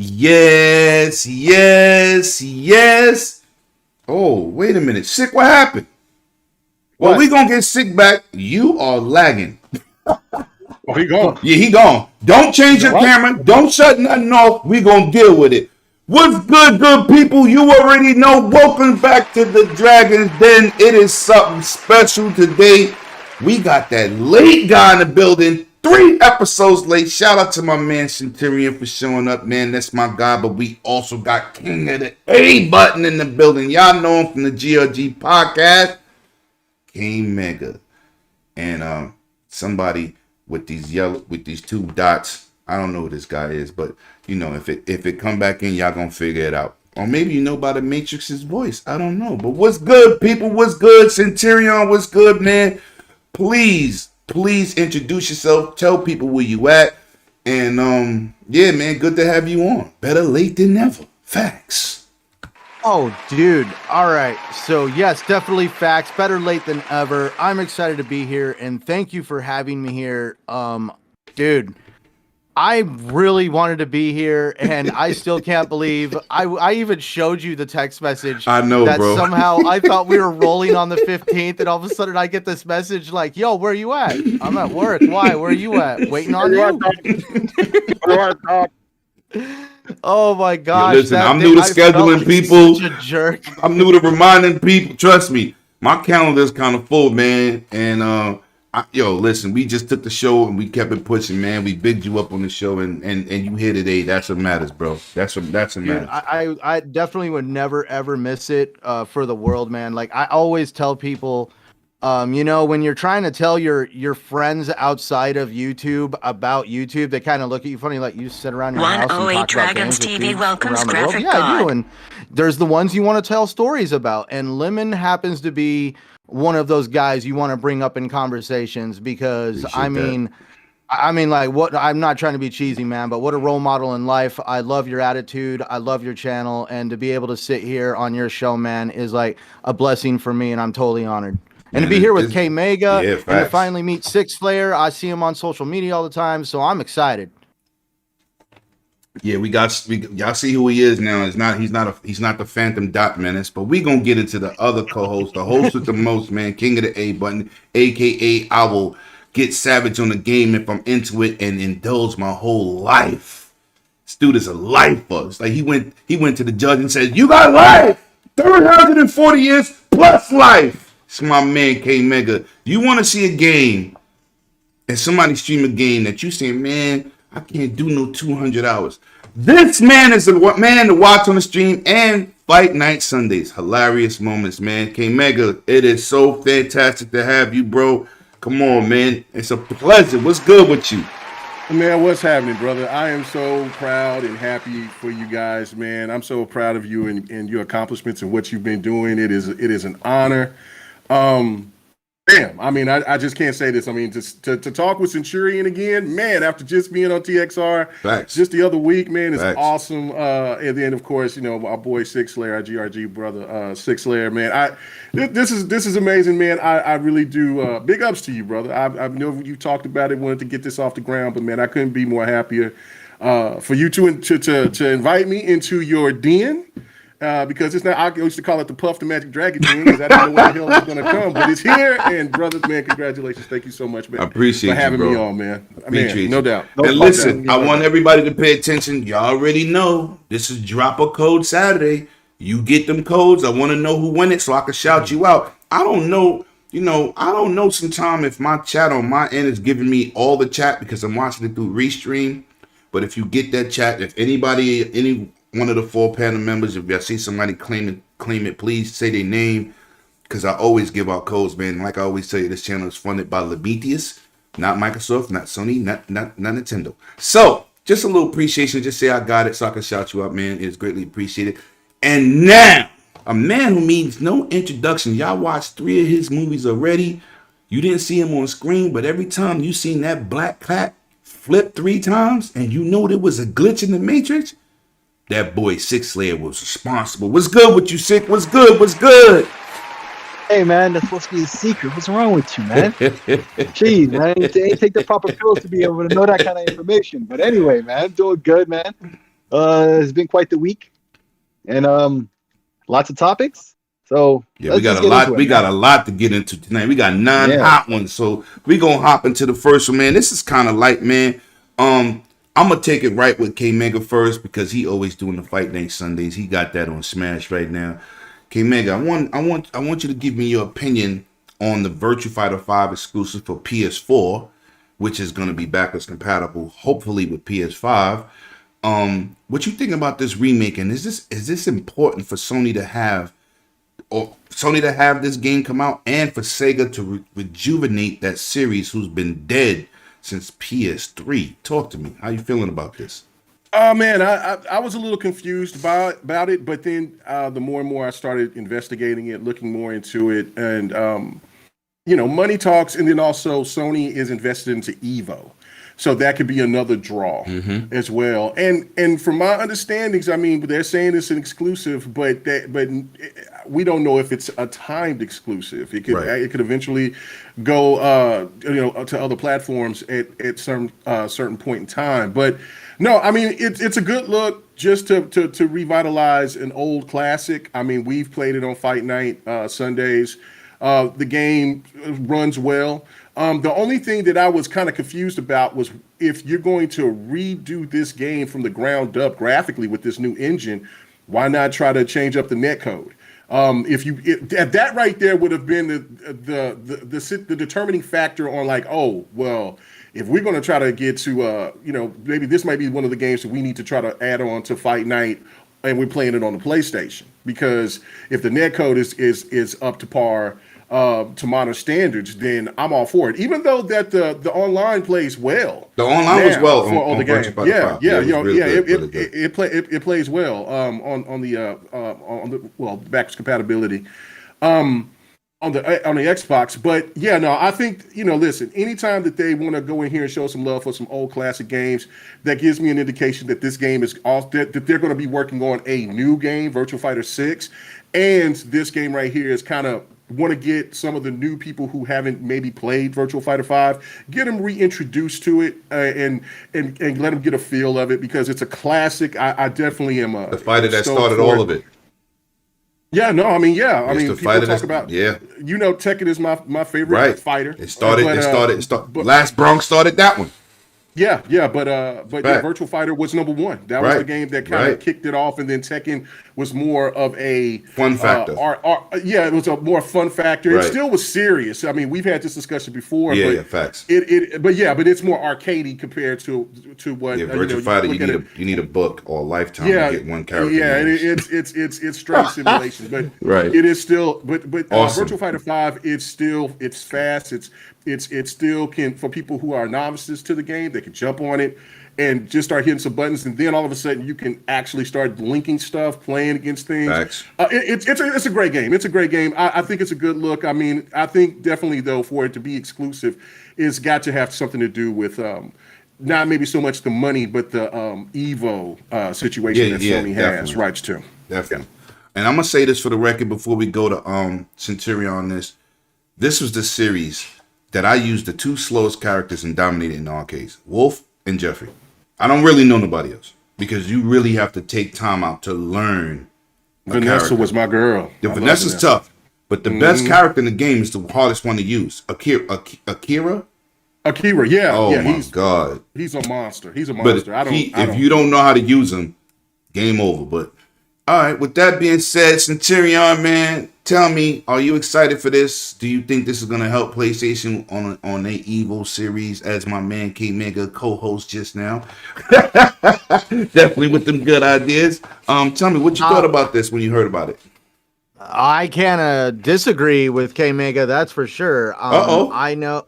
Yes, yes, yes. Oh, wait a minute. Sick, what happened? Well, What? we gonna get Sick back. You are lagging. Oh, he gone. Yeah, he gone. Don't change your What? camera. Don't shut nothing off. We gonna deal with it. What's good people? You already know. Welcome back to the Dragon's Den. It is something special today. We got that late guy in the building. 3 episodes late. Shout out to my man Centurion for showing up, man. That's my guy. But we also got King of the A button in the building. Y'all know him from the GLG podcast. King Mega. And somebody with these 2 dots. I don't know who this guy is, but you know, if it come back in, y'all gonna figure it out. Or maybe you know by the Matrix's voice. I don't know. But what's good, people? What's good? Centurion, what's good, man? Please introduce yourself. Tell people where you at. And yeah, man, good to have you on. Better late than never. Facts. Oh, dude. All right. So, yes, definitely facts. Better late than ever. I'm excited to be here, and thank you for having me here. Dude, I really wanted to be here, and I still can't believe I even showed you the text message. I know, that bro. Somehow I thought we were rolling on the 15th, and all of a sudden I get this message like, yo, where are you at? I'm at work. Why? Where are you at? Waiting on you? Oh my gosh! Yo, listen, I'm new to scheduling people. Such a jerk. I'm new to reminding people. Trust me, my calendar's kind of full, man. And listen, we just took the show and we kept it pushing, man. We bigged you up on the show, and you here today. That's what matters, bro. That's what matters. I definitely would never ever miss it for the world, man. Like I always tell people. When you're trying to tell your friends outside of YouTube about YouTube, they kind of look at you funny, like you sit around your house and talk Dragons about games TV welcomes graphic yeah, I do. And there's the ones you want to tell stories about, and Lemon happens to be one of those guys you want to bring up in conversations because I mean, like what? I'm not trying to be cheesy, man, but what a role model in life. I love your attitude. I love your channel, and to be able to sit here on your show, man, is like a blessing for me, and I'm totally honored. And to be here with K Mega and to finally meet Six Flair. I see him on social media all the time, so I'm excited. Yeah, y'all see who he is now. He's not the Phantom Dot Menace, but we gonna get into the other co-host, the host with the most, man, King of the A button, aka I will get savage on the game if I'm into it and indulge my whole life. This dude is a lifer. It's like he went to the judge and said, "You got life, 340 years plus life." It's my man K Mega. You want to see a game and somebody stream a game that you say, man, I can't do no 200 hours. This man is the man to watch on the stream and Fight Night Sundays. Hilarious moments, man. K Mega, it is so fantastic to have you, bro. Come on, man. It's a pleasure. What's good with you? Man, what's happening, brother? I am so proud and happy for you guys, man. I'm so proud of you and your accomplishments and what you've been doing. It is an honor. I mean, I just can't say this. I mean, just to talk with Centurion again, man, after just being on TXR just the other week, man, is awesome. And then, of course, our boy Six Slayer, our GRG brother, Six Slayer, man. This is amazing, man. I really do. Big ups to you, brother. I know you talked about it, wanted to get this off the ground, but man, I couldn't be more happier for you to invite me into your den. Because it's not, I used to call it the Puff the Magic Dragon thing because I didn't know where the hell it was going to come, but it's here. And brothers, man, congratulations. Thank you so much, man. I appreciate for having you, me bro. on, man. No doubt. And listen, I want everybody to pay attention. Y'all already know this is Drop a Code Saturday. You get them codes. I want to know who won it so I can shout you out. I don't know. I don't know sometime if my chat on my end is giving me all the chat because I'm watching it through Restream. But if you get that chat, if any one of the 4 panel members, if y'all see somebody claim it, please say their name, because I always give out codes, man. Like I always tell you, this channel is funded by Lebitius, not Microsoft, not Sony, not Nintendo. So, just a little appreciation. Just say I got it so I can shout you out, man. It's greatly appreciated. And now, a man who needs no introduction. Y'all watched 3 of his movies already. You didn't see him on screen, but every time you seen that black cat flip 3 times, and you know there was a glitch in the Matrix, that boy Six Slayer was responsible. What's good with you, Sick? What's good? What's good? Hey, man, that's supposed to be a secret. What's wrong with you, man? Jeez, man. It ain't take the proper pills to be able to know that kind of information. But anyway, man, doing good, man. It's been quite the week, and lots of topics. So Yeah, we let's got just a get into lot. it, We got man. a lot to get into tonight. We got 9 Yeah. hot ones, so we gonna hop into the first one, man. This is kind of light, man. I'm gonna take it right with K Mega first because he always doing the Fight Night Sundays. He got that on Smash right now. K Mega, I want you to give me your opinion on the Virtua Fighter 5 exclusive for PS4, which is gonna be backwards compatible, hopefully with PS5. What you think about this remake, and is this important for Sony to have? Or Sony to have this game come out and for Sega to rejuvenate that series who's been dead since PS3. Talk to me. How you feeling about this? Oh man, I was a little confused about it, but then the more and more I started investigating it, looking more into it, and money talks, and then also Sony is invested into Evo, so that could be another draw as well. And from my understandings, I mean, they're saying it's an exclusive, but we don't know if it's a timed exclusive. It could eventually go to other platforms at some certain point in time. But no, I mean it's a good look just to revitalize an old classic. I mean, we've played it on Fight Night Sundays. The game runs well. The only thing that I was kind of confused about was if you're going to redo this game from the ground up graphically with this new engine, why not try to change up the netcode? That right there would have been the determining factor on like, oh well, if we're going to try to get to maybe this might be one of the games that we need to try to add on to Fight Night, and we're playing it on the PlayStation, because if the netcode is up to par to modern standards, then I'm all for it. Even though that the online plays well. The online was well for all the games. Yeah, It plays well on the backwards compatibility on the Xbox. But yeah, no, I think listen, anytime that they want to go in here and show some love for some old classic games, that gives me an indication that this game is off, that they're going to be working on a new game, Virtua Fighter 6, and this game right here is kind of want to get some of the new people who haven't maybe played Virtua Fighter 5, get them reintroduced to it, and let them get a feel of it, because it's a classic. I definitely am the fighter that started all of it. Yeah, no, I mean, yeah, I It's mean, the people fighter talk about, Tekken is my favorite fighter. It started. Last Bronx started that one. Yeah, but Virtual Fighter was number one. That was the game that kind of kicked it off, and then Tekken was more of a fun factor. It was a more fun factor. It still was serious. I mean, we've had this discussion before. Yeah, facts. But it's more arcadey compared to what. Yeah, Virtual Fighter, you need a book or a lifetime to get one character. Yeah, it's straight simulation, but it is still. But awesome. Virtual Fighter 5, it's fast. It still can, for people who are novices to the game, they can jump on it and just start hitting some buttons, and then all of a sudden you can actually start linking stuff, playing against things. It's a great game. It's a great game. I think it's a good look. I mean, I think definitely though, for it to be exclusive, it's got to have something to do with not maybe so much the money, but the Evo situation that Sony has rights to. Definitely. And I'm gonna say this for the record before we go to Centurion on this. This was the series that I used the two slowest characters and dominated in arcades, Wolf and Jeffrey. I don't really know nobody else, because you really have to take time out to learn. Vanessa was my girl. Vanessa's tough, but the best character in the game is the hardest one to use. Akira? Yeah. Oh my God. He's a monster. But if you don't know how to use him, game over. But all right, with that being said, Centurion, man, tell me, are you excited for this? Do you think this is going to help PlayStation on their Evo series, as my man K Mega co-host just now? Definitely with them good ideas. Tell me what you thought about this when you heard about it. I can't disagree with K Mega, that's for sure. I know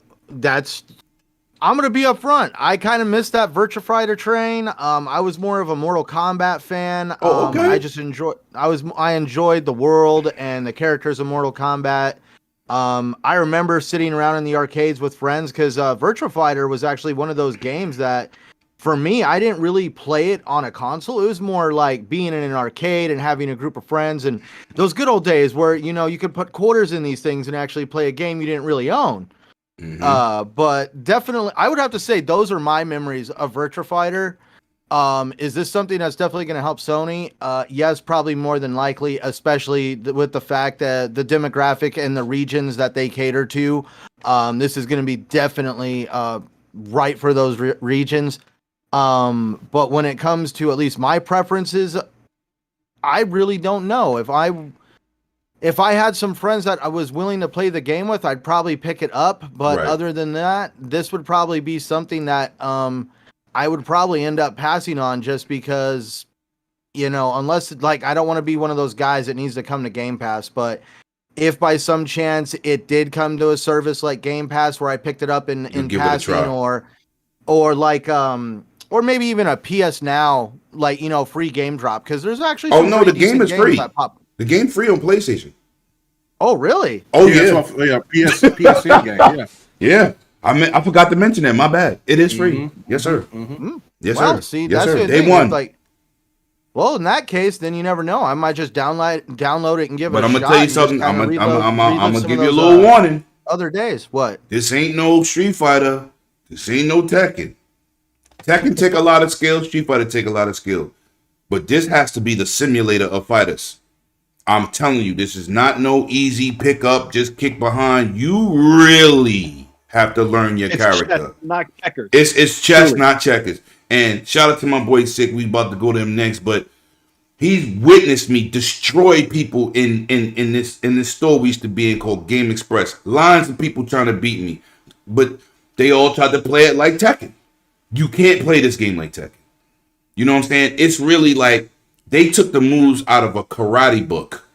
I'm gonna be upfront. I kind of missed that Virtua Fighter train. I was more of a Mortal Kombat fan. I enjoyed the world and the characters of Mortal Kombat. I remember sitting around in the arcades with friends, because Virtua Fighter was actually one of those games that, for me, I didn't really play it on a console. It was more like being in an arcade and having a group of friends, and those good old days where you could put quarters in these things and actually play a game you didn't really own. But definitely, I would have to say those are my memories of Virtua Fighter. Is this something that's definitely going to help Sony? Yes, probably more than likely, especially with the fact that the demographic and the regions that they cater to. This is going to be definitely right for those regions. But when it comes to at least my preferences, I really don't know. If I had some friends that I was willing to play the game with, I'd probably pick it up. But other than that, this would probably be something that I would probably end up passing on, just because, unless I don't want to be one of those guys that needs to come to Game Pass. But if by some chance it did come to a service like Game Pass where I picked it up in passing, or maybe even a PS Now, free game drop, because there's actually the game is free. The game free on PlayStation. Oh, really? Oh, PSN game. Yeah. I forgot to mention that. My bad. It is free. Yes, sir. Mm-hmm. Yes, well, sir. See, yes, that's sir. the Day thing. one. Well, in that case, then you never know. I might just download it and give it a shot. But I'm gonna tell you something. I'm gonna give you a little warning. Other days, what? This ain't no Street Fighter. This ain't no Tekken. Tekken take a lot of skill. Street Fighter take a lot of skill. But this has to be the simulator of fighters. I'm telling you, this is not no easy pick up, just kick behind. You really have to learn your character. Chess, not checkers. It's chess, not checkers. And shout out to my boy Sick. We about to go to him next, but he's witnessed me destroy people in this store we used to be in called Game Express. Lines of people trying to beat me, but they all tried to play it like Tekken. You can't play this game like Tekken. You know what I'm saying? It's really like they took the moves out of a karate book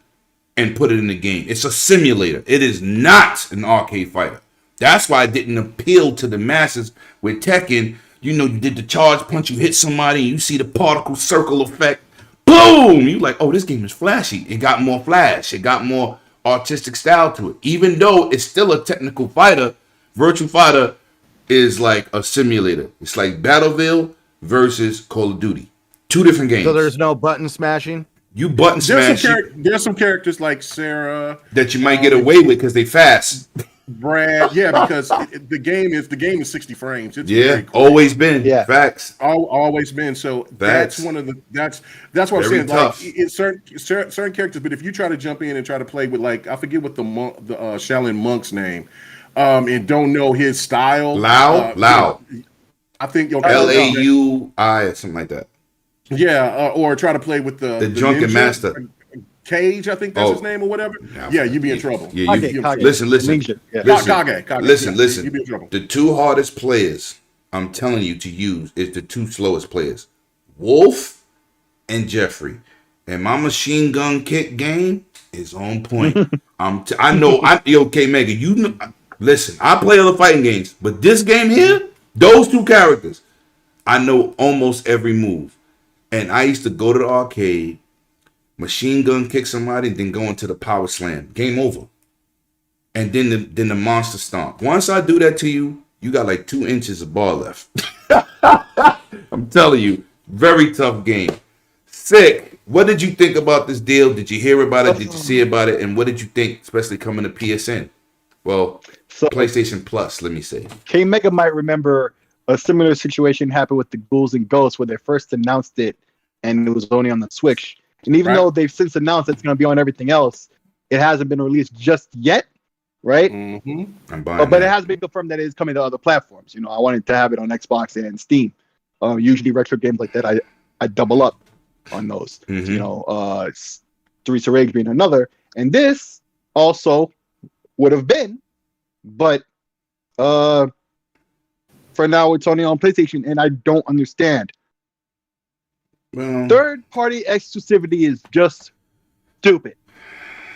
and put it in the game. It's a simulator. It is not an arcade fighter. That's why it didn't appeal to the masses with Tekken. You did the charge punch, you hit somebody, and you see the particle circle effect. Boom! You like, oh, this game is flashy. It got more flash. It got more artistic style to it. Even though it's still a technical fighter, Virtua Fighter is like a simulator. It's like Battleville versus Call of Duty. Two different games. So there's no button smashing? You button smash. There's some characters like Sarah that you might get away with because they fast. Brad, because the game is 60 frames. It's always been. Yeah, facts. Always been. So that's one of the that's what very I'm saying. tough. Like it's certain characters, but if you try to jump in and try to play with I forget what the Shaolin monk's name, and don't know his style. Lao. I think Laui or something like that. Yeah, or try to play with the drunken ninja, master. Cage, I think that's his name or whatever. Yeah, you'd be in trouble. Yeah, Kage. Listen. Kage. Listen. You'd be in trouble. The two hardest players, I'm telling you, to use is the two slowest players, Wolf and Jeffrey. And my machine gun kick game is on point. Okay, Mega. Listen. I play other fighting games, but this game here, those two characters, I know almost every move. And I used to go to the arcade, machine gun kick somebody, and then go into the power slam. Game over. And then the monster stomp. Once I do that to you, you got like 2 inches of bar left. I'm telling you, very tough game. Sick. What did you think about this deal? Did you hear about it? Did you see about it? And what did you think, especially coming to PSN? Well, PlayStation Plus, let me say. K Mega might remember a similar situation happened with the Ghouls and Ghosts when they first announced it, and it was only on the Switch. And even though they've since announced it's going to be on everything else, it hasn't been released just yet, right? Mm-hmm. But it has been confirmed that it is coming to other platforms. I wanted to have it on Xbox and Steam. Usually retro games like that, I double up on those. Mm-hmm. Streets of Rage being another, and this also would have been, but for now it's only on PlayStation, and I don't understand. Well, third-party exclusivity is just stupid.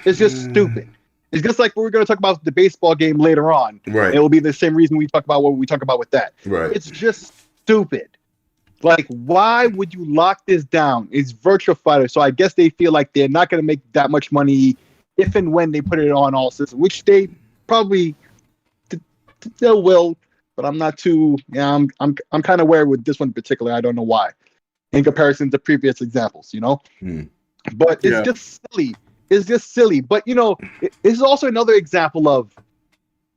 It's just stupid. It's just like we're going to talk about the baseball game later on. Right. It will be the same reason we talk about what we talk about with that. Right. It's just stupid. Like, why would you lock this down? It's Virtua Fighter, so I guess they feel like they're not going to make that much money if and when they put it on all systems, which they probably still will. But I'm not too. I'm kind of wary with this one in particular. I don't know why, in comparison to previous examples. But it's just silly. It's just silly. But it's also another example of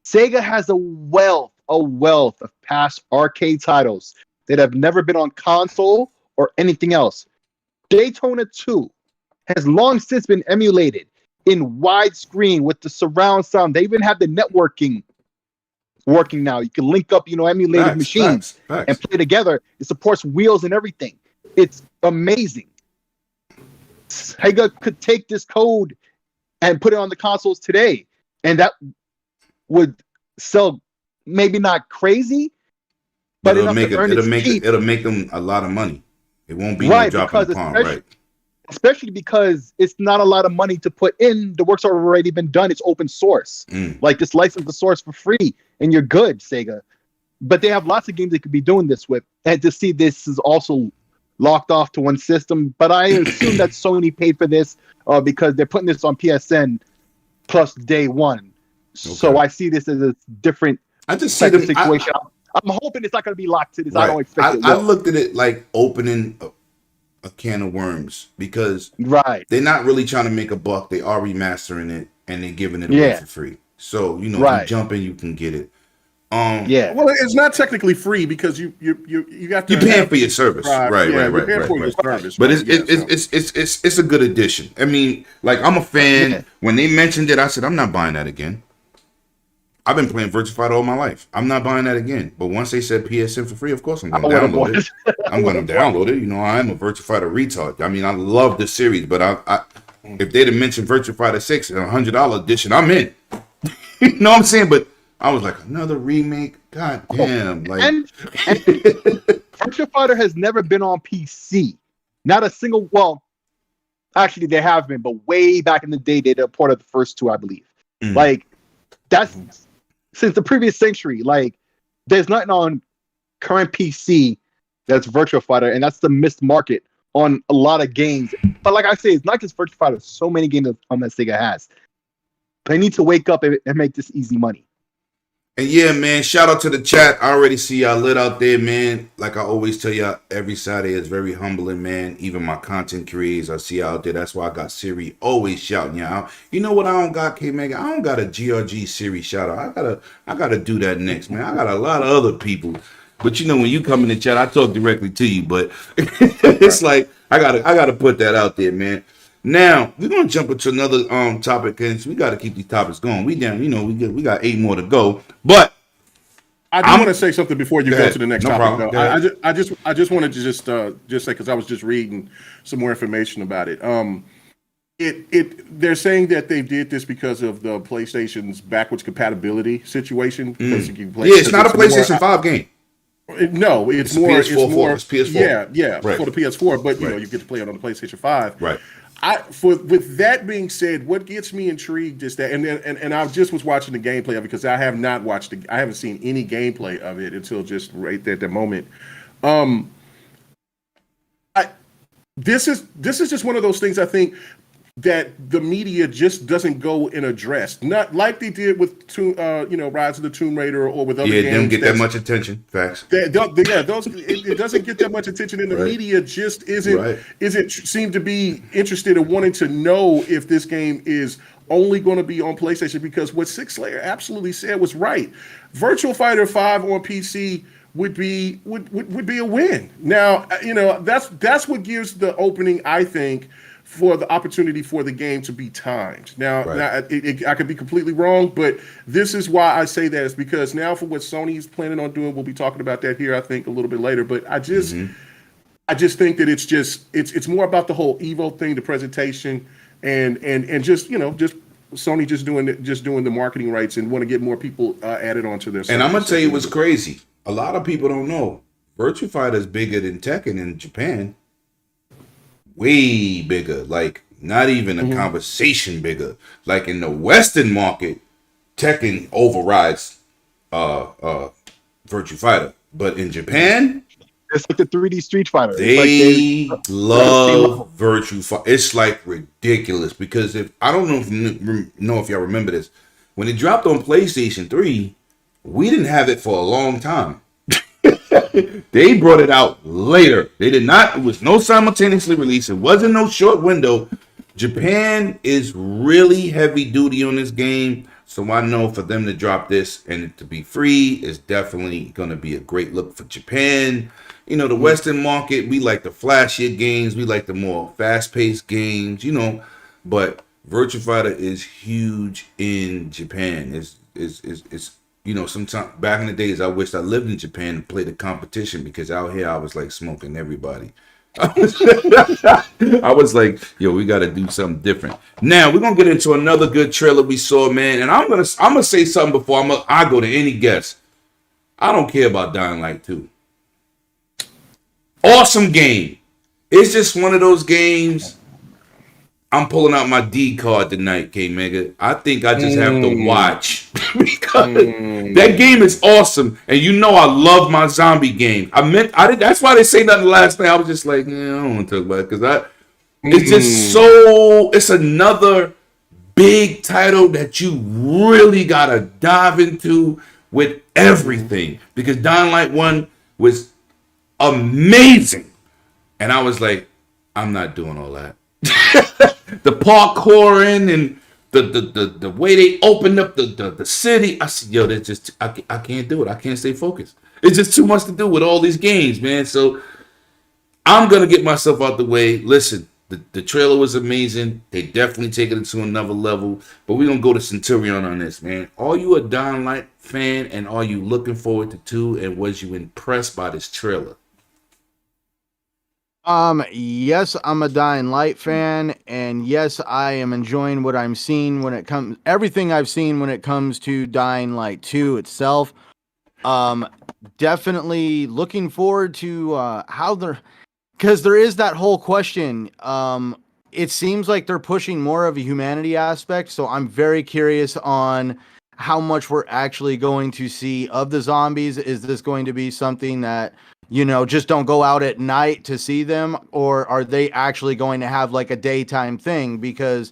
Sega has a wealth of past arcade titles that have never been on console or anything else. Daytona 2 has long since been emulated in widescreen with the surround sound. They even have the networking working now. You can link up, emulated machines and play together. It supports wheels and everything. It's amazing. Sega could take this code and put it on the consoles today, and that would sell, maybe not crazy, but it'll make them a lot of money. It won't be no drop in the pond, right? Especially because it's not a lot of money to put in. The work's already been done. It's open source. Like, just license the source for free, and you're good, Sega. But they have lots of games they could be doing this with. And to see this is also locked off to one system. But I assume that Sony paid for this because they're putting this on PSN plus day one. Okay. So I see this as a different situation. I'm hoping it's not going to be locked to this. Right. I don't expect it. I looked at it like opening a can of worms because they're not really trying to make a buck. They are remastering it and they're giving it away for free. So, you jump in, you can get it. Well, it's not technically free because you got to. You're paying for your service, right. But it's a good addition. I mean, like, I'm a fan. Yeah. When they mentioned it, I said I'm not buying that again. I've been playing Virtua Fighter all my life. I'm not buying that again. But once they said PSN for free, of course I'm going to download it. I'm going to download it. I am a Virtua Fighter retard. I mean, I love the series, but I if they'd have mentioned Virtua Fighter 6 and $100 edition, I'm in. You know what I'm saying? But I was like, another remake? God damn. And Virtua Fighter has never been on PC. Not a single, well, actually they have been, but way back in the day, they ported the first two, I believe. Like, that's since the previous century. Like, there's nothing on current PC that's Virtua Fighter, and that's the missed market on a lot of games. But like I say, it's not just Virtua Fighter. So many games that Sega has. They need to wake up and make this easy money. And yeah, man, shout out to the chat. I already see y'all lit out there, man. Like I always tell y'all, every Saturday is very humbling, man. Even my content creators, I see out there. That's why I got Siri always shouting y'all out. You know what I don't got, K-Mega? I don't got a GRG Siri shout out. I gotta do that next, man. I got a lot of other people. But when you come in the chat, I talk directly to you. But it's like I gotta put that out there, man. Now we're gonna jump into another topic, and we got to keep these topics going. We got 8 more to go. But I do want to say something before you go to the next topic. I just wanted to just say, because I was just reading some more information about it. They're saying that they did this because of the PlayStation's backwards compatibility situation. Because it's not a PlayStation 5 game. No, it's more PS4. It's PS4. Yeah, for the PS4. But you get to play it on the PlayStation 5. Right. With that being said, what gets me intrigued is that, and I just was watching the gameplay of it because I have not watched I haven't seen any gameplay of it until just right there at the moment. This is just one of those things I think that the media just doesn't go and address, not like they did with Rise of the Tomb Raider or with other games. Yeah, they don't get that much attention. Facts. It doesn't get that much attention, and the media just isn't seem to be interested in wanting to know if this game is only going to be on PlayStation, because what Six Slayer absolutely said was right. Virtua Fighter 5 on PC would be a win. Now, that's what gives the opening, I think, for the opportunity for the game to be timed. Now I could be completely wrong, but this is why I say that, is because now for what Sony's planning on doing, we'll be talking about that here, I think, a little bit later. But I just think that it's more about the whole Evo thing, the presentation, and just Sony just doing the marketing rights and want to get more people added onto their. And I'm gonna tell you what's crazy. A lot of people don't know Virtua Fighter is bigger than Tekken in Japan. Way bigger, like not even a conversation bigger. Like in the Western market, Tekken overrides Virtua Fighter, but in Japan, it's like the 3D Street Fighter. They love Virtua Fighter. It's like ridiculous, because if y'all remember this, when it dropped on PlayStation 3, we didn't have it for a long time. They brought it out later. They did not. It was no simultaneously release. It wasn't no short window. Japan is really heavy duty on this game, so I know for them to drop this and it to be free is definitely going to be a great look for Japan. the Western market, we like the flashier games, we like the more fast-paced games, but Virtua Fighter is huge in Japan. It's sometimes back in the days, I wished I lived in Japan and played the competition, because out here I was like smoking everybody. I was like, yo, we got to do something different. Now we're gonna get into another good trailer we saw, man. And I'm gonna say something before I go to any guest. I don't care about Dying Light 2. Awesome game. It's just one of those games. I'm pulling out my D card tonight, K Mega. I think I just have to watch because that game is awesome, and I love my zombie game. That's why they say nothing last night. I was just like, I don't want to talk about it because it's just so. It's another big title that you really gotta dive into with everything, because Dying Light 1 was amazing, and I was like, I'm not doing all that. The parkouring and the way they opened up the city, I said, yo, that's just I can't do it. I can't stay focused. It's just too much to do with all these games, man. So I'm gonna get myself out the way. Listen, the trailer was amazing. They definitely take it to another level. But we're gonna go to Centurion on this, man. Are you a Dying Light fan, and are you looking forward to 2? And was you impressed by this trailer? Yes, I'm a Dying Light fan, and yes, I am enjoying what I'm seeing everything I've seen when it comes to Dying Light 2 itself. Definitely looking forward to because there is that whole question. It seems like they're pushing more of a humanity aspect, so I'm very curious on how much we're actually going to see of the zombies. Is this going to be something that just don't go out at night to see them, or are they actually going to have like a daytime thing? Because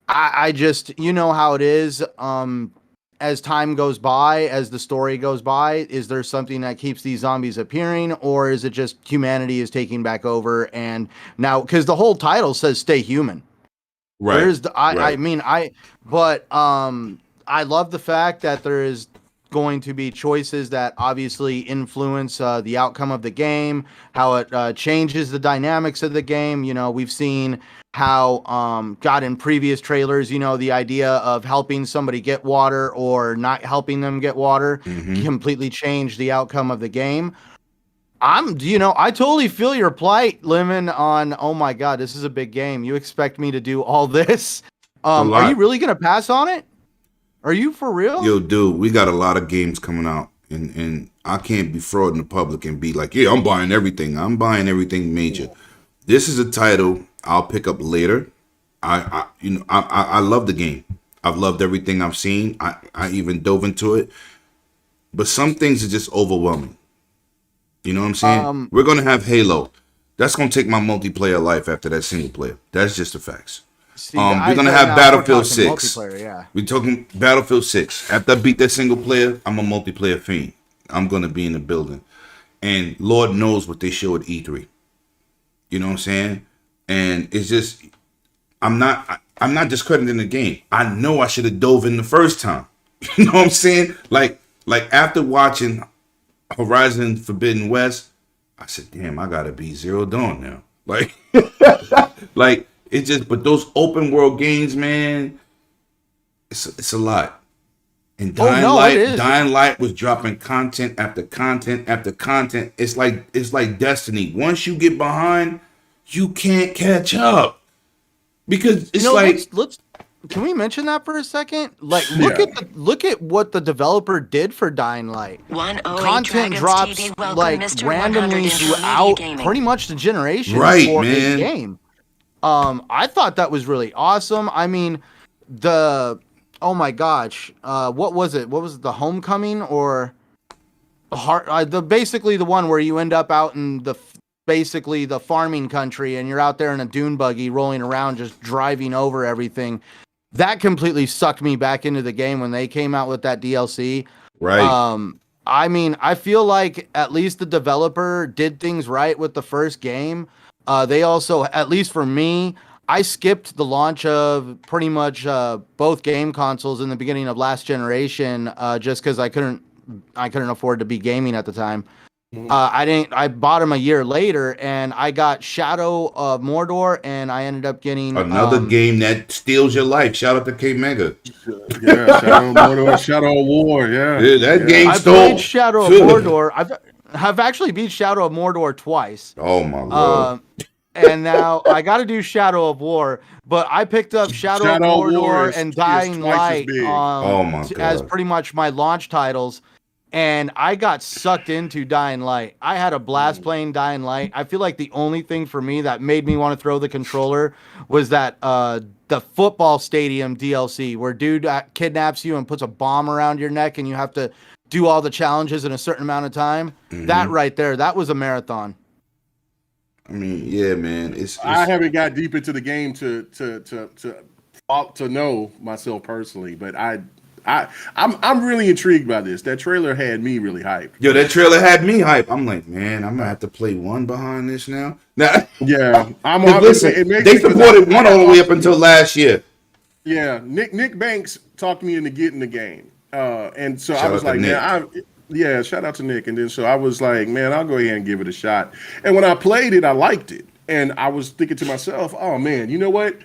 I just, how it is, as time goes by, as the story goes by, is there something that keeps these zombies appearing, or is it just humanity is taking back over? And now, because the whole title says stay human. Right. I love the fact that there is going to be choices that obviously influence the outcome of the game, how it changes the dynamics of the game. We've seen how in previous trailers, the idea of helping somebody get water or not helping them get water completely changed the outcome of the game. I totally feel your plight, Lemon, on, oh my God, this is a big game. You expect me to do all this? Are you really going to pass on it? Are you for real? Yo, dude, we got a lot of games coming out, and I can't be frauding the public and be like, yeah, I'm buying everything. I'm buying everything major. This is a title I'll pick up later. I love the game. I've loved everything I've seen. I even dove into it. But some things are just overwhelming. You know what I'm saying? We're going to have Halo. That's going to take my multiplayer life after that single player. That's just the facts. We're going to have Battlefield 6. Yeah. We're talking Battlefield 6. After I beat that single player, I'm a multiplayer fiend. I'm going to be in the building. And Lord knows what they show at E3. You know what I'm saying? And it's just, I'm not discrediting the game. I know I should have dove in the first time. You know what I'm saying? Like after watching Horizon Forbidden West, I said, damn, I gotta be Zero Dawn now. Like it just, but those open world games, man, it's a lot. And Dying Light was dropping content after content after content. It's like Destiny. Once you get behind, you can't catch up. Because it's let's can we mention that for a second? Like, look at what the developer did for Dying Light. Content drops like randomly throughout pretty much the generation for a game. I thought that was really awesome. I mean, oh my gosh, what was it? What was it, the Homecoming or basically the one where you end up out in basically the farming country and you're out there in a dune buggy rolling around just driving over everything. That completely sucked me back into the game when they came out with that DLC. Right. I mean, I feel like at least the developer did things right with the first game. They also, at least for me, I skipped the launch of pretty much both game consoles in the beginning of last generation just because I couldn't afford to be gaming at the time. I bought them a year later, and I got Shadow of Mordor, and I ended up getting another game that steals your life. Shout out to K Mega. Yeah, Shadow of Mordor, Shadow of War. Yeah, that game I stole. played Shadow of Mordor. I've actually beat Shadow of Mordor twice. Oh my lord. And now I got to do Shadow of War, but I picked up Shadow of Mordor and Dying Light as pretty much my launch titles, and I got sucked into Dying Light. I had a blast playing Dying Light. I feel like the only thing for me that made me want to throw the controller was that the football stadium DLC where dude kidnaps you and puts a bomb around your neck and you have to do all the challenges in a certain amount of time. That right there, that was a marathon. I mean, yeah, man. It's I haven't got deep into the game to know myself personally, but I'm really intrigued by this. That trailer had me really hyped. Yo, that trailer had me hyped. I'm like, man, I'm gonna have to play one behind this now. Now, yeah, listen, they supported one all the way up until last year. Yeah, Nick Banks talked me into getting the game, and so I was like, man, shout out to Nick. And then so I was like, man, I'll go ahead and give it a shot. And when I played it, I liked it, and I was thinking to myself, oh man, you know what?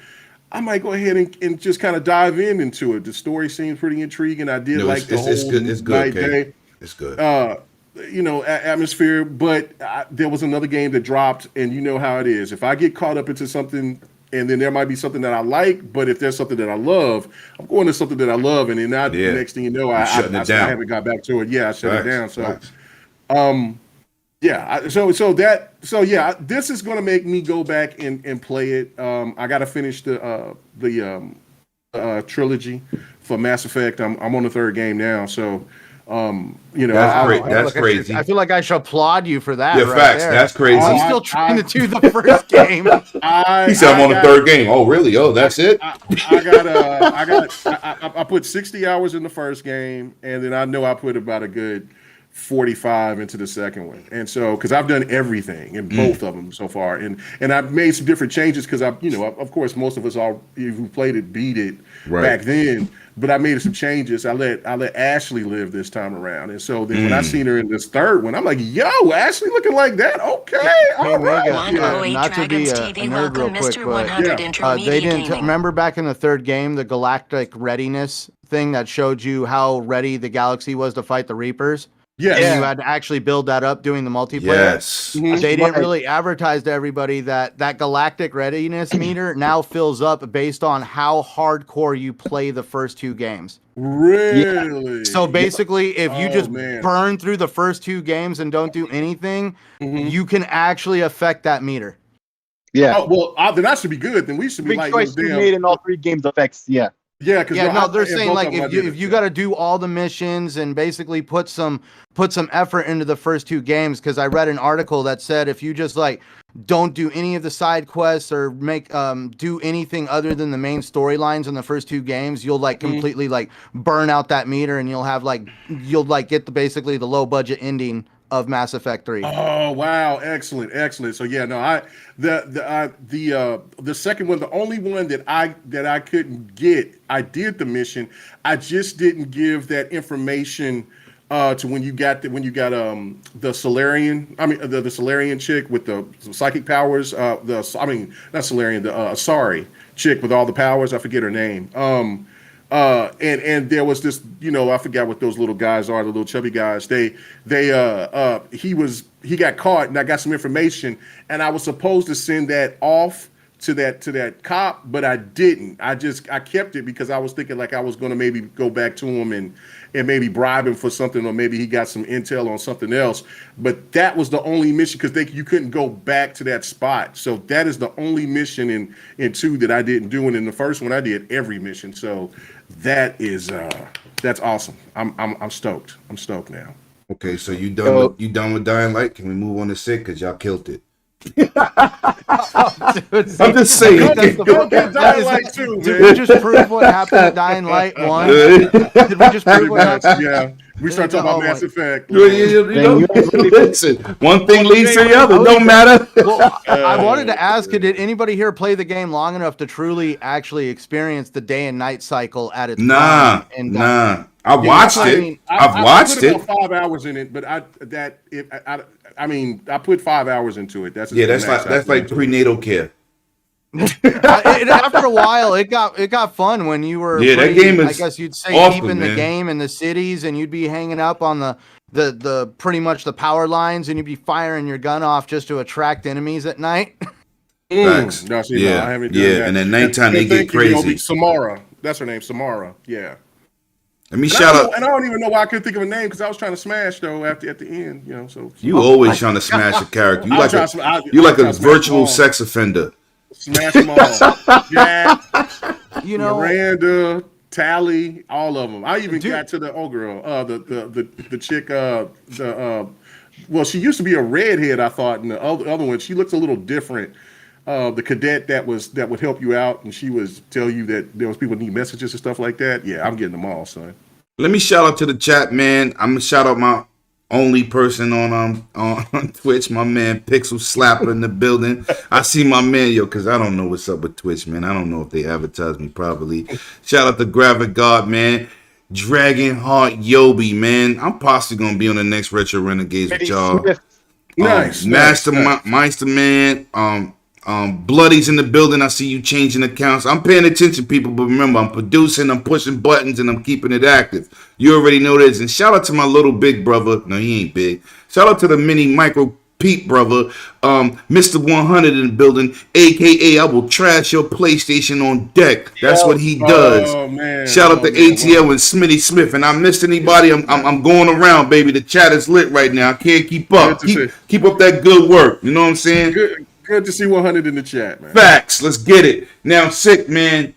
I might go ahead and just kind of dive into it. The story seems pretty intriguing. I did like the whole it's good, day. It's good. Atmosphere. But there was another game that dropped, and you know how it is. If I get caught up into something, and then there might be something that I like, but if there's something that I love, I'm going to something that I love, and then the next thing you know, I haven't got back to it. Yeah, I shut it down. So, this is going to make me go back and play it. I got to finish the trilogy for Mass Effect. I'm on the third game now, so that's crazy. I feel like I should applaud you for that. Yeah, facts. There. That's crazy. I'm still trying to do the first game. He said I'm on the third game. Oh, really? Oh, that's it. I put 60 hours in the first game, and then I know I put about a good 45 into the second one. And so, because I've done everything in both of them so far, and I've made some different changes because of course, most of us all who played it beat it back then. But I made some changes. I let Ashley live this time around, and so then when I seen her in this third one, I'm like, "Yo, Ashley looking like that? Okay, all right." Not to be a nerd real quick, but they didn't remember back in the third game the galactic readiness thing that showed you how ready the galaxy was to fight the Reapers. Yes. And you had to actually build that up doing the multiplayer. Yes. They didn't really advertise to everybody that galactic readiness meter now fills up based on how hardcore you play the first two games. Really? So basically, if you just burn through the first two games and don't do anything, you can actually affect that meter. Yeah. Oh, well, then that should be good. Then we should be like choice you made in all three games affects. Yeah. Yeah, they're saying like if you got to do all the missions and basically put some effort into the first two games, because I read an article that said if you just like don't do any of the side quests or make do anything other than the main storylines in the first two games, you'll like completely like burn out that meter, and you'll get basically the low budget ending of Mass Effect 3. Oh wow, excellent. So yeah, no, the second one, the only one that I couldn't get, I did the mission. I just didn't give that information to when you got the Solarian. I mean the Solarian chick with the psychic powers. Not Solarian, the Asari chick with all the powers. I forget her name. And there was this, I forgot what those little guys are, the little chubby guys. He got caught, and I got some information, and I was supposed to send that off to that cop, but I didn't. I kept it because I was thinking like I was going to maybe go back to him and maybe bribe him for something, or maybe he got some intel on something else. But that was the only mission because you couldn't go back to that spot. So that is the only mission in 2 that I didn't do, and in the first one I did every mission. So that's awesome. I'm stoked. I'm stoked now. Okay, so you done with Dying Light? Can we move on to 6 because y'all killed it? I'm just saying. Did we just prove what happened to Dying Light 1? Did we just prove what happened? Yeah. We start talking about Mass Effect. Listen, one thing leads to the other. Don't matter. Well, I wanted to ask you, did anybody here play the game long enough to truly actually experience the day and night cycle at its prime? Nah. I watched it. I've watched it. I put about 5 hours in it, but I put 5 hours into it. That's like prenatal care. After a while, it got fun when you were that game is I guess you'd say awesome, deep in man. the game in the cities, and you'd be hanging up on the pretty much the power lines, and you'd be firing your gun off just to attract enemies at night. Thanks. No, I haven't done that. And at nighttime they get crazy. Samara, that's her name, Samara. Yeah. Let me shout out. And I don't even know why I couldn't think of a name because I was trying to smash though at the end, So you always trying to smash a character. You like a virtual sex offender. Smash them all. Jack, Miranda, Tally, all of them. I even got to the old girl, the chick, well, she used to be a redhead, I thought, and the other one, she looks a little different. The cadet that would help you out, and she was tell you that there was people need messages and stuff like that. Yeah, I'm getting them all, son. Let me shout out to the chat, man. I'm gonna shout out my only person on Twitch, my man Pixel Slapper in the building. I see my man, because I don't know what's up with Twitch, man. I don't know if they advertise me properly. Shout out to Graphic God, man. Dragon Heart Yobi, man. I'm possibly gonna be on the next Retro Renegades with y'all. Nice. Meister Man, Bloody's in the building. I see you changing accounts. I'm paying attention, people, but remember, I'm producing, I'm pushing buttons, and I'm keeping it active. You already know this. And shout out to my little big brother. No, he ain't big. Shout out to the mini micro Pete brother, Mr. 100 in the building, aka I will trash your PlayStation on deck. That's what he does. Shout out to ATL and Smitty Smith. And I missed anybody. I'm going around, baby. The chat is lit right now. I can't keep up. Keep up that good work. You know what I'm saying? Good to see 100 in the chat, man. Facts. Let's get it. Now, Sick, man.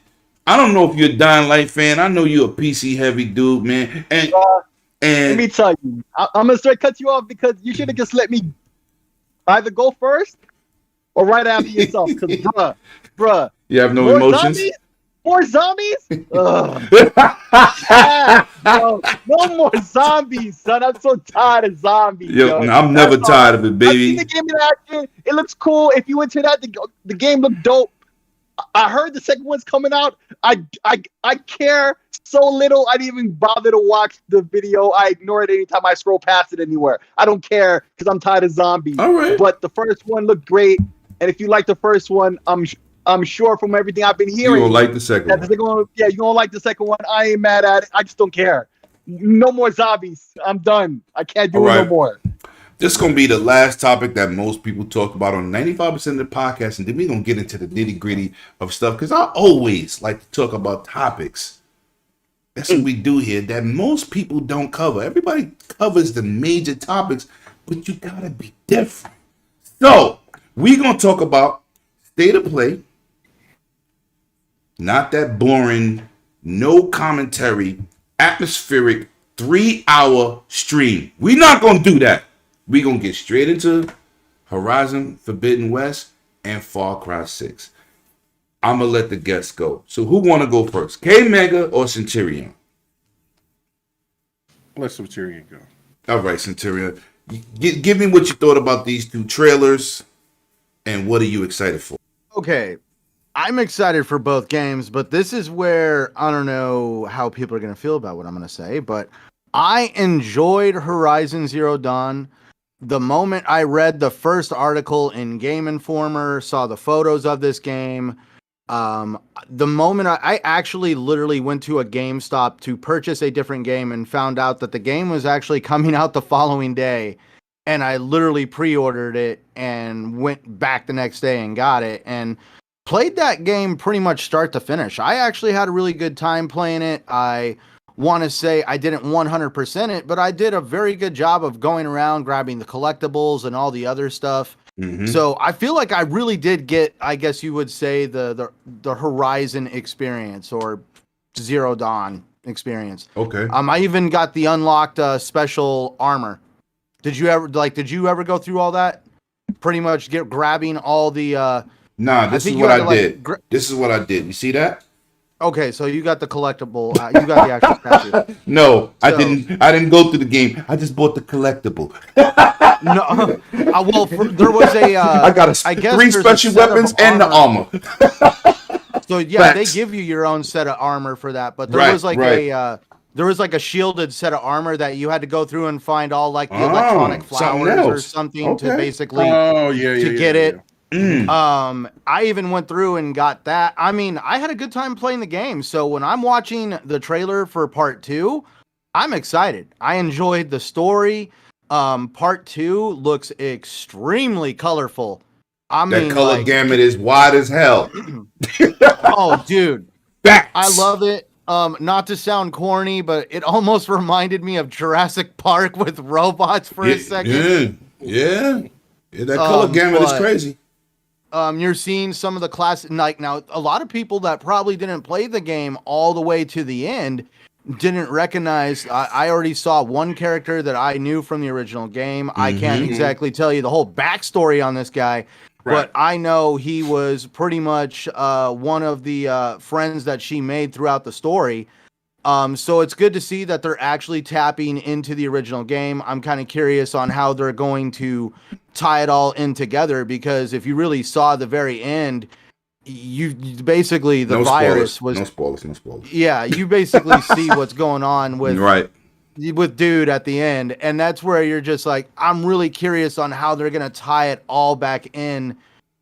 I don't know if you're a Dying Light fan. I know you're a PC heavy dude, man. And let me tell you, I'm gonna straight cut you off because you should have just let me either go first or right after yourself. Because bruh, you have no emotions. More zombies? No more zombies, son. I'm so tired of zombies. Yo. I'm never tired of it, baby. I've seen the game in action. It looks cool. If you into that, the game looked dope. I heard the second one's coming out. I care so little. I didn't even bother to watch the video. I ignore it anytime I scroll past it anywhere. I don't care because I'm tired of zombies. All right. But the first one looked great, and if you like the first one, I'm sure from everything I've been hearing, you're gonna like the second one. Yeah, you're gonna like the second one. I ain't mad at it. I just don't care. No more zombies. I'm done. I can't do it no more. This is going to be the last topic that most people talk about on 95% of the podcast, and then we're going to get into the nitty-gritty of stuff, because I always like to talk about topics. That's what we do here, that most people don't cover. Everybody covers the major topics, but you got to be different. So, we're going to talk about State of Play, not that boring, no commentary, atmospheric, 3-hour stream. We're not going to do that. We're going to get straight into Horizon Forbidden West and Far Cry 6. I'm going to let the guests go. So who want to go first? K-Mega or Centurion? Let Centurion go. All right, Centurion. Give me what you thought about these two trailers and what are you excited for? Okay. I'm excited for both games, but this is where I don't know how people are going to feel about what I'm going to say, but I enjoyed Horizon Zero Dawn. The moment I read the first article in Game Informer, saw the photos of this game, the moment I actually literally went to a GameStop to purchase a different game and found out that the game was actually coming out the following day. And I literally pre-ordered it and went back the next day and got it and played that game pretty much start to finish. I actually had a really good time playing it. I want to say I didn't 100% it, but I did a very good job of going around grabbing the collectibles and all the other stuff. Mm-hmm. So I feel like I really did get, I guess you would say, the Horizon experience or Zero Dawn experience. Okay. I even got the unlocked special armor. Did you ever go through all that? Pretty much grabbing all the Nah, this is what I did. This is what I did. You see that? Okay, so you got the collectible. You got the actual statue. No, So, I didn't go through the game. I just bought the collectible. No, well, there was a. I got I guess three there's a special set of weapons and the armor. So yeah, they Facts. give you your own set of armor for that, but there Right, was like right. there was like a shielded set of armor that you had to go through and find all like the Oh, electronic something flowers or else. something to Okay. basically Oh yeah, yeah, to yeah, get yeah, it. Mm. I even went through and got that. I mean, I had a good time playing the game. So when I'm watching the trailer for part 2, I'm excited. I enjoyed the story. Part 2 looks extremely colorful. I That mean, color like, gamut is wide as hell. oh, dude, Facts. I love it. Not to sound corny, but it almost reminded me of Jurassic Park with robots for a second. Yeah. That color gamut is crazy. You're seeing some of the classic, like now, a lot of people that probably didn't play the game all the way to the end didn't recognize. I already saw one character that I knew from the original game. I can't exactly tell you the whole backstory on this guy, but I know he was pretty much one of the friends that she made throughout the story. So it's good to see that they're actually tapping into the original game. I'm kind of curious on how they're going to tie it all in together, because if you really saw the very end, you basically the virus was no spoilers. yeah, you basically see what's going on with dude at the end, and that's where you're just like, I'm really curious on how they're gonna tie it all back in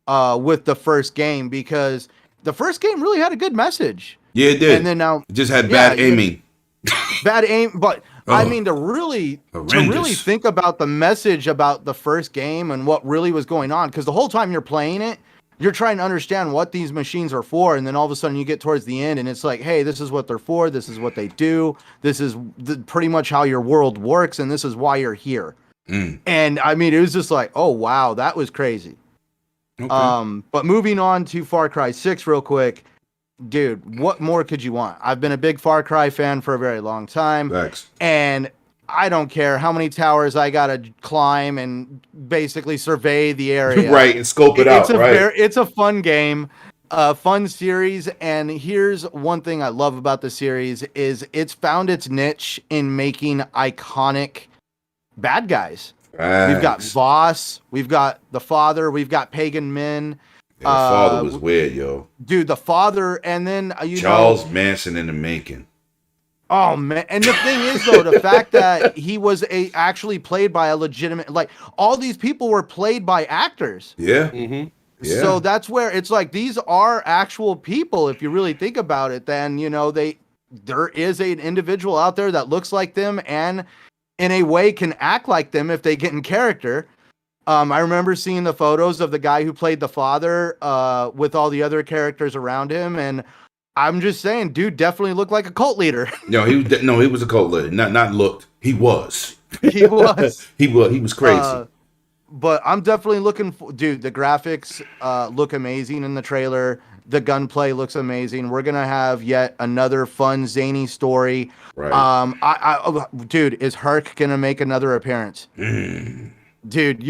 with the first game, because the first game really had a good message. Yeah, it did. And then now it just had bad aiming. Bad aim, but I mean to really think about the message about the first game and what really was going on, because the whole time you're playing it, you're trying to understand what these machines are for, and then all of a sudden you get towards the end and it's like, hey, this is what they're for, this is what they do, this is pretty much how your world works, and this is why you're here. And I mean, it was just like, oh wow, that was crazy. Okay. But moving on to Far Cry 6 real quick. Dude, what more could you want? I've been a big Far Cry fan for a very long time. Thanks. And I don't care how many towers I gotta climb and basically survey the area. Right, and scope it out. It's a fun game, fun series. And here's one thing I love about the series is it's found its niche in making iconic bad guys. Thanks. We've got Voss, we've got the Father, we've got Pagan Min. Yeah, the Father was weird, yo. Dude, the Father, and then Charles Manson in the making. Oh man! And the thing is, though, the fact that he was actually played by a legitimate, like, all these people were played by actors. Yeah. Mm-hmm. Yeah. So that's where it's like, these are actual people. If you really think about it, then there is an individual out there that looks like them and in a way can act like them if they get in character. I remember seeing the photos of the guy who played the Father with all the other characters around him, and I'm just saying, dude definitely looked like a cult leader. No, he was a cult leader. Not looked. He was. He was. He was crazy. But I'm definitely looking for, dude, the graphics look amazing in the trailer. The gunplay looks amazing. We're gonna have yet another fun, zany story. Right. Dude, is Herc gonna make another appearance? Dude,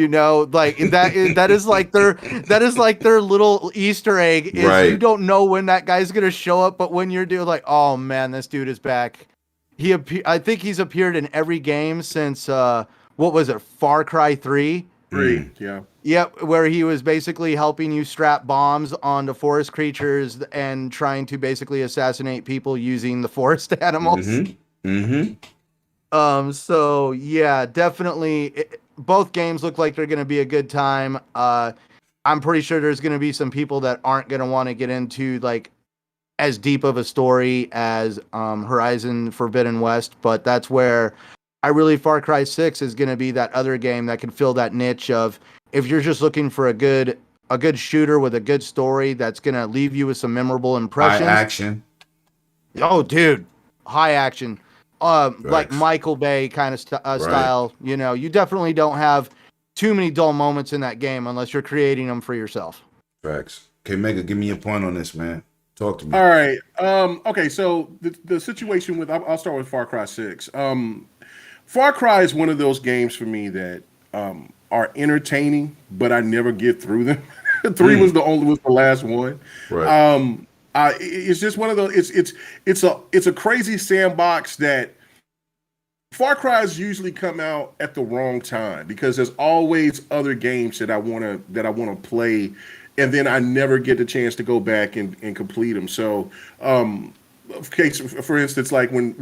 like that is like their little Easter egg. Is You don't know when that guy's gonna show up, but when you're doing, like, oh man, this dude is back. I think he's appeared in every game since what was it, Far Cry 3? 3, yeah. Yep, where he was basically helping you strap bombs onto forest creatures and trying to basically assassinate people using the forest animals. So yeah, definitely. Both games look like they're going to be a good time. I'm pretty sure there's going to be some people that aren't going to want to get into like as deep of a story as Horizon Forbidden West, but that's where Far Cry 6 is going to be that other game that can fill that niche of, if you're just looking for a good shooter with a good story that's going to leave you with some memorable impressions. High action. Oh, dude. High action. Like Michael Bay kind of style. You definitely don't have too many dull moments in that game unless you're creating them for yourself. Facts. Okay, Mega, give me a point on this, man. Talk to me. All right. Okay, so the situation with, I'll start with Far Cry 6. Far Cry is one of those games for me that are entertaining, but I never get through them. 3 was the last one. Right. It's just one of those. It's a crazy sandbox that Far Cry's usually come out at the wrong time because there's always other games that I wanna play, and then I never get the chance to go back and complete them. So, case for instance, like when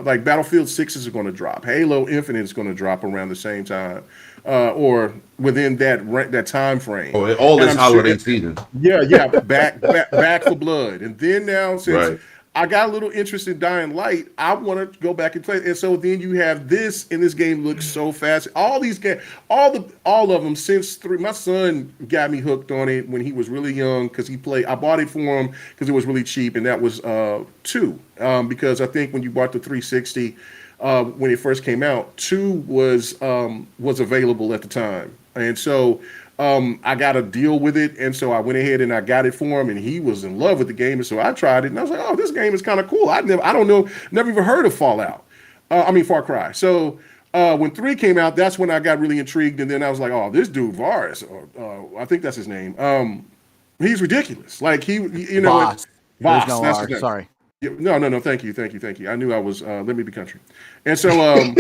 like Battlefield 6 is going to drop, Halo Infinite is going to drop around the same time, or within that time frame. Oh, all this holiday season. Yeah, back for blood, and then now since. Right. I got a little interest in Dying Light. I want to go back and play it. And so then you have this, and this game looks so fast. All these games, all of them since 3. My son got me hooked on it when he was really young because he played. I bought it for him because it was really cheap, and that was 2. Because I think when you bought the 360, when it first came out, 2 was available at the time, and so. I got a deal with it, and so I went ahead and I got it for him, and he was in love with the game, and so I tried it, and I was like, "Oh, this game is kind of cool." I don't know, never even heard of Far Cry. So when 3 came out, that's when I got really intrigued, and then I was like, "Oh, this dude Vars, I think that's his name. He's ridiculous. Like Voss. Voss. No That's R, his name. sorry. No. Thank you. I knew I was. Let me be country, and so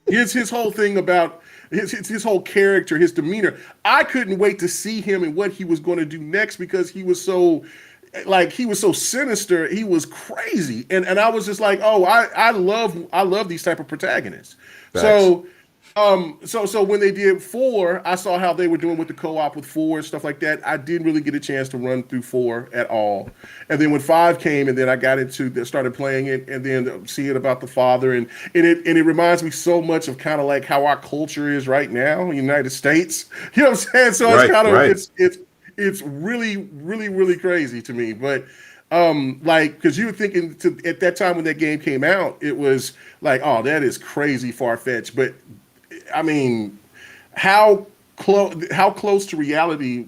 his whole thing about. His whole character, his demeanor. I couldn't wait to see him and what he was going to do next because he was so sinister. He was crazy, and I was just like, oh, I love these type of protagonists. Facts. So when they did 4, I saw how they were doing with the co-op with 4 and stuff like that. I didn't really get a chance to run through 4 at all. And then when 5 came, and then I got started playing it, and then seeing about the father, and it reminds me so much of kind of like how our culture is right now in the United States. You know what I'm saying? So it's kind of it's really, really, really crazy to me. But like, because you were thinking at that time when that game came out, it was like, oh, that is crazy far-fetched, but I mean, how close to reality?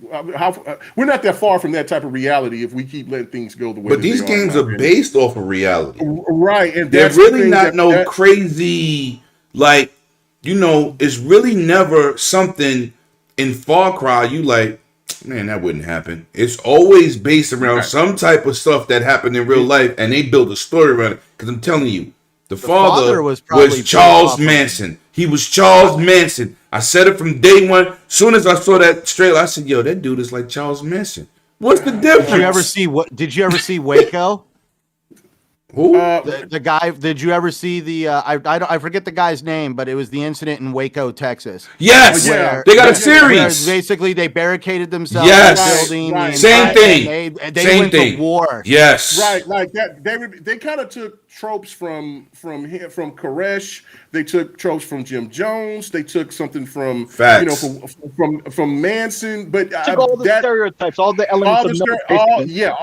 We're not that far from that type of reality if we keep letting things go the way. But these games are based off of reality, right? And they're really not crazy. Like, it's really never something in Far Cry you like. Man, that wouldn't happen. It's always based around some type of stuff that happened in real life, and they build a story around it. Because I'm telling you. The father was Charles Manson. He was Charles Manson. I said it from day one. Soon as I saw that trailer, I said, "Yo, that dude is like Charles Manson." What's the difference? Did you ever see Waco? Who? The guy? Did you ever see the? I forget the guy's name, but it was the incident in Waco, Texas. Yes, they got a series. Basically, they barricaded themselves yes. in the building. Right. Same thing. They went to war. Yes. Right, like that. They kind of took tropes from Koresh. They took tropes from Jim Jones. They took something from from Manson. But took all the stereotypes, all the elements.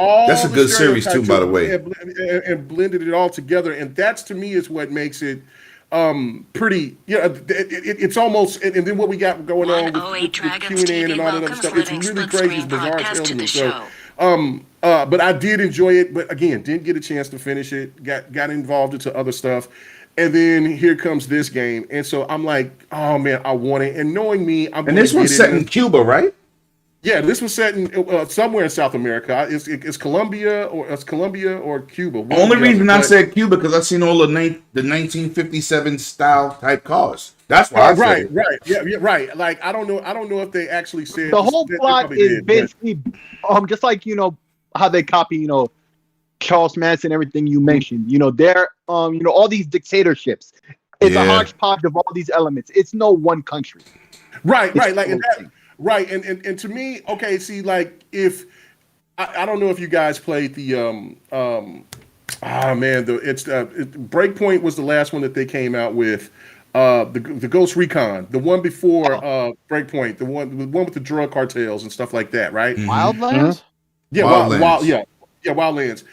That's a good series too, by the way. And blended it all together, and that's to me is what makes it pretty. It's almost, and then what we got going on with Q&A and all that other stuff. It's really crazy, it's bizarre elements. So. But I did enjoy it, but again, didn't get a chance to finish it. Got involved into other stuff, and then here comes this game, and so I'm like, oh man, I want it. And knowing me, and this one's set in Cuba, right? Yeah, this was set in somewhere in South America. It's Colombia or Cuba. The only reason I said Cuba because I've seen all the 1957 style type cars. That's why I said it. Right. Yeah, right. Like I don't know if they actually said the whole plot is basically just like how they copy Charles Manson, everything you mentioned. They're all these dictatorships. It's a hodgepodge of all these elements. It's no one country. Right. Like that. Right, and to me, okay, see, like if I don't know if you guys played the Breakpoint was the last one that they came out with, the Ghost Recon, the one before Breakpoint, the one with the drug cartels and stuff like that, right? Wildlands? Yeah, Wildlands.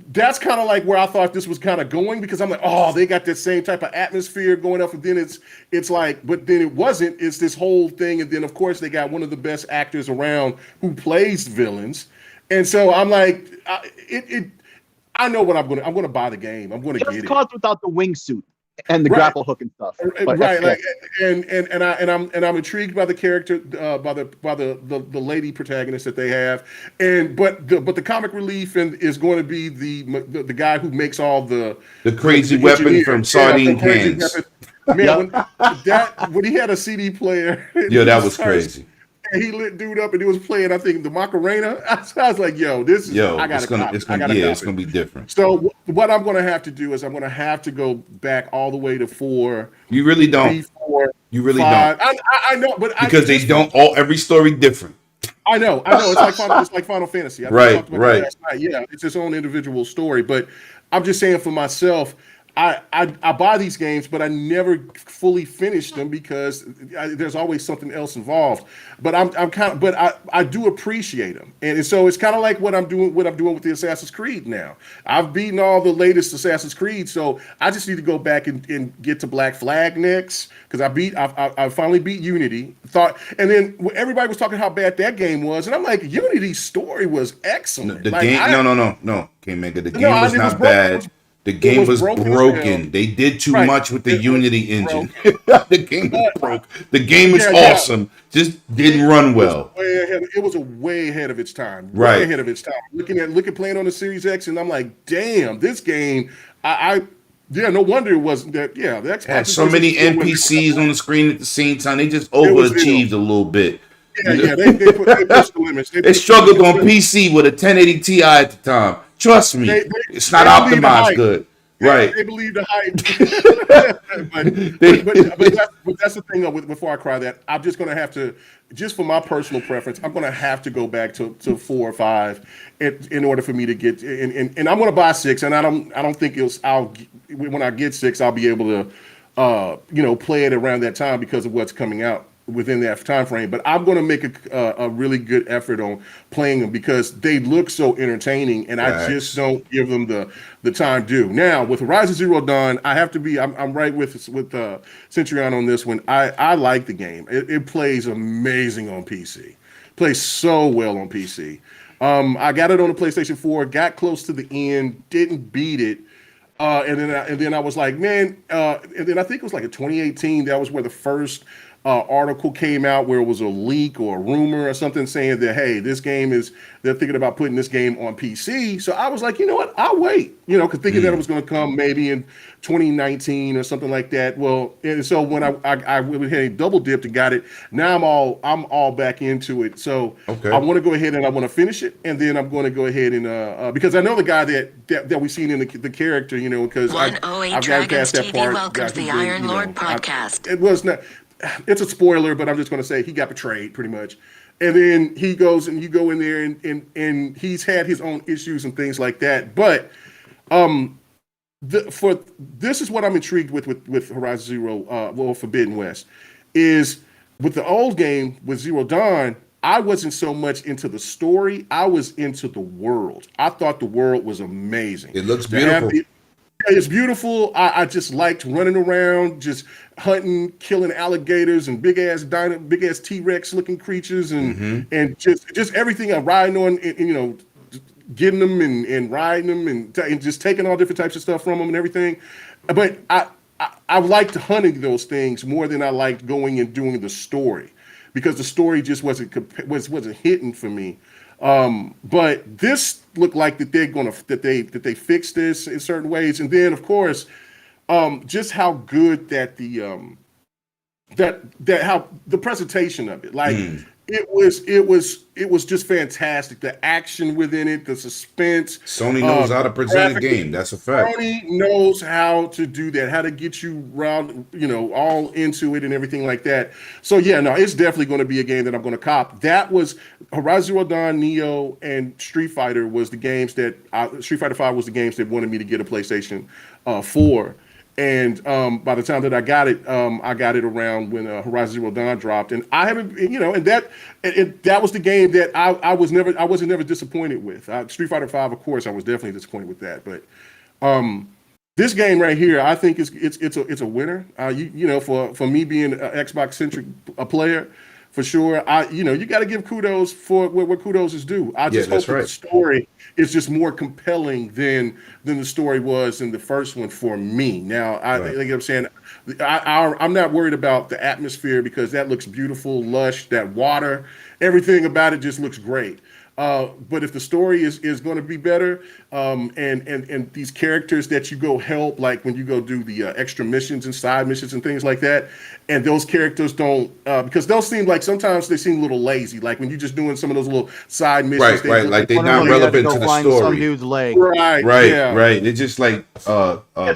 That's kind of like where I thought this was kind of going because I'm like, oh, they got that same type of atmosphere going up, and then it's like, but then it wasn't. It's this whole thing, and then of course they got one of the best actors around who plays villains, and so I'm like, I know what I'm gonna buy the game. I'm gonna get it. Just cause without the wingsuit. and the grapple hook and stuff. But Right, like I'm intrigued by the character, by the lady protagonist that they have, but the comic relief is going to be the guy who makes all the crazy weapon from sardine cans. Man, when he had a CD player, yo, that was crazy. And he lit dude up and he was playing, I think, the Macarena. I was like, yo, this is, I got to copy. It's going to be different. So what I'm going to have to do is I'm going to have to go back all the way to 4. You really don't. 4, you really 5. don't. I know, but because they don't every story different. I know. It's like Final Fantasy. Right. Yeah, it's its own individual story. But I'm just saying for myself, I buy these games, but I never fully finish them because there's always something else involved. But I do appreciate them, and so it's kind of like what I'm doing with the Assassin's Creed now. I've beaten all the latest Assassin's Creed, so I just need to go back and get to Black Flag next because I finally beat Unity. And then everybody was talking how bad that game was, and I'm like, Unity's story was excellent. No, K-Mega, the game was not bad. The game was broken. They did too much with the Unity engine. The game was broke. The game is awesome. Just didn't run well. It was way ahead of its time. Way ahead of its time. Looking playing on the Series X, and I'm like, damn, this game. No wonder it wasn't that. Yeah, the Xbox had so many NPCs on the screen at the same time. They just overachieved a little bit. Yeah, they pushed the limits. They struggled on PC with a 1080 Ti at the time. Trust me, it's not optimized good. Right. They believe the hype. but that's the thing, though, before I cry that, I'm just going to have to, just for my personal preference, I'm going to have to go back to 4 or 5 in order for me to get, and I'm going to buy 6, and I don't think when I get 6, I'll be able to, play it around that time because of what's coming out within that time frame. But I'm going to make a really good effort on playing them because they look so entertaining, and I just don't give them the time due. Now with Horizon Zero Dawn, I have to be. I'm right with Centurion on this one. I like the game. It plays amazing on PC. Plays so well on PC. I got it on the PlayStation 4. Got close to the end. Didn't beat it. And then I was like, man. And then I think it was like in 2018. That was where the first article came out where it was a leak or a rumor or something saying that, hey, they're thinking about putting this game on PC. So I was like, you know what? I'll wait, because thinking that it was going to come maybe in 2019 or something like that. Well, and so when I went ahead and double dipped and got it, now I'm all back into it. So I want to go ahead and I want to finish it. And then I'm going to go ahead and, because I know the guy that we've seen in the character, because I've got past that part. Welcome to the Iron Lord podcast. It was not. It's a spoiler, but I'm just going to say he got betrayed pretty much. And then he goes and you go in there and he's had his own issues and things like that. But this is what I'm intrigued with Horizon Zero, Forbidden West, is with the old game with Zero Dawn, I wasn't so much into the story. I was into the world. I thought the world was amazing. It looks beautiful. It's beautiful. I just liked running around, just hunting, killing alligators and big ass T-Rex looking creatures and just everything. I'm riding on, and, getting them and riding them and just taking all different types of stuff from them and everything. But I liked hunting those things more than I liked going and doing the story because the story just wasn't hitting for me. But this looked like that they fix this in certain ways, and then of course, just how good that how the presentation of it, like it was just fantastic. The action within it, the suspense. Sony knows how to present a game. That's a fact. Sony knows how to do that, how to get you around, all into it and everything like that. So yeah, no, it's definitely going to be a game that I'm going to cop. That was Horizon Zero Dawn, Neo, and Street Fighter was the games that Street Fighter 5 was the games that wanted me to get a PlayStation 4. And by the time that I got it around when Horizon Zero Dawn dropped, and I haven't, and that was the game that I wasn't never disappointed with. Street Fighter 5, of course, I was definitely disappointed with that, but this game right here, I think it's a winner. For me being an Xbox centric player, for sure. You got to give kudos for what kudos is due. I just hope that the story is just more compelling than the story was in the first one for me. Now, like I'm saying, I'm not worried about the atmosphere because that looks beautiful, lush, that water, everything about it just looks great. But if the story is going to be better, and these characters that you go help, like when you go do the extra missions and side missions and things like that, and those characters don't, because those seem like sometimes they seem a little lazy. Like when you're just doing some of those little side missions, right, like they're not relevant to the story. Some dude's leg. Right. They're just like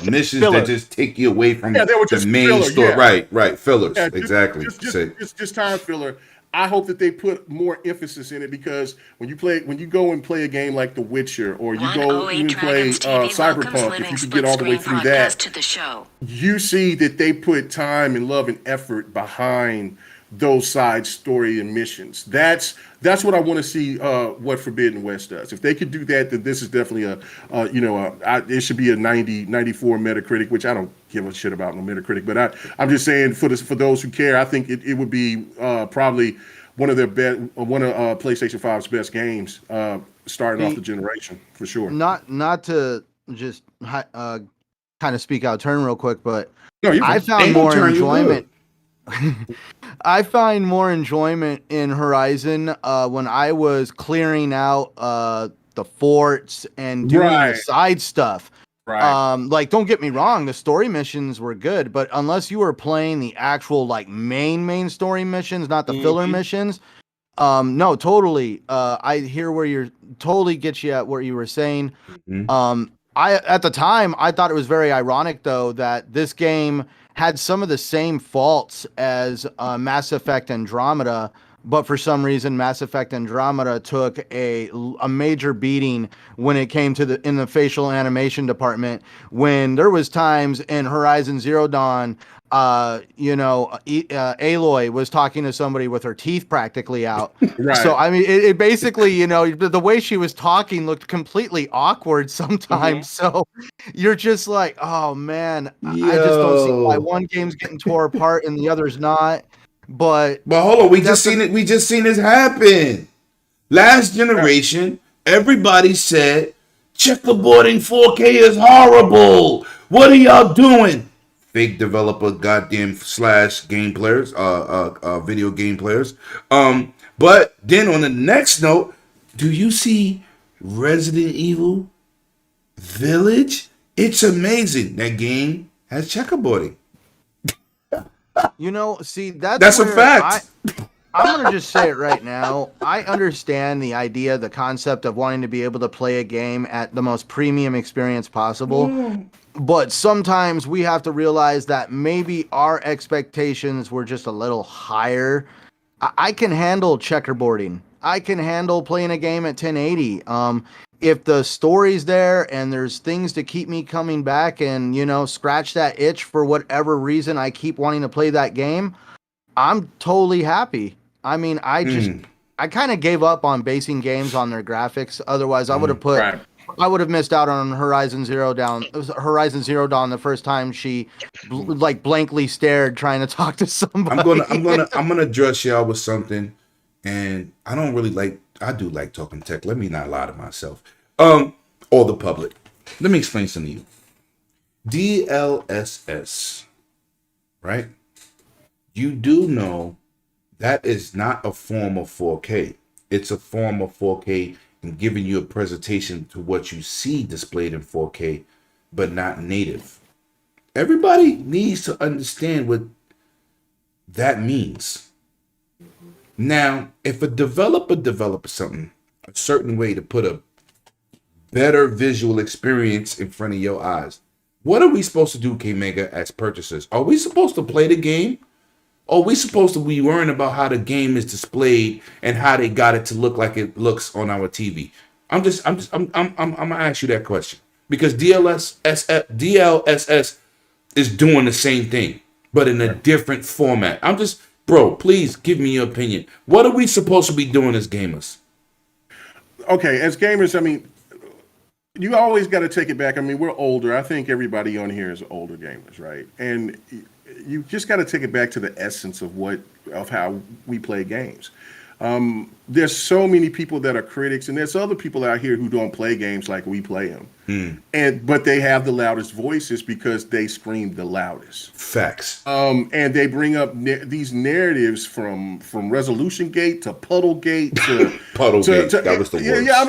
missions that just take you away from the main story. Right, fillers. Yeah, exactly. Just time filler. I hope that they put more emphasis in it because when you go and play a game like The Witcher or you go even play Cyberpunk, if you can get all the way through that, you see that they put time and love and effort behind those side story and missions. That's what I want to see. What Forbidden West does. If they could do that, then this is definitely it should be a 90, 94 Metacritic, which I don't give a shit about no Metacritic. But I'm just saying for those who care, I think it would be probably one of PlayStation 5's best games starting off the generation for sure. Not to just kind of speak out of turn real quick, but no, I found more enjoyment. I find more enjoyment in Horizon when I was clearing out the forts and doing the side stuff. Right. Like, don't get me wrong, the story missions were good, but unless you were playing the actual like main story missions, not the filler missions, no, totally. I hear where you're totally get you at what you were saying. I at the time I thought it was very ironic though that this game had some of the same faults as Mass Effect Andromeda, but for some reason Mass Effect Andromeda took a major beating when it came to in the facial animation department, when there was times in Horizon Zero Dawn Aloy was talking to somebody with her teeth practically out. Right. So I mean, it basically, the way she was talking looked completely awkward sometimes. So you're just like, oh man, I just don't see why one game's getting tore apart and the other's not. But hold on, we just seen this happen. Last generation, everybody said checkerboarding 4K is horrible. What are y'all doing? Fake developer, goddamn / game players, video game players. But then on the next note, do you see Resident Evil Village? It's amazing. That game has checkerboarding. See, that's a fact. I'm going to just say it right now. I understand the idea, the concept of wanting to be able to play a game at the most premium experience possible. But sometimes we have to realize that maybe our expectations were just a little higher. I can handle checkerboarding. I can handle playing a game at 1080. If the story's there and there's things to keep me coming back and, scratch that itch for whatever reason I keep wanting to play that game, I'm totally happy. I mean, I kind of gave up on basing games on their graphics. Otherwise, I would have I would have missed out on Horizon Zero Dawn the first time she blankly stared trying to talk to somebody. I'm gonna address y'all with something, and I do like talking tech. Let me not lie to myself. Or the public. Let me explain something to you. DLSS, right? You do know that is not a form of 4K. It's a form of 4K and giving you a presentation to what you see displayed in 4K, but not native. Everybody needs to understand what that means. Now, if a developer develops something a certain way to put a better visual experience in front of your eyes, what are we supposed to do, K-Mega, as purchasers? Are we supposed to play the game? Or are we supposed to be worrying about how the game is displayed and how they got it to look like it looks on our TV? I'm gonna ask you that question because DLSS is doing the same thing, but in a different format. Bro, please give me your opinion. What are we supposed to be doing as gamers? Okay, as gamers, I mean, you always got to take it back. I mean, we're older. I think everybody on here is older gamers, right? And you just got to take it back to the essence of what of how we play games. There's so many people that are critics, and there's other people out here who don't play games like we play them. But they have the loudest voices because they scream the loudest. Facts. And they bring up these narratives from Resolution Gate to Puddle Gate to Puddlegate. That was the worst. Yeah,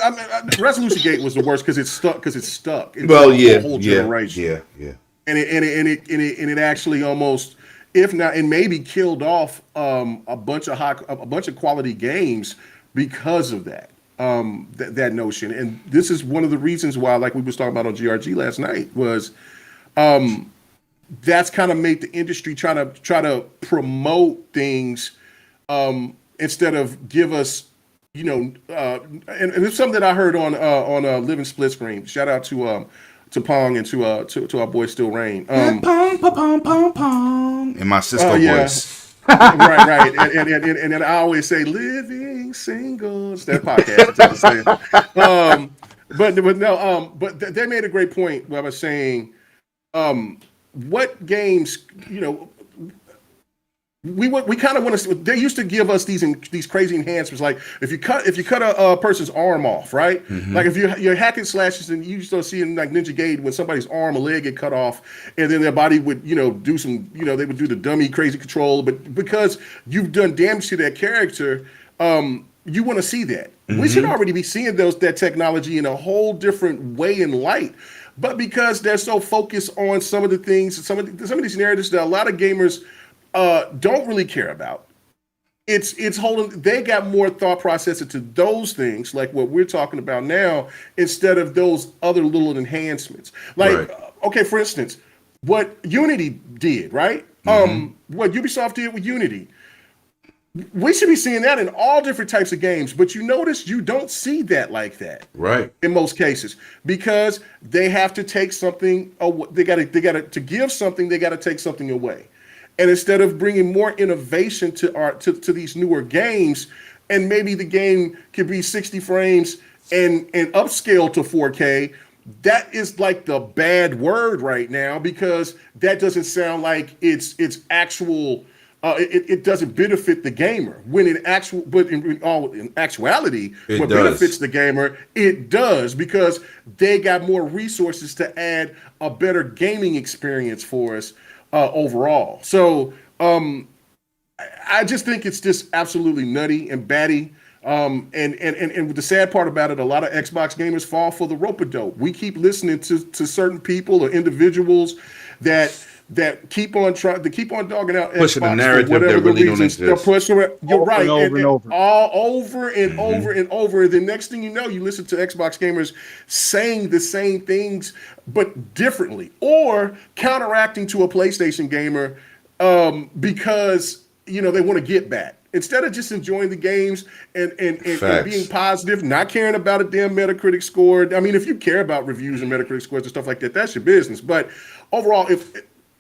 I mean, Resolution Gate was the worst because it's stuck. It's well, a whole generation. Yeah. And it actually almost, if not, and maybe killed off a bunch of quality games because of that. That notion. And this is one of the reasons why, like we was talking about on GRG last night, was that's kind of made the industry try to promote things instead of give us, and it's something that I heard on Living Split Screen. Shout out to Pong and to our boy Still Rain. Pong, pong, pong, pong. In my Cisco voice. right. And then I always say living singles. That podcast. But they made a great point where I was saying, what games, we kind of want to. They used to give us these crazy enhancements, like if you cut a person's arm off, right? Like if you're hacking slashes, and you start seeing like Ninja Gaiden when somebody's arm or leg get cut off, and then their body would do some, they would do the dummy crazy control, but because you've done damage to that character, you want to see that. We should already be seeing that technology in a whole different way and light. But because they're so focused on some of the things, some of these narratives that a lot of gamers don't really care about. It's holding. They got more thought process into those things, like what we're talking about now, instead of those other little enhancements. Like, okay, for instance, what Unity did, right? What Ubisoft did with Unity. We should be seeing that in all different types of games, but you notice you don't see that like that, right? In most cases, because they have to take something. They got to give something. They got to take something away. And instead of bringing more innovation to these newer games, and maybe the game could be 60 frames and upscale to 4K, that is like the bad word right now, because that doesn't sound like it's actual. It doesn't benefit the gamer. In actuality, what benefits the gamer, it does, because they got more resources to add a better gaming experience for us. Overall. So I just think it's just absolutely nutty and batty. And the sad part about it, a lot of Xbox gamers fall for the rope-a-dope. We keep listening to certain people or individuals that keep on dogging out pushing Xbox the narrative for whatever that really reasons. don't exist. You're right. And over and over. All over and over and over. The next thing you know, you listen to Xbox gamers saying the same things but differently, or counteracting to a PlayStation gamer because they want to get back. Instead of just enjoying the games and being positive, not caring about a damn Metacritic score. I mean, if you care about reviews and Metacritic scores and stuff like that, that's your business. But overall,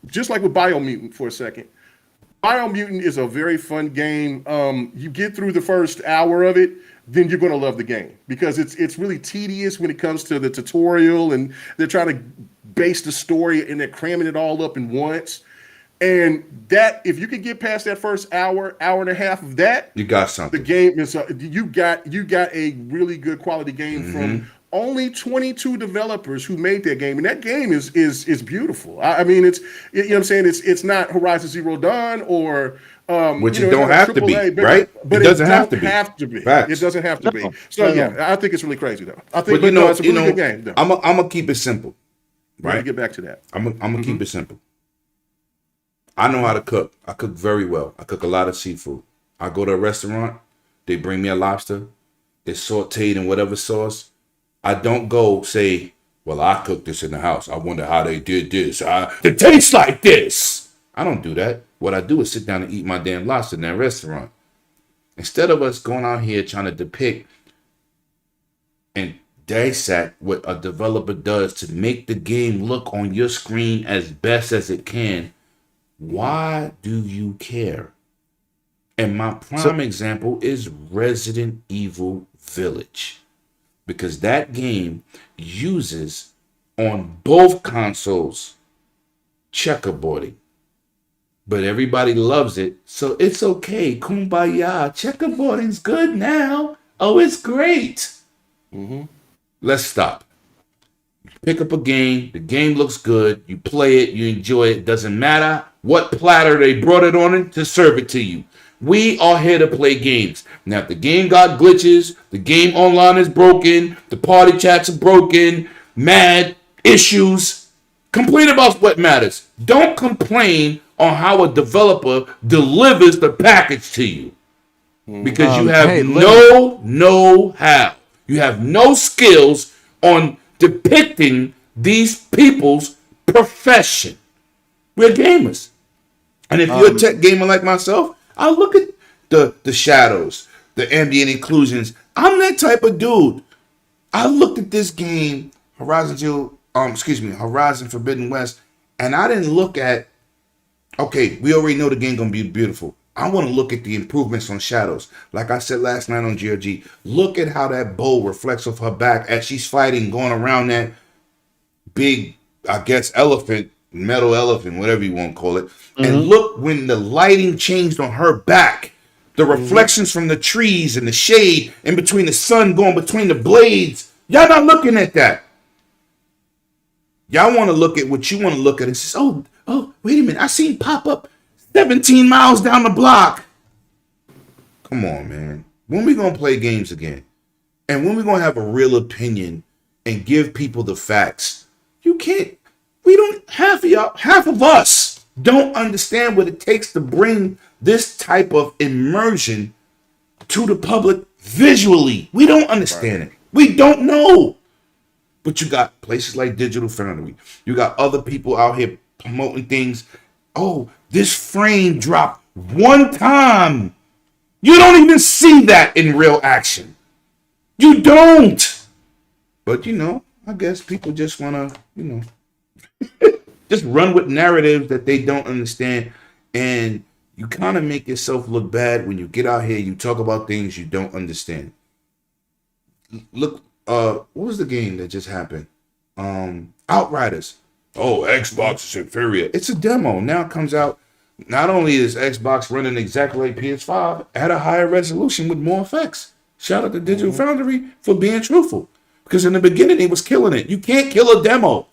just like with Biomutant for a second, Biomutant is a very fun game. You get through the first hour of it, then you're going to love the game, because it's really tedious when it comes to the tutorial, and they're trying to base the story and they're cramming it all up in once. And that, if you could get past that first hour and a half of that, you got something. The game is you got a really good quality game from only 22 developers who made that game, and that game is beautiful. I mean, it's what I'm saying, it's not Horizon Zero Dawn or which it don't have to be, right? But it doesn't have to be. It doesn't have to be. So I think it's really crazy though. I think it's a really good game though. I'm gonna keep it simple, right? Get back to that. I'm gonna keep it simple. I know how to cook. I cook very well. I cook a lot of seafood. I go to a restaurant, they bring me a lobster, it's sauteed in whatever sauce. I don't go say, well, I cooked this in the house. I wonder how they did this. It tastes like this. I don't do that. What I do is sit down and eat my damn lobster in that restaurant. Instead of us going out here trying to depict and dissect what a developer does to make the game look on your screen as best as it can, why do you care? And my prime example is Resident Evil Village, because that game uses on both consoles checkerboarding. but everybody loves it. So it's okay. Kumbaya. Checkerboarding's good now. Oh, it's great. Mm-hmm. Let's stop. Pick up a game. The game looks good. You play it. You enjoy it. Doesn't matter what platter they brought it on it to serve it to you. We are here to play games. Now, if the game got glitches, the game online is broken, the party chats are broken, mad, issues, complain about what matters. Don't complain on how a developer delivers the package to you. Because you have no know-how. You have no skills on depicting these people's profession. We're gamers. And if you're a tech gamer like myself, I look at the shadows, the ambient occlusions. I'm that type of dude. I looked at this game, Horizon Forbidden West, and I didn't look at, okay, we already know the game gonna be beautiful. I want to look at the improvements on shadows. Like I said last night on GRG, look at how that bow reflects off her back as she's fighting, going around that big, I guess, elephant, metal elephant, whatever you want to call it. Mm-hmm. And look when the lighting changed on her back, the reflections from the trees and the shade in between the sun going between the blades. Y'all not looking at that. Y'all want to look at what you want to look at and say, oh, wait a minute. I seen pop up 17 miles down the block. Come on, man. When we going to play games again? And when we going to have a real opinion and give people the facts? You can't. Half of us don't understand what it takes to bring this type of immersion to the public visually. We don't understand it. We don't know. But you got places like Digital Foundry. You got other people out here promoting things. Oh, this frame dropped one time. You don't even see that in real action. You don't. But, I guess people just want to, just run with narratives that they don't understand. And you kind of make yourself look bad when you get out here, you talk about things you don't understand. Look, what was the game that just happened? Outriders. Oh, Xbox is inferior. It's a demo. Now it comes out. Not only is Xbox running exactly like PS5 at a higher resolution with more effects. Shout out to Digital Foundry for being truthful. Because in the beginning, they was killing it. You can't kill a demo.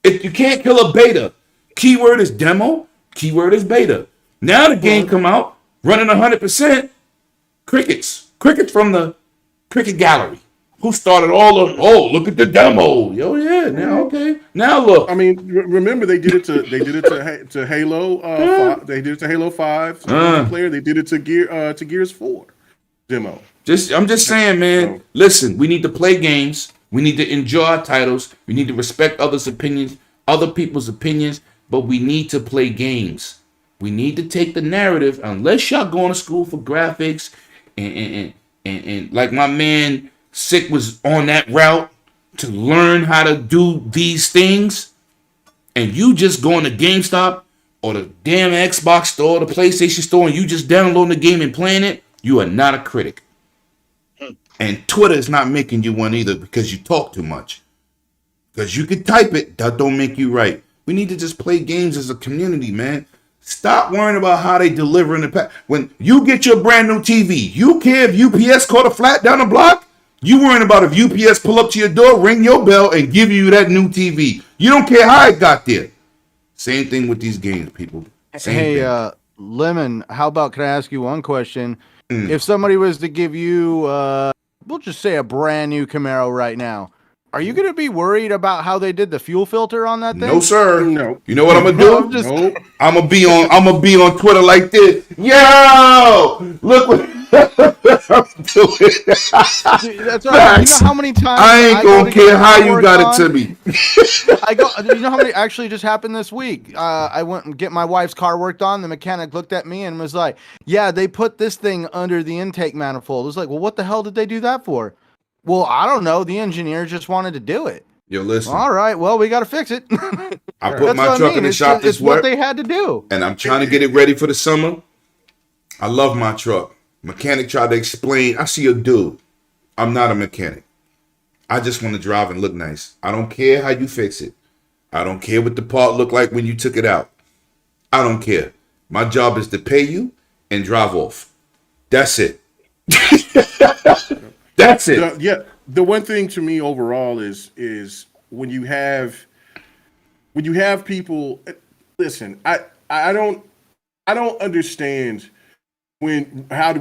You can't kill a beta. Keyword is demo. Keyword is beta. Now the game come out, running 100%. Crickets. Crickets from the Cricket Gallery. Who started all of? Oh, look at the demo. Oh yeah, now okay. Now look. I mean, remember they did it to Halo. They did it to Halo 5 player. They did it to Gears 4 demo. I'm just saying, man. Listen, we need to play games. We need to enjoy our titles. We need to respect others' opinions, other people's opinions. But we need to play games. We need to take the narrative. Unless y'all going to school for graphics and like my man Sick was on that route to learn how to do these things, and you just going to GameStop or the damn Xbox store, the PlayStation store, and you just downloading the game and playing it, you are not a critic. And Twitter is not making you one either because you talk too much. Because you can type it, that don't make you right. We need to just play games as a community, man. Stop worrying about how they deliver in the pack. When you get your brand new TV, you care if UPS caught a flat down the block? You worrying about if UPS pull up to your door, ring your bell, and give you that new TV. You don't care how it got there. Same thing with these games, people. Same thing. Lemon, how about, can I ask you one question? If somebody was to give you, we'll just say a brand new Camaro right now, are you going to be worried about how they did the fuel filter on that thing? No, sir. No. You know what I'm going to do? I'm going to be on Twitter like this. Yo! Look what I'm doing. That's right. You know how many times I ain't going to care how you got it to me. You know how many actually just happened this week? I went and get my wife's car worked on. The mechanic looked at me and was like, yeah, they put this thing under the intake manifold. I was like, well, what the hell did they do that for? Well, I don't know. The engineer just wanted to do it. Yo, listen. All right. Well, we got to fix it. I put my truck in the shop this week. It's what they had to do. And I'm trying to get it ready for the summer. I love my truck. Mechanic tried to explain. I see a dude. I'm not a mechanic. I just want to drive and look nice. I don't care how you fix it. I don't care what the part looked like when you took it out. I don't care. My job is to pay you and drive off. That's it. That's it. The one thing to me overall is when you have people. Listen, I don't understand I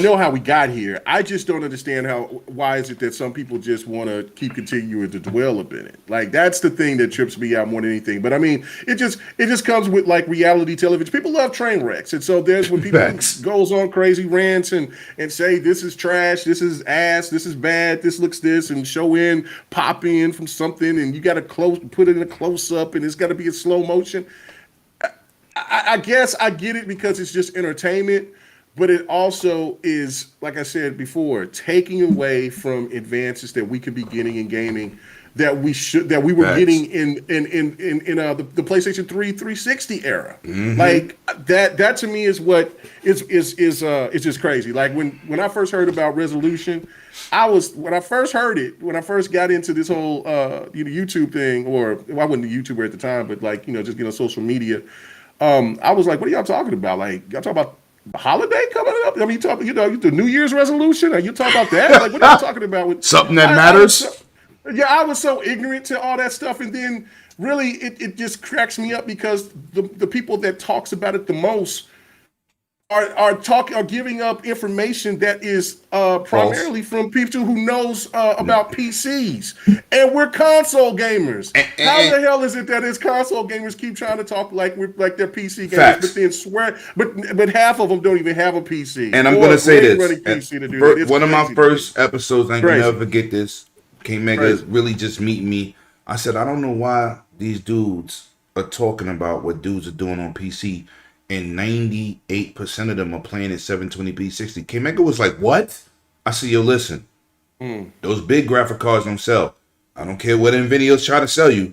know how we got here. I just don't understand why is it that some people just want to continuing to dwell up in it. Like, that's the thing that trips me out more than anything. But I mean, it just comes with like reality television. People love train wrecks, and so there's when people goes on crazy rants and say this is trash, this is ass, this is bad, this looks this, and show in, pop in from something, and you got to put it in a close up, and it's got to be in slow motion. I guess I get it because it's just entertainment, but it also is, like I said before, taking away from advances that we could be getting in gaming that we were getting in the PlayStation 3 360 era. Mm-hmm. Like that to me is what is just crazy. Like when I first heard about Resolution, when I first got into this whole YouTube thing, or I wasn't a YouTuber at the time, but like just getting on social media. I was like, what are y'all talking about? Like, y'all talking about the holiday coming up? I mean, the New Year's resolution? Are you talking about that? Like, what are you talking about? Something that matters? I was so ignorant to all that stuff. And then really it just cracks me up because the people that talks about it the most are giving up information that is primarily from people who knows about PCs, and we're console gamers. How the hell is it that it's console gamers keep trying to talk like they're PC gamers, facts. but then swear, but half of them don't even have a PC. And I'm going to say this: one of my first episodes, I can never forget this. King Mega really just meeting me. I said, I don't know why these dudes are talking about what dudes are doing on PC. And 98% of them are playing at 720p 60. K-Mega was like, what? I said, yo, listen. Those big graphic cards don't sell. I don't care what NVIDIA's trying to sell you.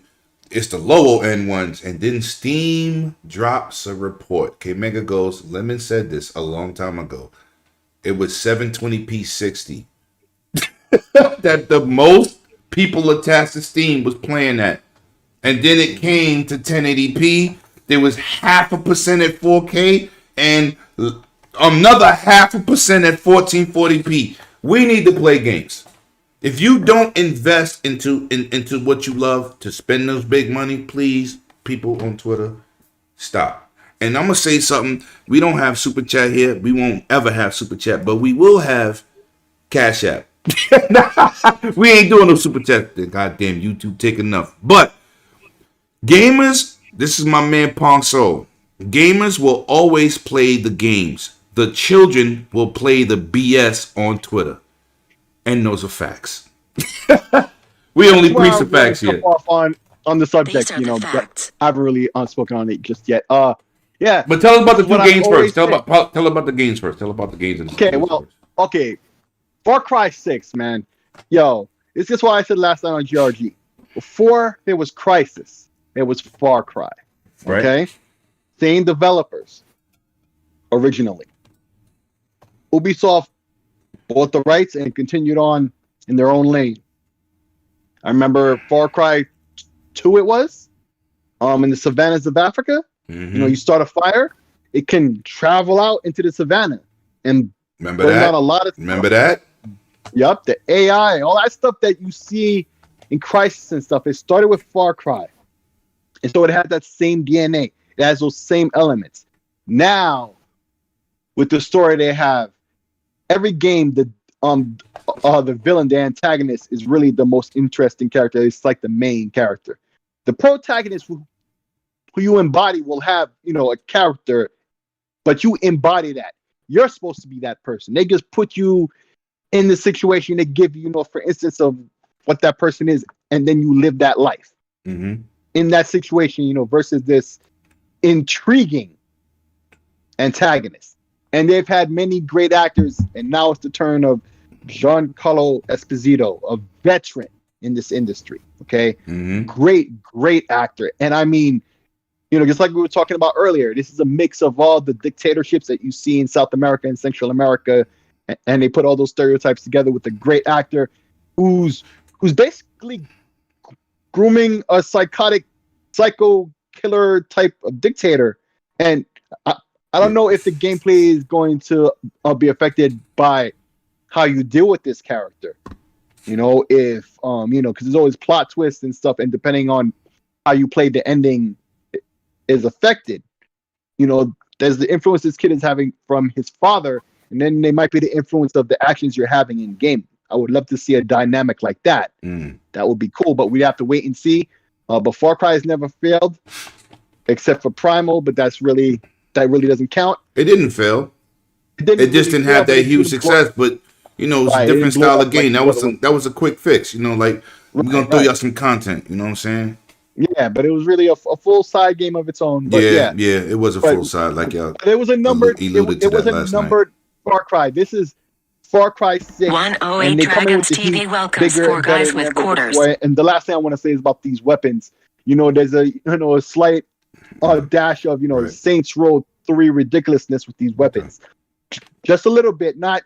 It's the lower end ones. And then Steam drops a report. K-Mega goes, Lemon said this a long time ago. It was 720p 60. That the most people attached to Steam was playing that. And then it came to 1080p. There was 0.5% at 4K and another 0.5% at 1440p. We need to play games. If you don't invest into what you love to spend those big money, please, people on Twitter, stop. And I'm gonna say something. We don't have Super Chat here. We won't ever have Super Chat, but we will have Cash App. We ain't doing no Super Chat. Goddamn YouTube take enough. But gamers. This is my man Ponso. Gamers will always play the games. The children will play the BS on Twitter. And those are facts. We only preach the facts here. Off on the subject, I haven't really spoken on it just yet. Yeah. But tell us about the two games first. Tell about the games first. Tell about the games. Okay. Far Cry 6, man. Yo, this is why I said last night on GRG. Before there was Crisis, it was Far Cry. Right. Okay? Same developers originally. Ubisoft bought the rights and continued on in their own lane. I remember Far Cry 2 it was. In the savannas of Africa. Mm-hmm. You start a fire, it can travel out into the savannah and remember that? A lot of remember that? Yep, the AI, all that stuff that you see in Crisis and stuff. It started with Far Cry. And so it had that same DNA. It has those same elements. Now, with the story they have, every game, the villain, the antagonist, is really the most interesting character. It's like the main character. The protagonist who you embody will have, a character, but you embody that. You're supposed to be that person. They just put you in the situation. They give you, for instance, of what that person is, and then you live that life. Mm-hmm. In that situation, versus this intriguing antagonist. And they've had many great actors, and now it's the turn of Giancarlo Esposito, a veteran in this industry. Okay? Mm-hmm. Great actor. And I mean, just like we were talking about earlier, this is a mix of all the dictatorships that you see in South America and Central America, and they put all those stereotypes together with a great actor who's basically grooming a psycho killer type of dictator. And I don't know if the gameplay is going to be affected by how you deal with this character. If because there's always plot twists and stuff, and depending on how you play, the ending is affected. There's the influence this kid is having from his father, and then they might be the influence of the actions you're having in game. I would love to see a dynamic like that. That would be cool, but we'd have to wait and see. But Far Cry has never failed, except for Primal, but that really doesn't count. It didn't fail. It just didn't have that huge success, but it's a different style of game. That was a quick fix. We're gonna throw y'all some content. You know what I'm saying? Yeah, but it was really a full side game of its own. But yeah, it was a full side. Like y'all. There was a numbered. It was a numbered Far Cry. This is Far Cry 6. 108 Dragons TV welcomes Four Guys with Quarters. And the last thing I want to say is about these weapons. There's a slight dash of Saints Row 3 ridiculousness with these weapons. Just a little bit, not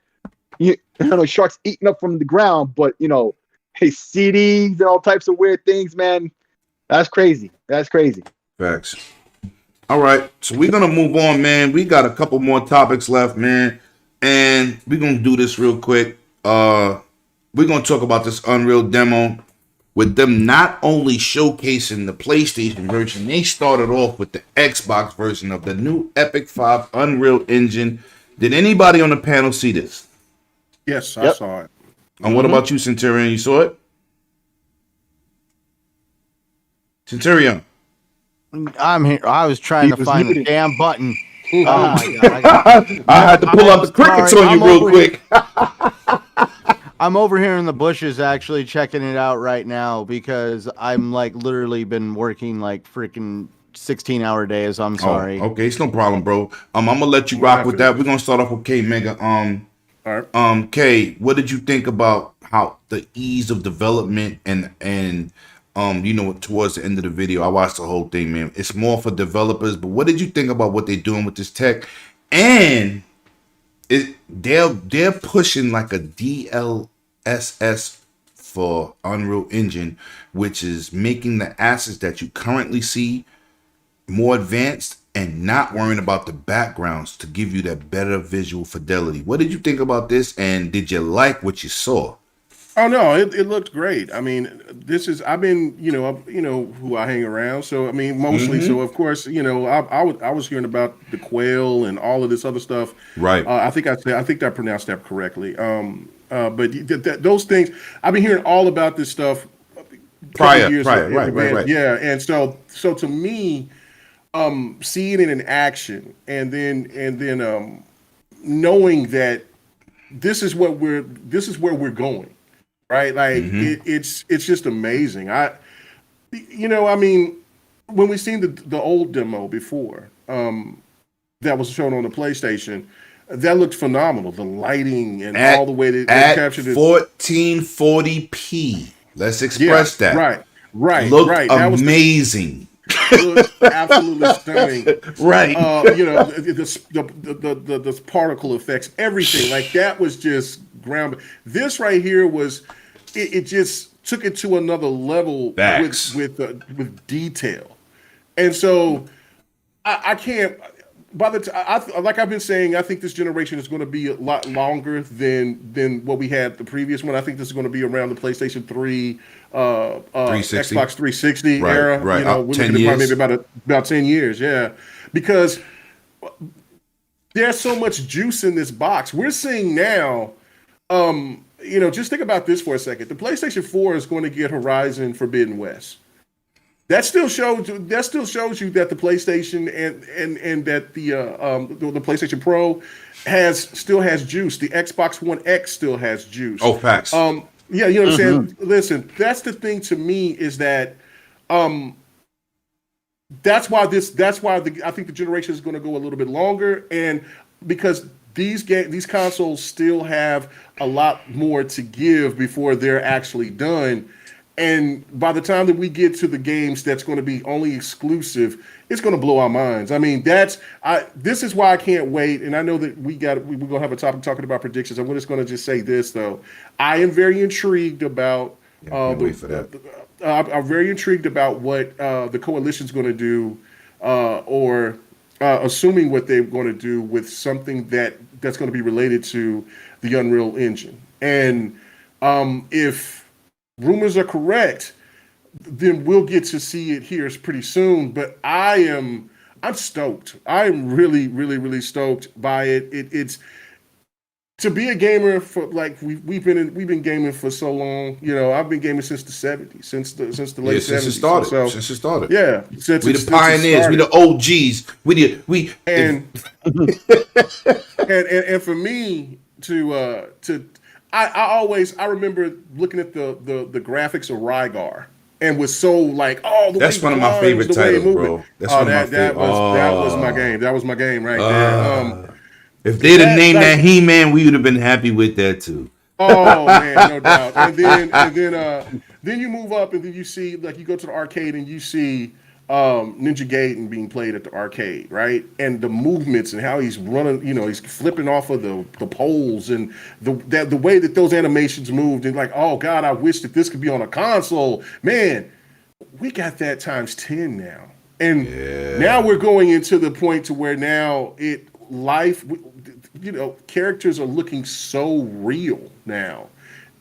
sharks eating up from the ground, but hey, CDs and all types of weird things, man. That's crazy. Facts. All right, so we're gonna move on, man. We got a couple more topics left, man, and we're gonna do this real quick. We're gonna talk about this Unreal demo with them not only showcasing the PlayStation version. They started off with the Xbox version of the new Epic 5 Unreal Engine. Did anybody on the panel see this? Yes, I saw it. And what about you, Centurion? You saw it? Centurion. I'm here. I was trying to find the damn button. Oh my god! I had to pull out the crickets on you real quick. I'm over here in the bushes actually checking it out right now because I'm like literally been working like freaking 16-hour days. I'm sorry. Okay, it's no problem, bro. I'm gonna let you rock with that. We're gonna start off with K Mega. All right. K, what did you think about how the ease of development and towards the end of the video? I watched the whole thing, man. It's more for developers, but what did you think about what they're doing with this tech? And they're pushing like a DLSS for Unreal Engine, which is making the assets that you currently see more advanced and not worrying about the backgrounds to give you that better visual fidelity. What did you think about this, and did you like what you saw? Oh no, it looked great. I mean, I've been, who I hang around. So I mean, mostly. So of course, I was hearing about the Quail and all of this other stuff. Right. I think I pronounced that correctly. But those things, I've been hearing all about this stuff prior. Right. Yeah, and so to me, seeing it in action, and then knowing that this is where we're going. Right, like it's just amazing. I mean, when we seen the old demo before, that was shown on the PlayStation, that looked phenomenal. The lighting and all the way they captured it. 1440p. Let's express that. Right. Looked That amazing. Looked absolutely stunning. Right. The particle effects, everything like that was just ground. This right here was. It just took it to another level with detail, and so I can't. By the time, like I've been saying, I think this generation is going to be a lot longer than what we had the previous one. I think this is going to be around the PlayStation 3, 360. Xbox 360 era. Right. We're looking at maybe about 10 years. Yeah, because there's so much juice in this box. We're seeing now. Just think about this for a second. The PlayStation 4 is going to get Horizon Forbidden West. That still shows you that the PlayStation and that the PlayStation Pro still has juice. The Xbox One X still has juice. Oh, facts. Yeah, you know what I'm saying? Listen, that's the thing to me is that that's why I think the generation is going to go a little bit longer, and because these consoles still have a lot more to give before they're actually done. And by the time that we get to the games that's going to be only exclusive, it's going to blow our minds. I mean, this is why I can't wait. And I know that we're going to have a topic talking about predictions. I'm just going to just say this, though. I am very intrigued about I'm very intrigued about what the coalition's going to do, or assuming what they're going to do with something that's going to be related to the Unreal Engine. And if rumors are correct, then we'll get to see it here pretty soon. But I'm stoked. I'm really, really, really stoked by it. It's to be a gamer for like we've been gaming for so long. You know, I've been gaming since the '70s, since the late '70s. Since it started. Yeah, we the pioneers, we the OGs, and for me I remember looking at the graphics of Rygar and was so like, that's one of my favorite titles, bro. That was my game. That was my game right there. If they'd have named that He-Man, we would have been happy with that too. Oh man, no doubt. And then you move up and then you see, like, you go to the arcade and you see Ninja Gaiden being played at the arcade, right? And the movements and how he's running, you know, he's flipping off of the poles and the way that those animations moved, and like, oh God, I wish that this could be on a console. Man, we got that times 10 now. And now we're going into the point to where now characters are looking so real now.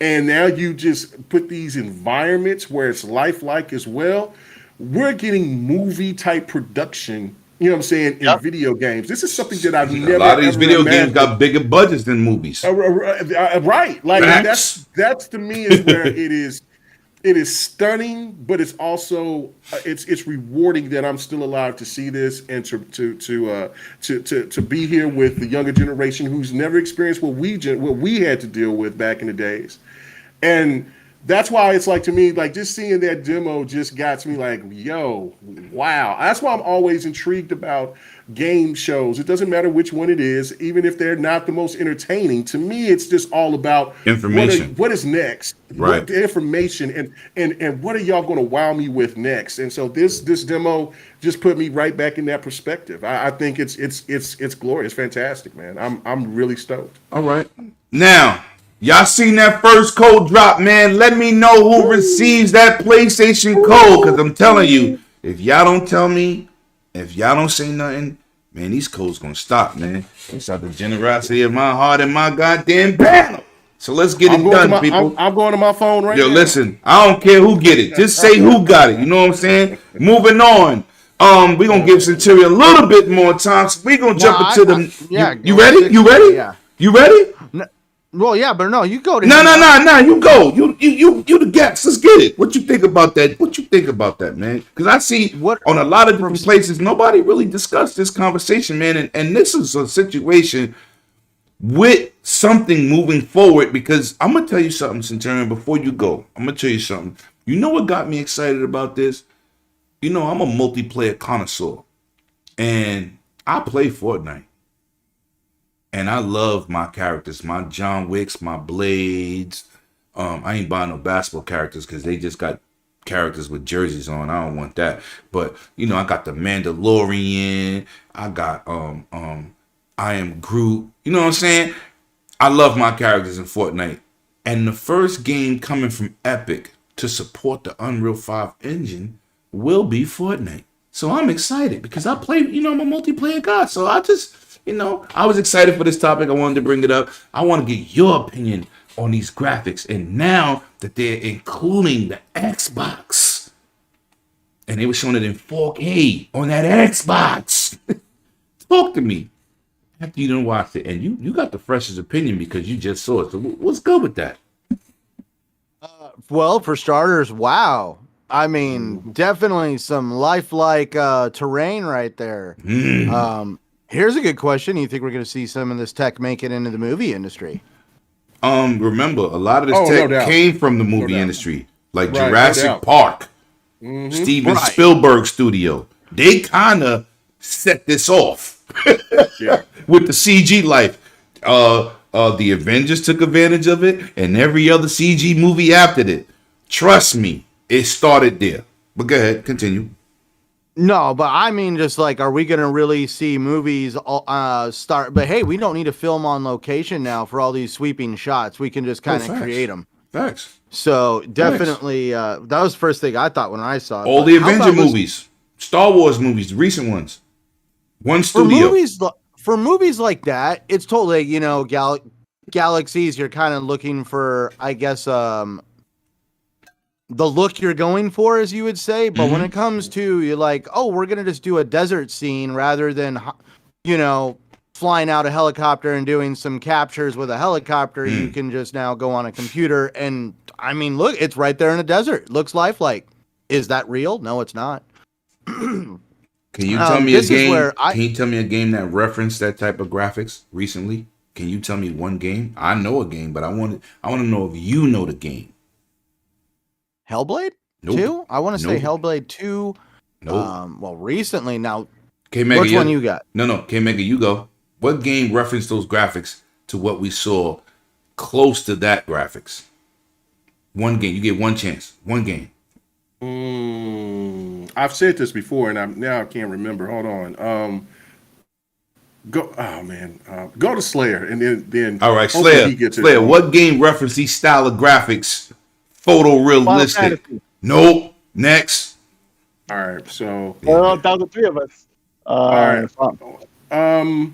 And now you just put these environments where it's lifelike as well. We're getting movie type production, you know what I'm saying, in video games. This is something that I've never. A lot of these video games got bigger budgets than movies. Right. Like that's to me is where it is. It is stunning, but it's also it's rewarding that I'm still alive to see this and to be here with the younger generation who's never experienced what we had to deal with back in the days. And that's why it's like, to me, like, just seeing that demo just got me like, yo, wow. That's why I'm always intrigued about game shows. It doesn't matter which one it is, even if they're not the most entertaining. To me, it's just all about information. What is next? Right. What information and what are y'all going to wow me with next? And so this demo just put me right back in that perspective. I think it's glorious, fantastic, man. I'm really stoked. All right. Now, y'all seen that first code drop, man. Let me know who receives that PlayStation code, because I'm telling you, if y'all don't tell me, if y'all don't say nothing, man, these codes gonna stop, man. It's out the generosity of my heart and my goddamn panel. So let's get it done, people. I'm going to my phone right now. Yo, listen, I don't care who get it. Just say who got it. You know what I'm saying? Moving on. We're gonna give Centurion a little bit more time. So we're gonna jump into the. You ready? You ready? Yeah. You ready? Well, yeah, but no, you go to No. You go. You the guest. Let's get it. What you think about that? What you think about that, man? Because I see on a lot of different places, nobody really discussed this conversation, man. And this is a situation with something moving forward. Because I'm gonna tell you something, Centurion. Before you go, I'm gonna tell you something. You know what got me excited about this? You know, I'm a multiplayer connoisseur, and I play Fortnite. And I love my characters, my John Wicks, my Blades. I ain't buying no basketball characters because they just got characters with jerseys on. I don't want that. But, you know, I got the Mandalorian. I got I Am Groot. You know what I'm saying? I love my characters in Fortnite. And the first game coming from Epic to support the Unreal 5 engine will be Fortnite. So I'm excited because I play, you know, I'm a multiplayer guy. So I just... You know, I was excited for this topic. I wanted to bring it up. I want to get your opinion on these graphics. And now that they're including the Xbox, and they were showing it in 4K on that Xbox. Talk to me after you done watched it. And you got the freshest opinion because you just saw it. So what's good with that? Well, for starters, wow. I mean, definitely some lifelike terrain right there. Here's a good question. You think we're going to see some of this tech make it into the movie industry? Remember, a lot of this tech came from the movie industry, like Jurassic Park, Steven Spielberg studio. They kind of set this off with the CG life. The Avengers took advantage of it, and every other CG movie after it. Trust me, it started there. But go ahead, continue. No, but I mean, just like, are we going to really see movies start? But hey, we don't need to film on location now for all these sweeping shots. We can just kind of create them. Facts. So definitely, that was the first thing I thought when I saw it. All the Avenger movies, Star Wars movies, the recent ones. One studio. For movies like that, it's totally, galaxies. You're kind of looking for, I guess, the look you're going for, as you would say. But when it comes to, you're like, oh, we're gonna just do a desert scene rather than, flying out a helicopter and doing some captures with a helicopter. You can just now go on a computer and, I mean, look, it's right there in the desert. Looks lifelike. Is that real? No, it's not. Can you tell me a game? Can you tell me a game that referenced that type of graphics recently? Can you tell me one game? I know a game, but I want to know if you know the game. Hellblade? Nope. 2? I want to say Hellblade 2. Nope. Well, recently now. K-Mega, which one you got? No. K-Mega, you go. What game referenced those graphics to what we saw close to that graphics? One game. You get one chance. One game. I've said this before, and I can't remember. Hold on. Go to Slayer, and then. All right, Slayer. Slayer. What game referenced these style of graphics? Photorealistic. Nope. Next. All right. So. Well, that was the three of us. All right.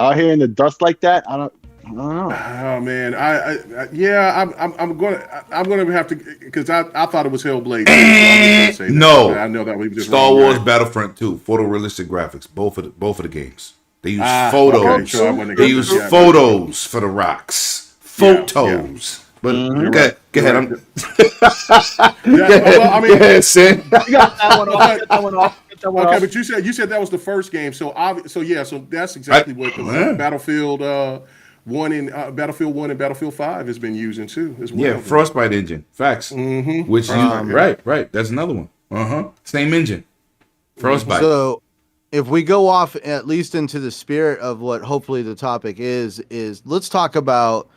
Out here in the dust like that, I don't know. Oh man, I'm gonna have to, because I thought it was Hellblade. No, I know that we just Star Wars Battlefront 2, photorealistic graphics. Both of the games. They use photos. Okay, they use photos for the rocks. Photos. But go ahead. Go ahead, Sin. You got that one off. Okay, but you said that was the first game, so that's exactly what Battlefield 1 and Battlefield 1 and Battlefield 5 has been using too as well. Yeah, Frostbite engine. Facts. Which right. That's another one. Same engine. Frostbite. So if we go off at least into the spirit of what hopefully the topic is let's talk about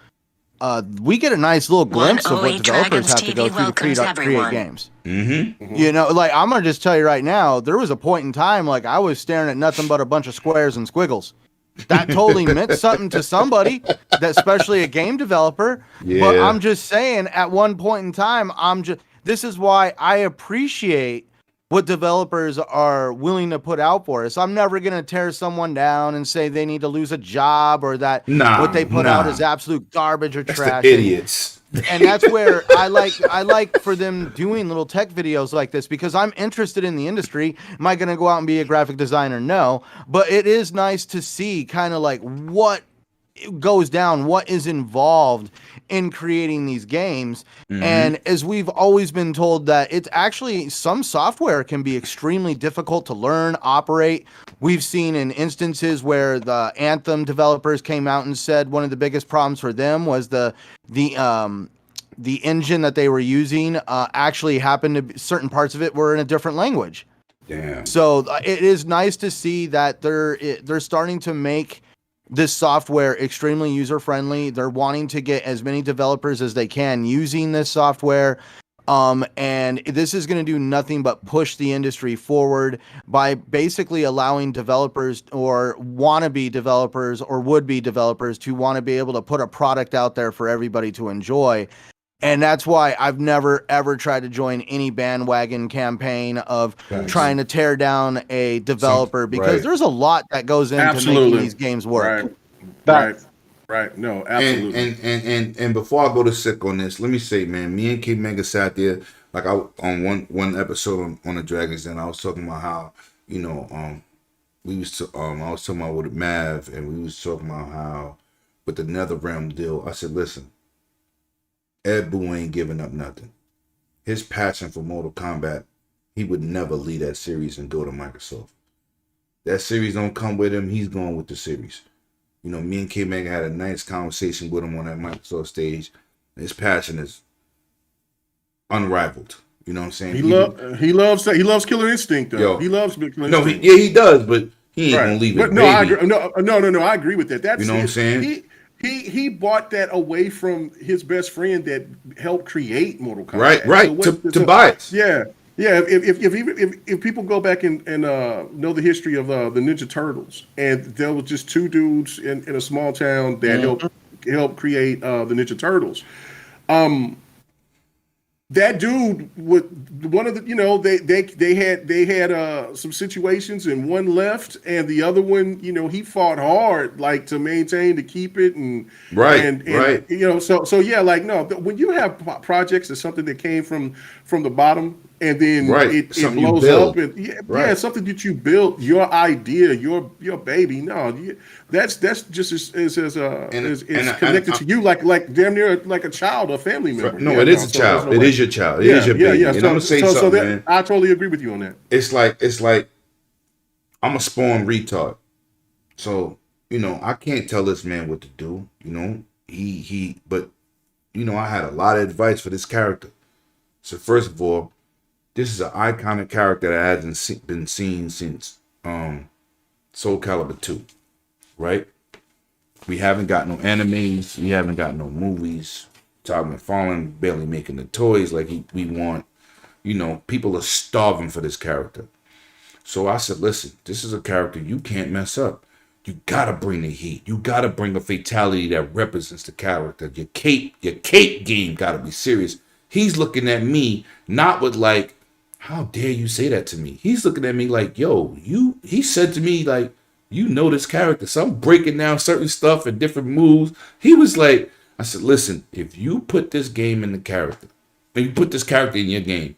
we get a nice little glimpse of what developers have to go through to create games. Like, I'm going to just tell you right now, there was a point in time, like, I was staring at nothing but a bunch of squares and squiggles. That totally meant something to somebody, especially a game developer. Yeah. But I'm just saying, at one point in time, this is why I appreciate what developers are willing to put out for us. I'm never going to tear someone down and say they need to lose a job or that what they put out is absolute garbage or trash. Idiots. And that's where I like for them doing little tech videos like this, because I'm interested in the industry. Am I going to go out and be a graphic designer? No. But it is nice to see kind of like what goes down, what is involved in creating these games. And as we've always been told, that it's actually, some software can be extremely difficult to learn, operate. We've seen in instances where the Anthem developers came out and said one of the biggest problems for them was the engine that they were using actually happened to be, certain parts of it were in a different language. Damn. So it is nice to see that they're starting to make this software extremely user-friendly. They're wanting to get as many developers as they can using this software. And this is going to do nothing but push the industry forward by basically allowing developers or wannabe developers or would-be developers to want to be able to put a product out there for everybody to enjoy. And that's why I've never, ever tried to join any bandwagon campaign of trying to tear down a developer, because there's a lot that goes into making these games work. Right. No, absolutely. And before I go to sick on this, let me say, man, me and K Mega sat there, like on one episode on the Dragons, and I was talking about how, I was talking about with Mav, and we was talking about how with the NetherRealm deal, I said, listen, Ed Boon ain't giving up nothing. His passion for Mortal Kombat, he would never leave that series and go to Microsoft. That series don't come with him, he's going with the series. Me and K Mega had a nice conversation with him on that Microsoft stage. His passion is unrivaled. You know what I'm saying? He loves Killer Instinct though. Yo, he loves Killer Instinct. He does, but he ain't gonna leave it. But no, I agree. No, I agree with that. That's, you know what I'm saying? He bought that away from his best friend that helped create Mortal Kombat. Right. So Tobias. Yeah. If people go back and know the history of the Ninja Turtles, and there was just two dudes in a small town that helped create the Ninja Turtles. that dude would one of the, you know, they had some situations and one left and the other one, you know, he fought hard like to maintain to keep it and right. you know, so yeah, like no, when you have projects or something that came from the bottom and then it blows up and yeah, something that you built, your idea, your baby. No, that's just as connected to you like damn near like a child or family member. No, it is a child. It is your child. It is your baby. And I'm gonna say something, man. I totally agree with you on that. It's like I'm a spawn retard. So, you know, I can't tell this man what to do. You know, but you know, I had a lot of advice for this character. So first of all, this is an iconic character that hasn't been seen since Soul Calibur 2, right? We haven't got no animes. We haven't got no movies. Todd McFarlane barely making the toys like we want. You know, people are starving for this character. So I said, listen, this is a character you can't mess up. You gotta bring the heat. You gotta bring a fatality that represents the character. Your cape game gotta be serious. He's looking at me not with like, how dare you say that to me? He's looking at me like, yo, he said to me like, you know this character. So I'm breaking down certain stuff and different moves. He was like, I said, listen, if you put this game in the character, and you put this character in your game,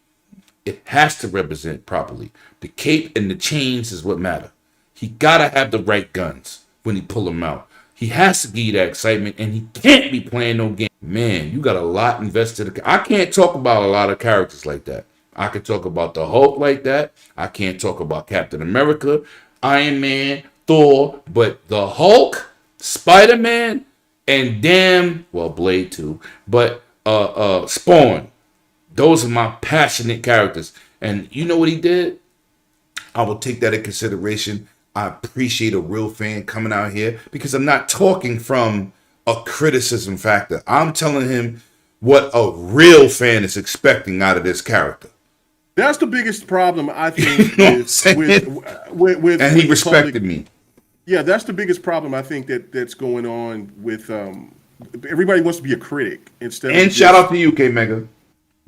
it has to represent properly. The cape and the chains is what matter. He gotta have the right guns when he pull them out. He has to give you that excitement, and he can't be playing no game. Man, you got a lot invested. I can't talk about a lot of characters like that. I can talk about the Hulk like that. I can't talk about Captain America, Iron Man, Thor, but the Hulk, Spider-Man, and Blade too, but Spawn. Those are my passionate characters. And you know what he did? I will take that in consideration. I appreciate a real fan coming out here because I'm not talking from a criticism factor. I'm telling him what a real fan is expecting out of this character. That's the biggest problem, I think, with and he respected me. Yeah, that's the biggest problem I think that's going on with everybody wants to be a critic instead. And shout out to you, K Mega,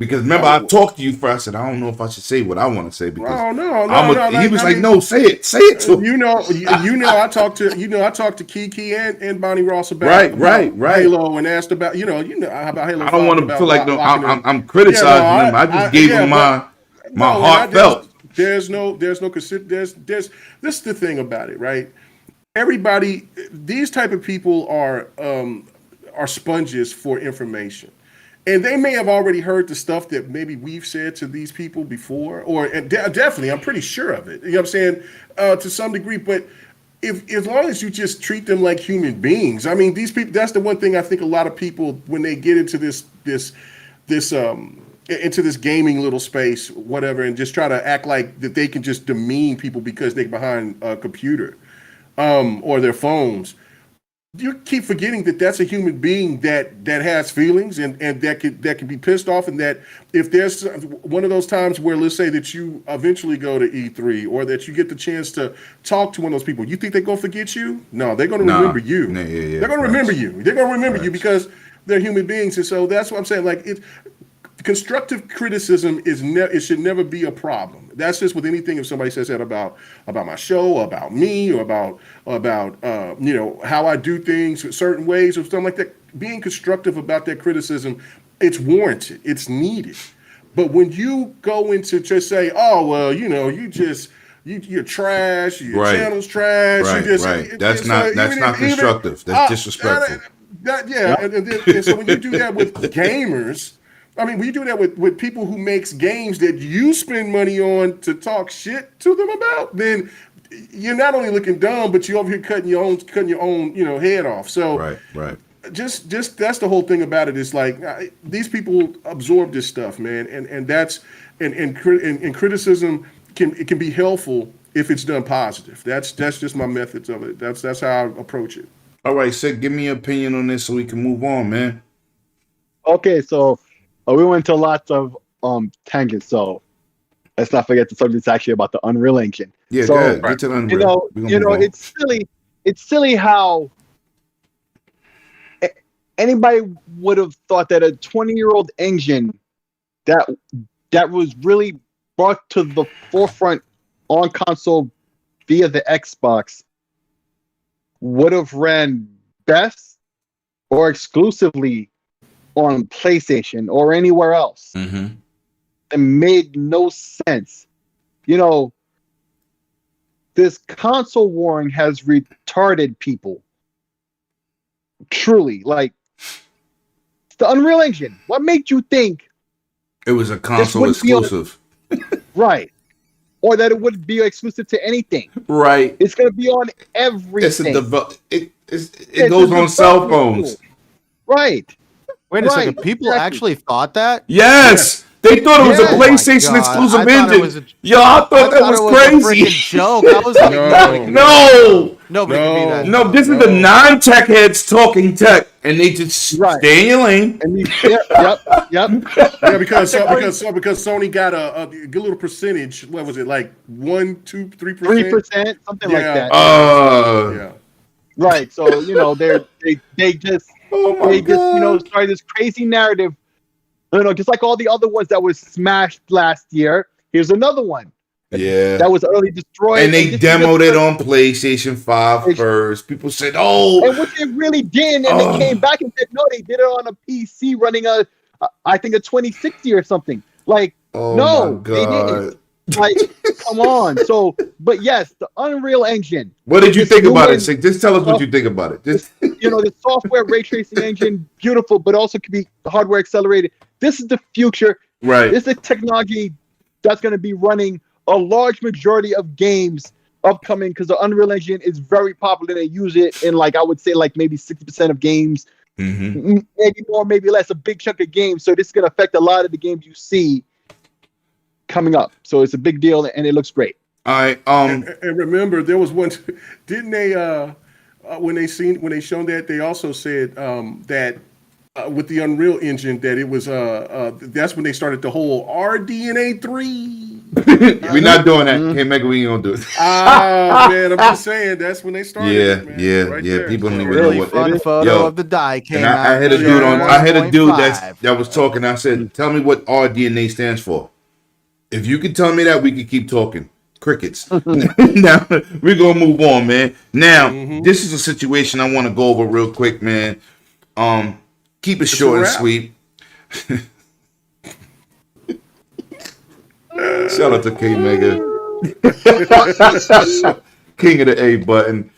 because remember I talked to you first. I said I don't know if I should say what I want to say because he was like, no, say it to him. I talked to Kiki and Bonnie Ross about Halo and asked about about Halo. I don't want to feel like I'm criticizing him. I just gave him my heartfelt. There's this is the thing about it, right? Everybody, these type of people are sponges for information, and they may have already heard the stuff that maybe we've said to these people before, definitely, I'm pretty sure of it. You know what I'm saying? To some degree, but if as long as you just treat them like human beings, I mean, these people. That's the one thing I think a lot of people when they get into this into this gaming little space, whatever, and just try to act like that they can just demean people because they're behind a computer. Or their phones, you keep forgetting that that's a human being that has feelings and that can be pissed off, and that if there's one of those times where, let's say that you eventually go to E3 or that you get the chance to talk to one of those people, you think they're gonna forget you? No, they're gonna remember you. Yeah, they're gonna remember you. They're gonna remember you because they're human beings, and so that's what I'm saying. Like constructive criticism it should never be a problem. That's just with anything. If somebody says that about my show, about me, or about how I do things certain ways or something like that, being constructive about that criticism, it's warranted, it's needed. But when you go into just say, oh well, you're trash, your channel's trash, that's not constructive. That's disrespectful. And so when you do that with gamers. I mean, when you do that with people who makes games that you spend money on to talk shit to them about, then you're not only looking dumb, but you're over here cutting your own head off. So right. Just that's the whole thing about it. Is like these people absorb this stuff, man, and that's and criticism can be helpful if it's done positive. That's just my methods of it. That's how I approach it. All right, Sid, give me your opinion on this so we can move on, man. Okay, so. We went to lots of tangents, so let's not forget the subject's actually about the Unreal Engine. Yeah, so, go ahead. Get to the Unreal. It's silly. It's silly how anybody would have thought that a 20-year-old engine that was really brought to the forefront on console via the Xbox would have ran best or exclusively on PlayStation or anywhere else. Mm-hmm. It made no sense. You know, this console warring has retarded people. Truly, like the Unreal Engine. What made you think it was a console exclusive? Right. Or that it wouldn't be exclusive to anything. Right. It's going to be on everything. It goes on cell phones. Right. Wait a second. People actually thought that? Yes. They thought it was a PlayStation exclusive engine. Yo, I thought that was crazy. A joke. I was like, no. Nobody can be that. No, this is the non-tech heads talking tech, and they just stay in your lane. And yep. Yeah, because Sony got a good little percentage. What was it, like 1, 2, 3%? 3%, something like that. Yeah. Right. So they just started this crazy narrative. Just like all the other ones that was smashed last year. Here's another one. Yeah. That was early destroyed. And they demoed it on PlayStation 5 first. People said, oh. And what they really did, and they came back and said, no, they did it on a PC running I think a 2060 or something. Like, no, they didn't. Like, come on. So, but yes, the Unreal Engine. What did you think about it? Just tell us what you think about it. The software ray tracing engine, beautiful, but also can be hardware accelerated. This is the future. Right. This is the technology that's going to be running a large majority of games upcoming, because the Unreal Engine is very popular. They use it in, like, I would say, like maybe 60% of games, maybe more, maybe less, a big chunk of games. So this is going to affect a lot of the games you see coming up. So it's a big deal, and it looks great. All right. And remember, there was one. Didn't they? When they shown that, they also said that with the Unreal Engine that it was that's when they started the whole RDNA 3. We're not doing that. Can't make it. We ain't gonna do it. Man, I'm just saying that's when they started. Yeah. People don't even really know what fun photo of the die came out. I had a dude that was talking. I said, "Tell me what RDNA stands for. If you can tell me that, we can keep talking." Crickets. Now we're gonna move on, man. Now this is a situation I want to go over real quick, man. Keep it short and sweet. Shout out to K Mega, King of the A button.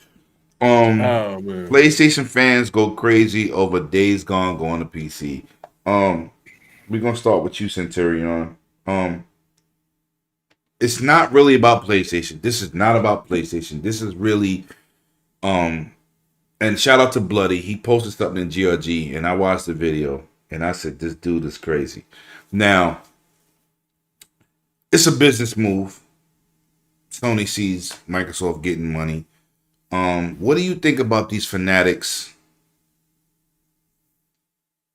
PlayStation fans go crazy over Days Gone going to PC. We're gonna start with you, Centurion. It's not really about PlayStation. This is not about PlayStation. This is really, and shout out to Bloody. He posted something in GRG, and I watched the video, and I said, this dude is crazy. Now, it's a business move. Sony sees Microsoft getting money. What do you think about these fanatics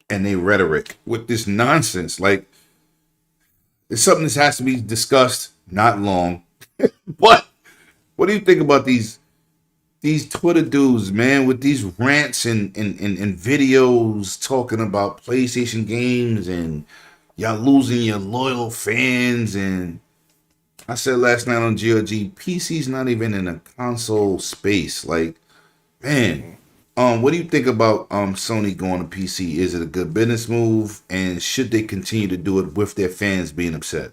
and their rhetoric with this nonsense? Like, it's something that has to be discussed. Not long. What do you think about these Twitter dudes, man, with these rants and videos talking about PlayStation games and y'all losing your loyal fans? And I said last night on GRG, PC's not even in a console space. Like, man, what do you think about Sony going to PC? Is it a good business move? And should they continue to do it with their fans being upset?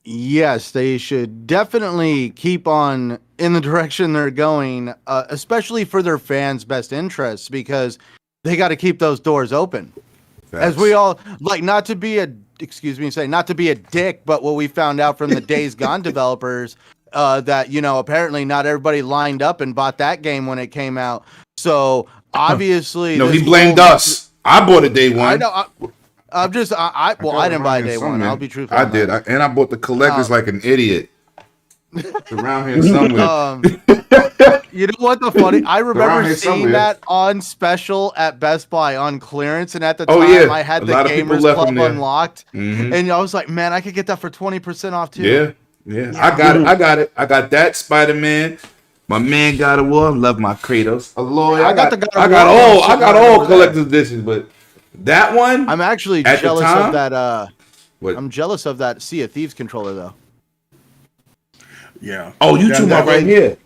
Yes, they should definitely keep on in the direction they're going, especially for their fans' best interests, because they got to keep those doors open. Facts. As we all like, not to be a dick, but what we found out from the Days Gone developers, that, apparently not everybody lined up and bought that game when it came out. So obviously, no, he blamed us. I bought it day one. I know. I didn't buy day one. I'll be truthful. I did, and I bought the collectors like an idiot. It's around here somewhere. You know what? I remember seeing that on special at Best Buy on clearance, and at the time I had the Gamers Club unlocked, and I was like, man, I could get that for 20% off too. Yeah. I got it. I got that Spider-Man. My man God of War. Love my Kratos. Aloy. I got all collector's editions, but. That one. I'm actually at jealous the time, of that. What? I'm jealous of that Sea of Thieves controller though. Yeah. Oh, you talking about right here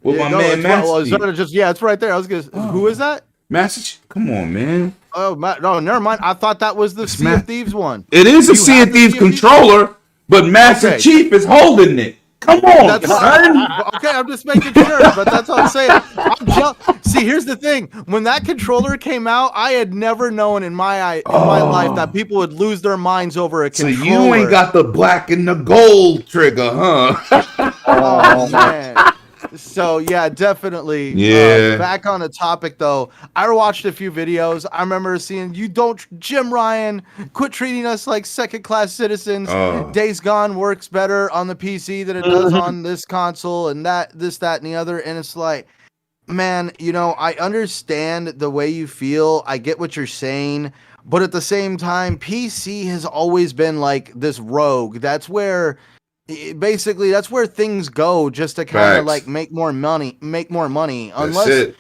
with my man Master Chief. It's right there. I was gonna. Who is that? Master Chief. Come on, man. Oh, no, never mind. I thought that was the It's Sea of Thieves one. It is a You Sea have of the Thieves Sea of Thieves? controller, but Master Okay. Chief is holding it. Come on, That's son. okay. I'm just making sure, but that's what I'm saying. See, here's the thing: when that controller came out, I had never known in my life that people would lose their minds over a controller. So you ain't got the black and the gold trigger, huh? Oh man. So yeah, definitely. Yeah. Back on the topic though, I watched a few videos. I remember seeing Jim Ryan, quit treating us like second-class citizens. Days Gone works better on the PC than it does on this console, and that, and the other. And it's like, man, I understand the way you feel. I get what you're saying, but at the same time, PC has always been like this rogue. That's where things go, just to kind of like make more money. Unless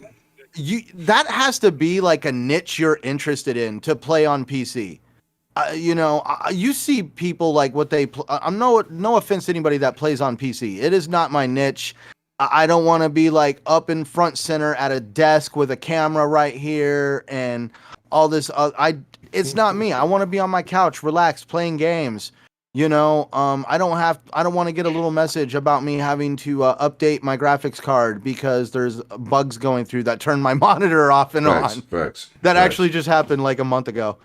that has to be like a niche you're interested in to play on PC. You see people like what they I'm no offense to anybody that plays on PC. It is not my niche. I don't want to be like up in front center at a desk with a camera right here and all this. It's not me. I want to be on my couch, relaxed, playing games. I don't want to get a little message about me having to update my graphics card because there's bugs going through that turn my monitor off and on. That actually just happened like a month ago.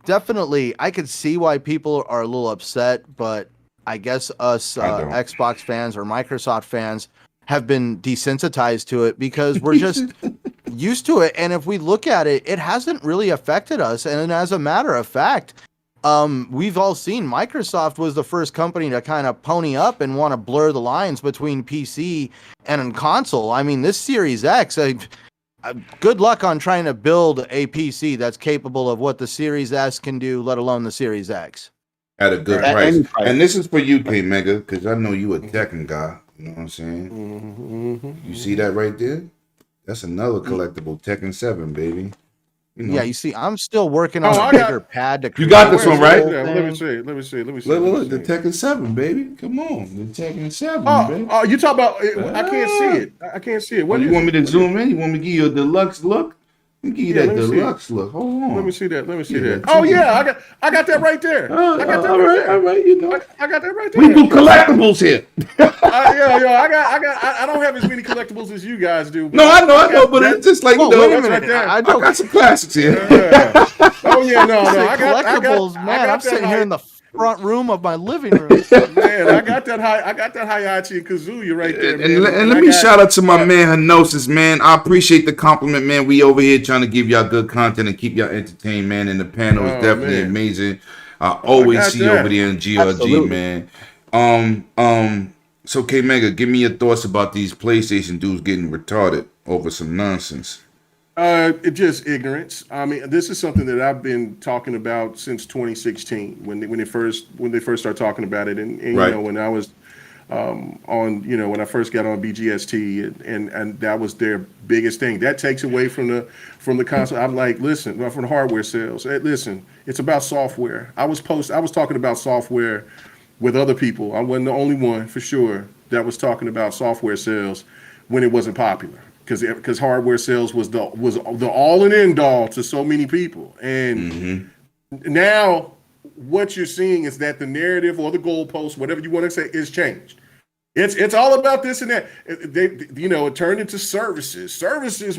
Definitely I could see why people are a little upset, but I guess us Xbox fans or Microsoft fans have been desensitized to it because we're just used to it. And if we look at it, it hasn't really affected us. And as a matter of fact, we've all seen Microsoft was the first company to kind of pony up and want to blur the lines between PC and console. I mean, this Series X, good luck on trying to build a PC that's capable of what the Series S can do, let alone the Series X. At a good price. And this is for you, K Mega, because I know you a Tekken guy. You know what I'm saying? You see that right there? That's another collectible Tekken 7, baby. Yeah, you see, I'm still working on a bigger pad to create. You got this one, right? Let me see. Look, the Tekken 7, baby. Come on, the Tekken 7, baby. Oh, you talk about? I can't see it. What you want me to zoom in? You want me to give you a deluxe look? Let me give you that deluxe look. Hold on. Let me see that. Oh yeah, I got that right there. All right. I got that right there. We do collectibles here. I don't have as many collectibles as you guys do. No, I know, but it's just like wait a minute. I got some classics here. Oh yeah, no. I got collectibles, man. I'm sitting here in the front room of my living room. Man, I got that Hayachi and Kazuya right there. And let me shout out to my man Henosis, man. I appreciate the compliment, man. We over here trying to give y'all good content and keep y'all entertained, man. And the panel is definitely amazing. I always see you over there in GRG, Absolutely. man. So K Mega, give me your thoughts about these PlayStation dudes getting retarded over some nonsense. It just ignorance. I mean, this is something that I've been talking about since 2016 when they first started talking about it, and when I was when I first got on BGST, and that was their biggest thing. That takes away from the console. I'm like, listen, from the hardware sales. Listen, it's about software. I was talking about software with other people. I wasn't the only one for sure that was talking about software sales when it wasn't popular. Because hardware sales was the all and end all to so many people, and now what you're seeing is that the narrative or the goalpost, whatever you want to say, is changed. It's all about this and that. It turned into services. Services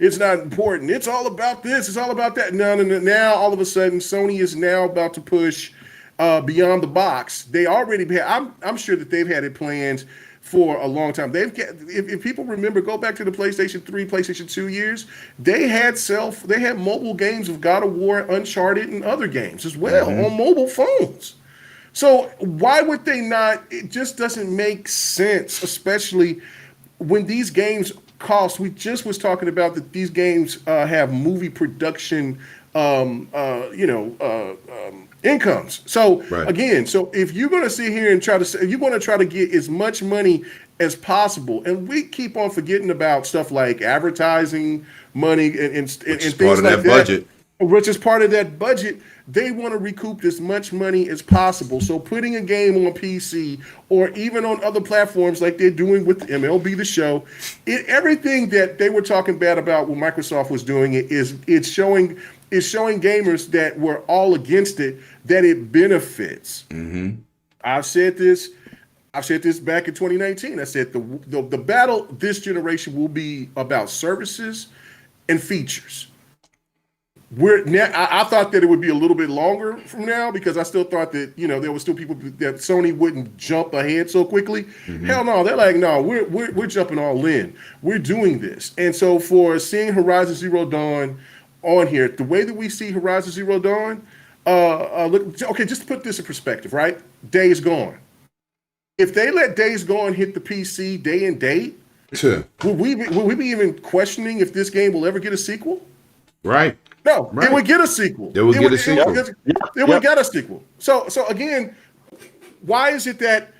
it's not important. It's all about this. It's all about that. No. Now all of a sudden, Sony is now about to push beyond the box. They already had. I'm sure that they've had it planned for a long time. If people remember, go back to the PlayStation 3, PlayStation 2 years, they had mobile games of God of War, Uncharted, and other games as well on mobile phones. So why would they not? It just doesn't make sense, especially when these games cost. We just was talking about that these games have movie production incomes. So again, so if you're going to sit here and you want to try to get as much money as possible, and we keep on forgetting about stuff like advertising money and things like that, budget. Which is part of that budget. They want to recoup as much money as possible. So putting a game on PC or even on other platforms like they're doing with MLB The Show, everything that they were talking bad about when Microsoft was doing it's showing gamers that were all against it that it benefits. Mm-hmm. I've said this back in 2019. I said the battle this generation will be about services and features. I thought that it would be a little bit longer from now because I still thought that there were still people that Sony wouldn't jump ahead so quickly. Mm-hmm. Hell no, they're like, no, we're jumping all in. We're doing this, and so for seeing Horizon Zero Dawn on here, the way that we see Horizon Zero Dawn, just to put this in perspective, right? Days Gone. If they let Days Gone hit the PC day and date, sure. would we be even questioning if this game will ever get a sequel? Right. No, it would get a sequel. It would get a sequel. It would get a sequel. So again, why is it that?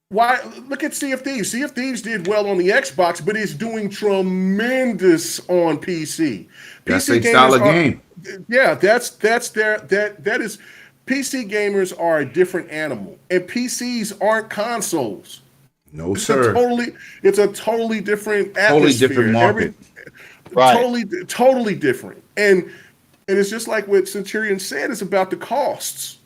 Why look at Sea of Thieves? Sea of Thieves did well on the Xbox, but it's doing tremendous on PC. That's a style of game. Yeah, that is. PC gamers are a different animal, and PCs aren't consoles. No, sir. It's a totally different atmosphere. Totally different market. Totally different. And it's just like what Centurion said, it's about the costs.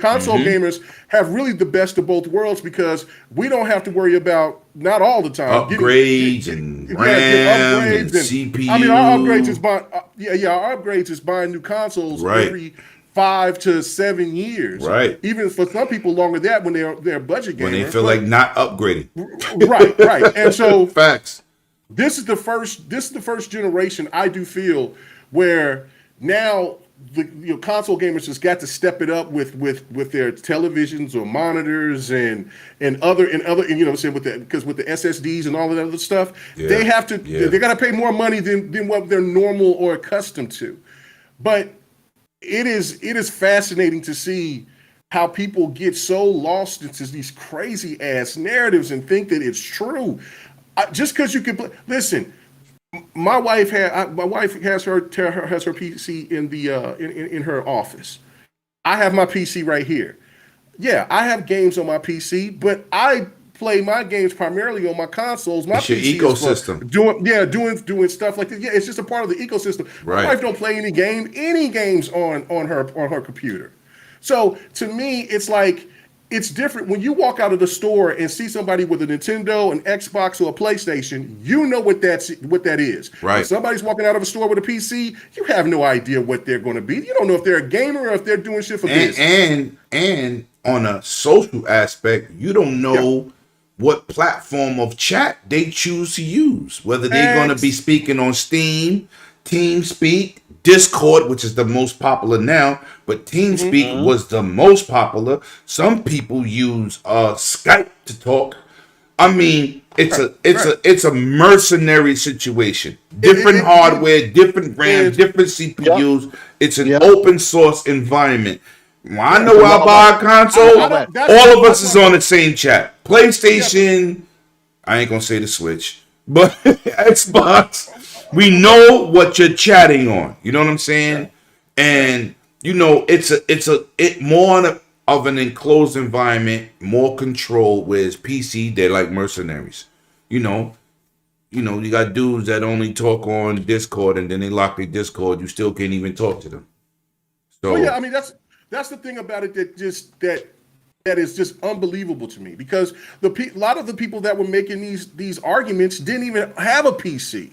Console gamers have really the best of both worlds because we don't have to worry about, not all the time, upgrades and RAM and CPU. I mean, our upgrades is buying new consoles every 5 to 7 years. Right. Even for some people longer than that when they're budget gamers. When they feel like not upgrading. Right. And so facts. This is the first generation I do feel where now the console gamers just got to step it up with their televisions or monitors and other with the SSDs and all of that other stuff, they have to they got to pay more money than what they're normal or accustomed to. But it is fascinating to see how people get so lost into these crazy ass narratives and think that it's true. Just because you can listen, my wife has her PC in her office. I have my PC right here. Yeah, I have games on my PC, but I play my games primarily on my consoles. My it's your PC ecosystem. Doing stuff like that. Yeah, it's just a part of the ecosystem. Right. My wife don't play any games on her computer. So to me, it's like it's different when you walk out of the store and see somebody with a Nintendo, an Xbox, or a PlayStation. You know what that is. Right. If somebody's walking out of a store with a PC, you have no idea what they're going to be. You don't know if they're a gamer or if they're doing shit for business. And on a social aspect, you don't know what platform of chat they choose to use. Whether they're going to be speaking on Steam, TeamSpeak, Discord, which is the most popular now, but TeamSpeak was the most popular. Some people use Skype to talk. I mean, it's a mercenary situation. Different hardware, different RAM, different CPUs. Yep. It's an open source environment. When I know I buy a console, all of us is on the same chat. PlayStation, I ain't gonna say the Switch, but Xbox. We know what you're chatting on. You know what I'm saying? And it's more of an enclosed environment, more control. Whereas PC, they're like mercenaries. You got dudes that only talk on Discord, and then they lock their Discord. You still can't even talk to them. So I mean that's the thing about it that is just unbelievable to me because a lot of the people that were making these arguments didn't even have a PC.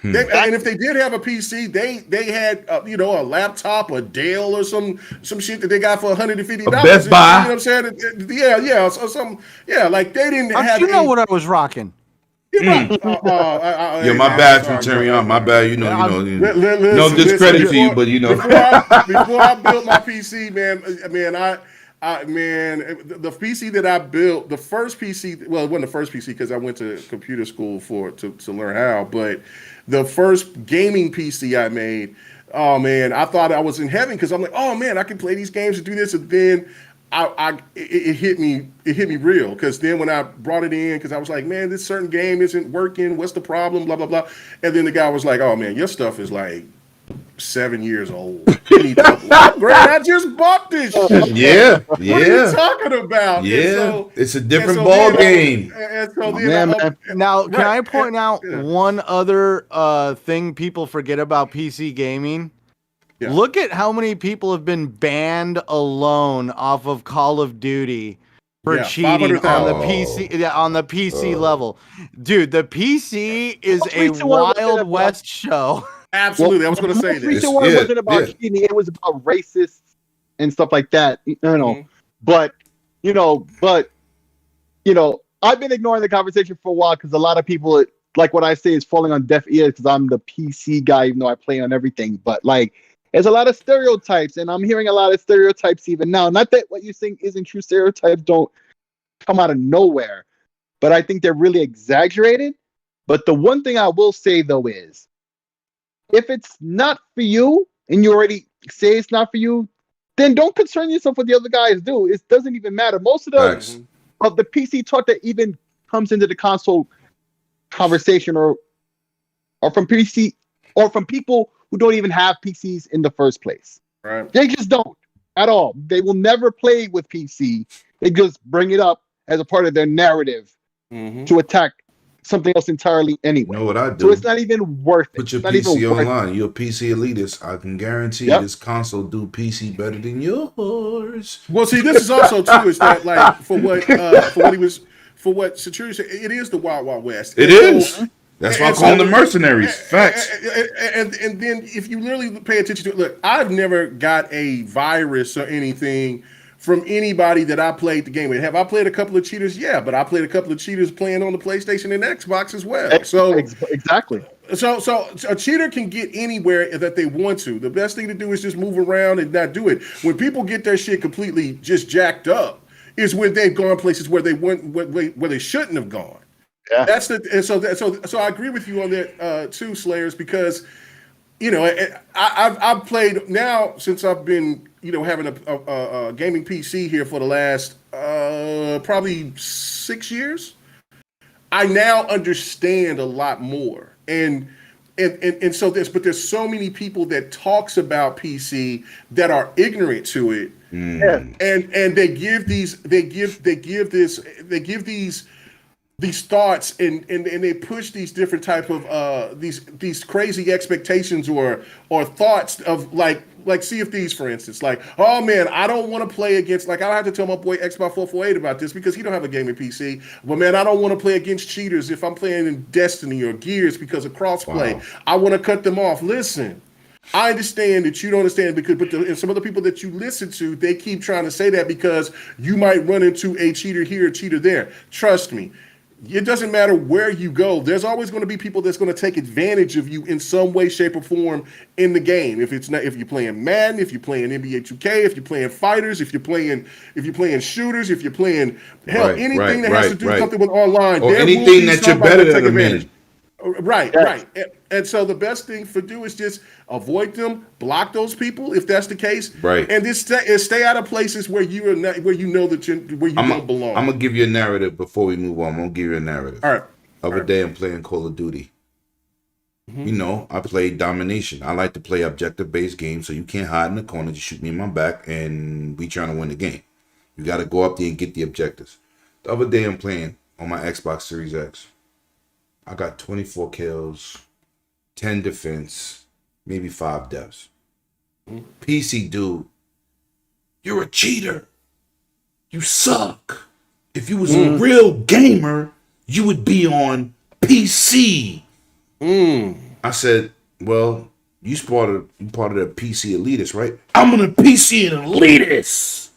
And if they did have a PC, they had a laptop, a Dell, or some shit that they got for $150. Best Buy. You know what I'm saying? Yeah. So like they didn't have. You know what I was rocking? My bad, Centurion. My bad. No discredit to you, but Before I built my PC, man, the PC that I built, the first PC, well, it wasn't the first PC because I went to computer school to learn how, but the first gaming PC I made, oh man, I thought I was in heaven because I'm like, oh man, I can play these games and do this, and then it hit me real because then when I brought it in because I was like, man, this certain game isn't working. What's the problem? Blah blah blah. And then the guy was like, oh man, your stuff is like 7 years old. You need to upgrade. I just bought this shit. Yeah. What are you talking about? Yeah. It's a different ball game. Now, can I point out one other thing people forget about PC gaming? Yeah. Look at how many people have been banned alone off of Call of Duty for cheating on the PC level. Dude, the PC is a Wild West show. Absolutely, I was going to say this. The reason why it wasn't about cheating; it was about racists and stuff like that. But I've been ignoring the conversation for a while because a lot of people, like what I say, is falling on deaf ears because I'm the PC guy, even though I play on everything. But like, there's a lot of stereotypes, and I'm hearing a lot of stereotypes even now. Not that what you're saying isn't true; stereotypes don't come out of nowhere, but I think they're really exaggerated. But the one thing I will say though is, if it's not for you and you already say it's not for you, then don't concern yourself with what the other guys do. It doesn't even matter. Most of the PC talk that even comes into the console conversation or from PC or from people who don't even have PCs in the first place. Right. They just don't at all. They will never play with PC. They just bring it up as a part of their narrative to attack something else entirely anyway. You know what I do? So it's not even worth it. Put your PC online. You're a PC elitist. I can guarantee this console do PC better than yours. Well, see, this is also too is that like for what Saturi said, it is the Wild Wild West. It is. That's why I call them the mercenaries. Facts. And then if you literally pay attention to it, look, I've never got a virus or anything from anybody that I played the game with. Have I played a couple of cheaters? Yeah, but I played a couple of cheaters playing on the PlayStation and Xbox as well. So exactly. So a cheater can get anywhere that they want to. The best thing to do is just move around and not do it. When people get their shit completely just jacked up, is when they've gone places where they went where they shouldn't have gone. Yeah. That's so I agree with you on that too, Slayers, because I've played now since I've been having a gaming PC here for the last probably 6 years. I now understand a lot more, and so there's so many people that talks about PC that are ignorant to it, and they give these thoughts and they push these different type of these crazy expectations or thoughts of like Sea of Thieves, for instance. Like, oh man, I don't want to play against, like, I don't have to tell my boy Xbox 448 about this because he don't have a gaming PC. But man, I don't want to play against cheaters if I'm playing in Destiny or Gears because of crossplay. Wow. I want to cut them off. Listen, I understand that you don't understand and some of the people that you listen to, they keep trying to say that because you might run into a cheater here, a cheater there. Trust me. It doesn't matter where you go. There's always going to be people that's going to take advantage of you in some way, shape, or form in the game. If you're playing Madden, if you're playing NBA 2K, if you're playing fighters, if you're playing shooters, if you're playing anything that has to do something with online, or anything that you're better than advantage. Right, yes. Right. And so the best thing to do is just avoid them, block those people if that's the case, right? And just stay out of places where you are not, where you know that you don't belong. I'm gonna give you a narrative before we move on. I'm gonna give you a narrative. All right. Other day I'm playing Call of Duty. I played domination. I like to play objective-based games, so you can't hide in the corner. You shoot me in my back, and we trying to win the game. You got to go up there and get the objectives. The other day I'm playing on my Xbox Series X. I got 24 kills, 10 defense, maybe 5 deaths. PC dude, you're a cheater. You suck. If you was a real gamer, you would be on PC. I said, well, you part of the PC elitist, right? I'm a PC elitist.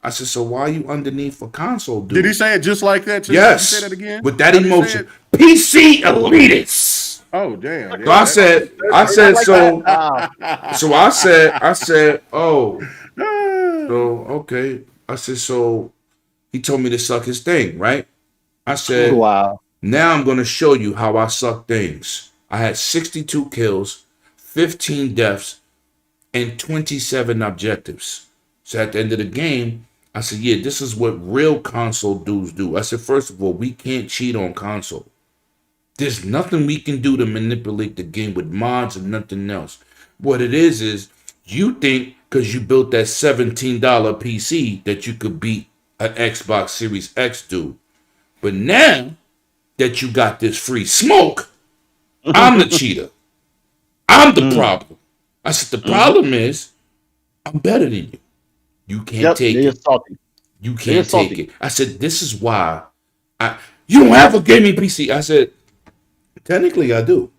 I said, so why are you underneath a console, dude? Did he say it just like that? Too? Yes. Did you say that again? With that emotion. PC elitists. Oh, damn. So I said, okay. I said, so he told me to suck his thing, right? I said, wow. Now I'm going to show you how I suck things. I had 62 kills, 15 deaths, and 27 objectives. So at the end of the game, I said, yeah, this is what real console dudes do. I said, first of all, we can't cheat on console. There's nothing we can do to manipulate the game with mods and nothing else. What it is you think because you built that $17 PC that you could beat an Xbox Series X dude. But now that you got this free smoke, I'm the cheater. I'm the problem. I said, the problem is I'm better than you. You can't take it. Salty. You can't take it. I said, this is why you don't have a gaming PC. I said, technically I do.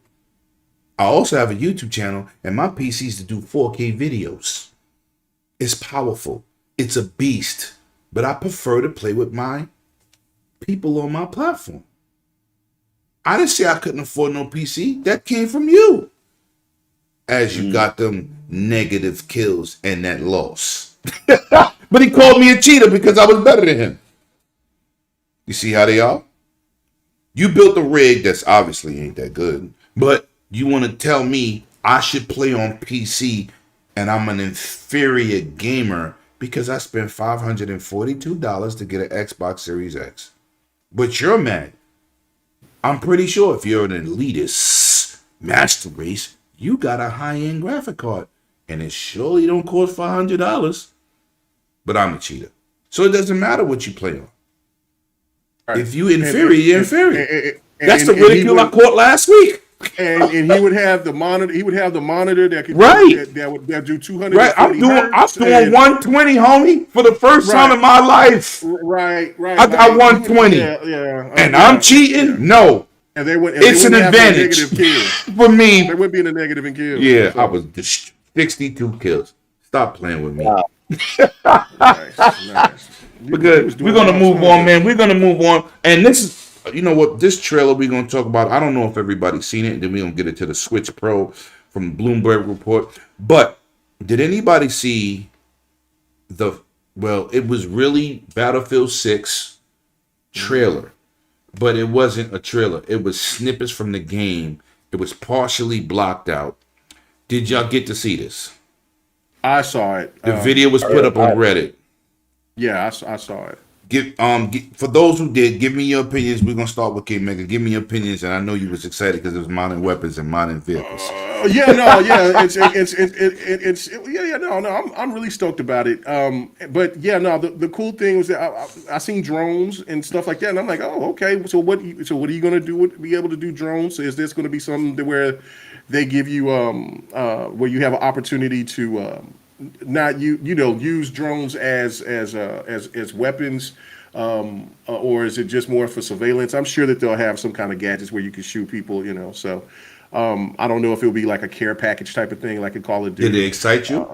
I also have a YouTube channel and my PC is to do 4K videos. It's powerful. It's a beast. But I prefer to play with my people on my platform. I didn't say I couldn't afford no PC. That came from you. As you got them negative kills and that loss. But he called me a cheater because I was better than him. You see how they are? You built a rig that's obviously ain't that good. But you want to tell me I should play on PC and I'm an inferior gamer because I spent $542 to get an Xbox Series X. But you're mad. I'm pretty sure if you're an elitist master race, you got a high-end graphic card. And it surely don't cost $500. But I'm a cheater. So it doesn't matter what you play on. Right. If you inferior, you're inferior. That's the ridicule I caught last week. And he would have the monitor. He would have the monitor that could that do 200. Right, I'm doing 120, homie, for the first time in my life. Right. I got 120. And I'm cheating? No. And they would. It's an advantage for me. There would be a negative in kills. Yeah, so. I was 62 kills. Stop playing with me. Wow. nice. We're gonna move on, man. We're gonna move on, and this is, you know what, this trailer we're gonna talk about. I don't know if everybody's seen it, and then we're gonna get it to the Switch Pro from Bloomberg Report. But did anybody see it was really Battlefield 6 trailer, but it wasn't a trailer. It was snippets from the game. It was partially blocked out. Did y'all get to see this? I saw it. The video was put up on Reddit. Yeah, I saw it. For those who did, give me your opinions. We're gonna start with King Mega. Give me your opinions, and I know you was excited because it was modern weapons and modern vehicles. I'm really stoked about it. But yeah, no, the cool thing was that I seen drones and stuff like that, and I'm like, oh, okay. So what are you gonna do? Be able to do drones? So is this gonna be something where they give you where you have an opportunity to not use drones as weapons, or is it just more for surveillance? I'm sure that they'll have some kind of gadgets where you can shoot people, so I don't know if it'll be like a care package type of thing like in Call of Duty. Did it excite you?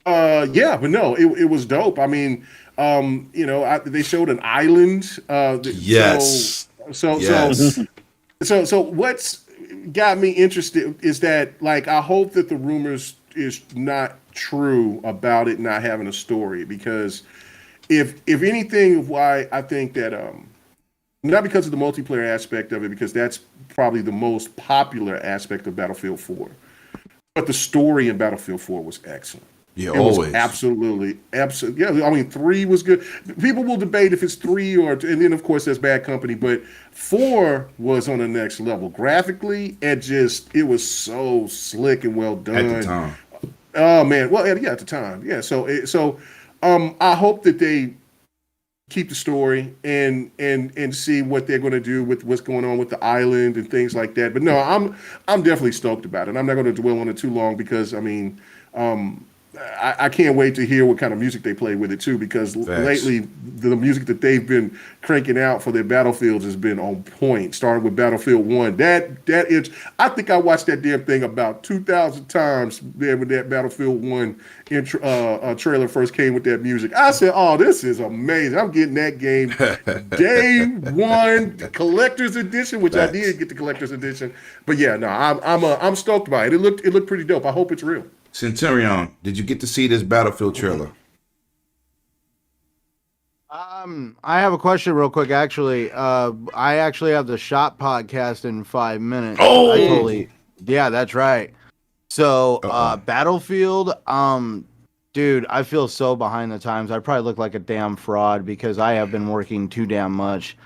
Yeah, but no, it was dope. I mean, they showed an island. Yes. So what's got me interested is that, like, I hope that the rumors is not true about it not having a story, because if anything, why I think that not because of the multiplayer aspect of it, because that's probably the most popular aspect of Battlefield 4, but the story in Battlefield 4 was excellent. Yeah, it always. Was absolutely. Yeah, I mean, 3 was good. People will debate if it's 3 and then of course there's Bad Company, but 4 was on the next level graphically. It was so slick and well done at the time. Oh man, well yeah, at the time, yeah. So I hope that they keep the story and see what they're going to do with what's going on with the island and things like that. But no, I'm definitely stoked about it. I'm not going to dwell on it too long because I mean, I can't wait to hear what kind of music they play with it too, because lately the music that they've been cranking out for their Battlefields has been on point, starting with Battlefield 1. I think I watched that damn thing about 2,000 times there when that Battlefield 1 trailer first came with that music. I said, oh, this is amazing. I'm getting that game day one, collector's edition, which I did get the collector's edition. But yeah, no, I'm stoked by it. It looked pretty dope. I hope it's real. Centurion, did you get to see this Battlefield trailer? I have a question real quick, actually. I actually have the Shop podcast in 5 minutes. Oh! Yeah, that's right. So, Battlefield, dude, I feel so behind the times. I probably look like a damn fraud because I have been working too damn much.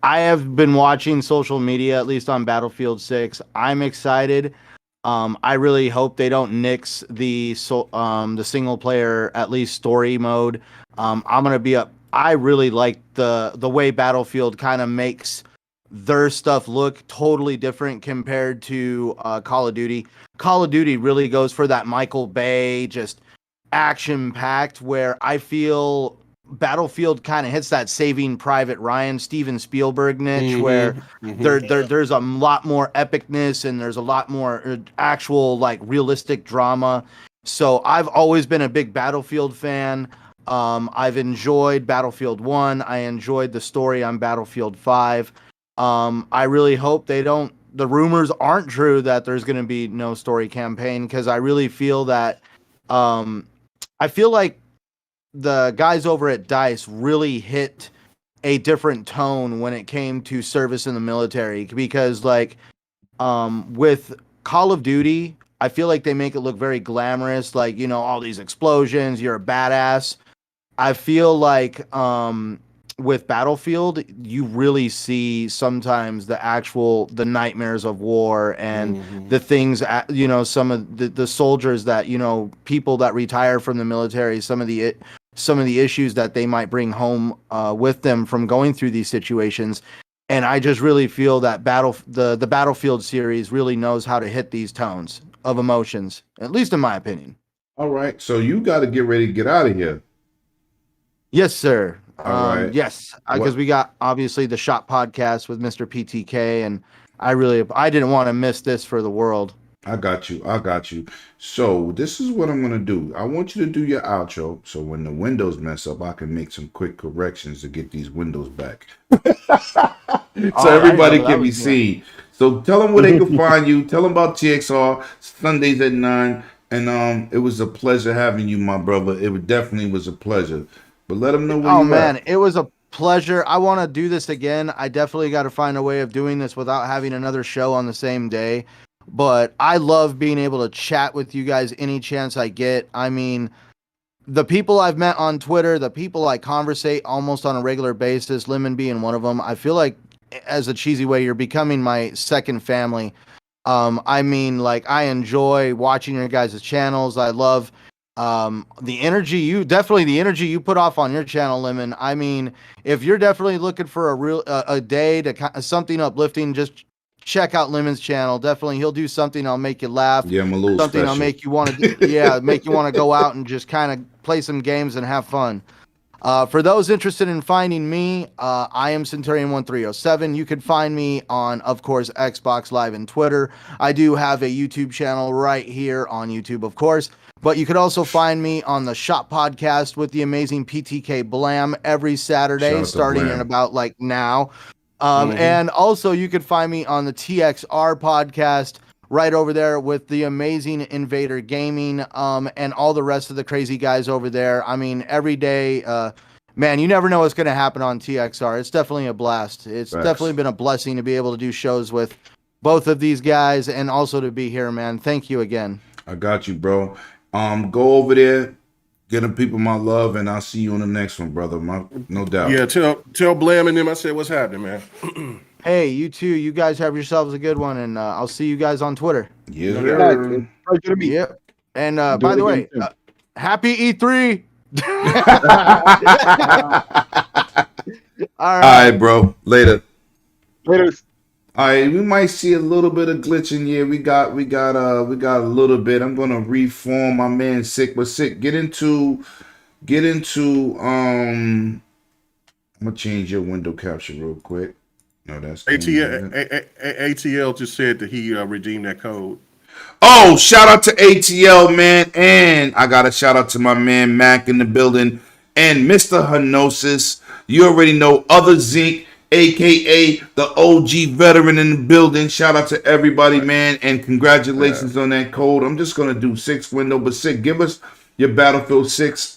I have been watching social media, at least on Battlefield 6. I'm excited. I really hope they don't nix the single player, at least story mode. I'm gonna be up. I really like the way Battlefield kind of makes their stuff look totally different compared to Call of Duty. Call of Duty really goes for that Michael Bay, just action packed, where I feel Battlefield kind of hits that Saving Private Ryan, Steven Spielberg niche, where there's a lot more epicness and there's a lot more actual like realistic drama. So I've always been a big Battlefield fan. I've enjoyed Battlefield 1. I enjoyed the story on Battlefield 5. I really hope the rumors aren't true that there's going to be no story campaign, because I really feel that I feel like the guys over at DICE really hit a different tone when it came to service in the military, because like with Call of Duty, I feel like they make it look very glamorous, like, you know, all these explosions, you're a badass. I feel like with Battlefield, you really see sometimes the nightmares of war and the things, you know, some of the soldiers that, you know, people that retire from the military, some of the issues that they might bring home with them from going through these situations. And I just really feel that the Battlefield series really knows how to hit these tones of emotions, at least in my opinion. All right, so you got to get ready to get out of here. Yes, sir. All right. Yes, because we got obviously the Shop podcast with Mr. PTK, and I didn't want to miss this for the world. I got you. So this is what I'm gonna do. I want you to do your outro, so when the windows mess up, I can make some quick corrections to get these windows back. So everybody can be seen. So tell them where they can find you. Tell them about TXR Sundays at 9. And it was a pleasure having you, my brother. It definitely was a pleasure. But let them know where you man, at. It was a pleasure. I want to do this again. I definitely got to find a way of doing this without having another show on the same day. But I love being able to chat with you guys any chance I get. I mean, the people I've met on Twitter, the people I conversate almost on a regular basis, Lemon being one of them, I feel like, as a cheesy way, you're becoming my second family. I mean, like, I enjoy watching your guys' channels. I love the energy you put off on your channel, Lemon. I mean, if you're definitely looking for a day to something uplifting, just check out Lemon's channel. Definitely, he'll do something that'll make you laugh. Yeah, I'm a little something special. That'll make you want to, make you want to go out and just kind of play some games and have fun. For those interested in finding me, I am Centurion1307. You can find me on, of course, Xbox Live and Twitter. I do have a YouTube channel right here on YouTube, of course. But you could also find me on the Shop podcast with the amazing PTK Blam every Saturday, starting in about like now. And also you could find me on the TXR podcast right over there with the amazing Invader Gaming, and all the rest of the crazy guys over there. I mean, every day, man, you never know what's going to happen on TXR. It's definitely a blast. It's definitely been a blessing to be able to do shows with both of these guys and also to be here, man. Thank you again. I got you, bro. Go over there, get them people my love, and I'll see you on the next one, brother. No doubt. Yeah, tell Blam and them I said what's happening, man. Hey, you too. You guys have yourselves a good one, and I'll see you guys on Twitter. Yeah. Yep. And by the way, happy E3. All right, bro. Later. Later. All right, we might see a little bit of glitching here. We got a little bit. I'm gonna reform my man Sick, but Sick, get into I'm gonna change your window capture real quick. No, that's ATL just said that he redeemed that code. Oh, shout out to ATL, man. And I got a shout out to my man Mac in the building and Mr. Henosis. You already know Other Zinc, aka the OG veteran in the building. Shout out to everybody, man, and congratulations on that code. I'm just gonna do 6 window, but Sick, give us your Battlefield 6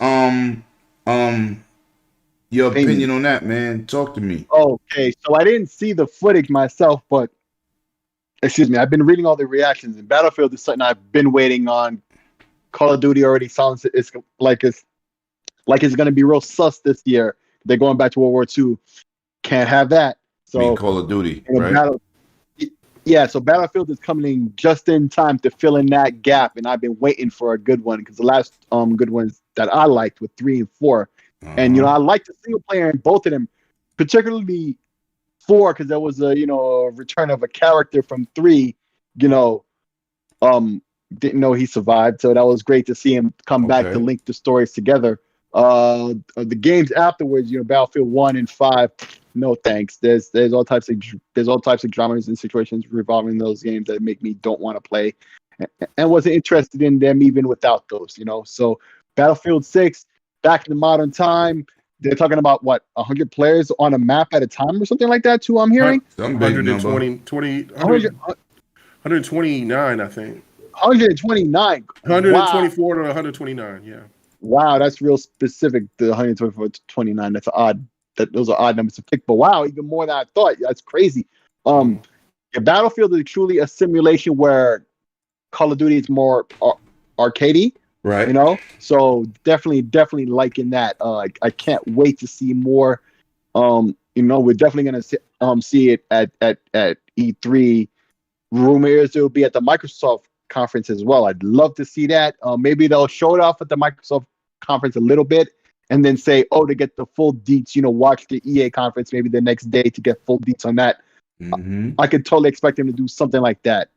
your opinion on that, man. Talk to me. Okay, so I didn't see the footage myself, but excuse me, I've been reading all the reactions, and Battlefield is something I've been waiting on. Call of Duty already sounds it's going to be real sus this year. They're going back to World War II. Can't have that. I mean, So Call of Duty, right? So Battlefield is coming just in time to fill in that gap, and I've been waiting for a good one because the last good ones that I liked were 3 and 4, and I liked the single player in both of them, particularly 4 because there was a return of a character from 3. Didn't know he survived, so that was great to see him come back to link the stories together. The games afterwards, Battlefield 1 and 5, no thanks. There's all types of dramas and situations revolving those games that make me don't want to play, and wasn't interested in them even without those. So Battlefield 6, back in the modern time, they're talking about 100 players on a map at a time or something like that too. I'm hearing 129, I think. 129. 124 to 129. Yeah. Wow, that's real specific. The 124 to 29. That's odd. Those are odd numbers to pick. But wow, even more than I thought. That's crazy. Battlefield is truly a simulation where Call of Duty is more arcadey, right? So definitely liking that. I can't wait to see more. We're definitely gonna see it at E3. Rumor is it will be at the Microsoft conference as well. I'd love to see that. Maybe they'll show it off at the Microsoft conference a little bit and then say, to get the full deets, watch the EA conference maybe the next day to get full deets on that. I could totally expect them to do something like that.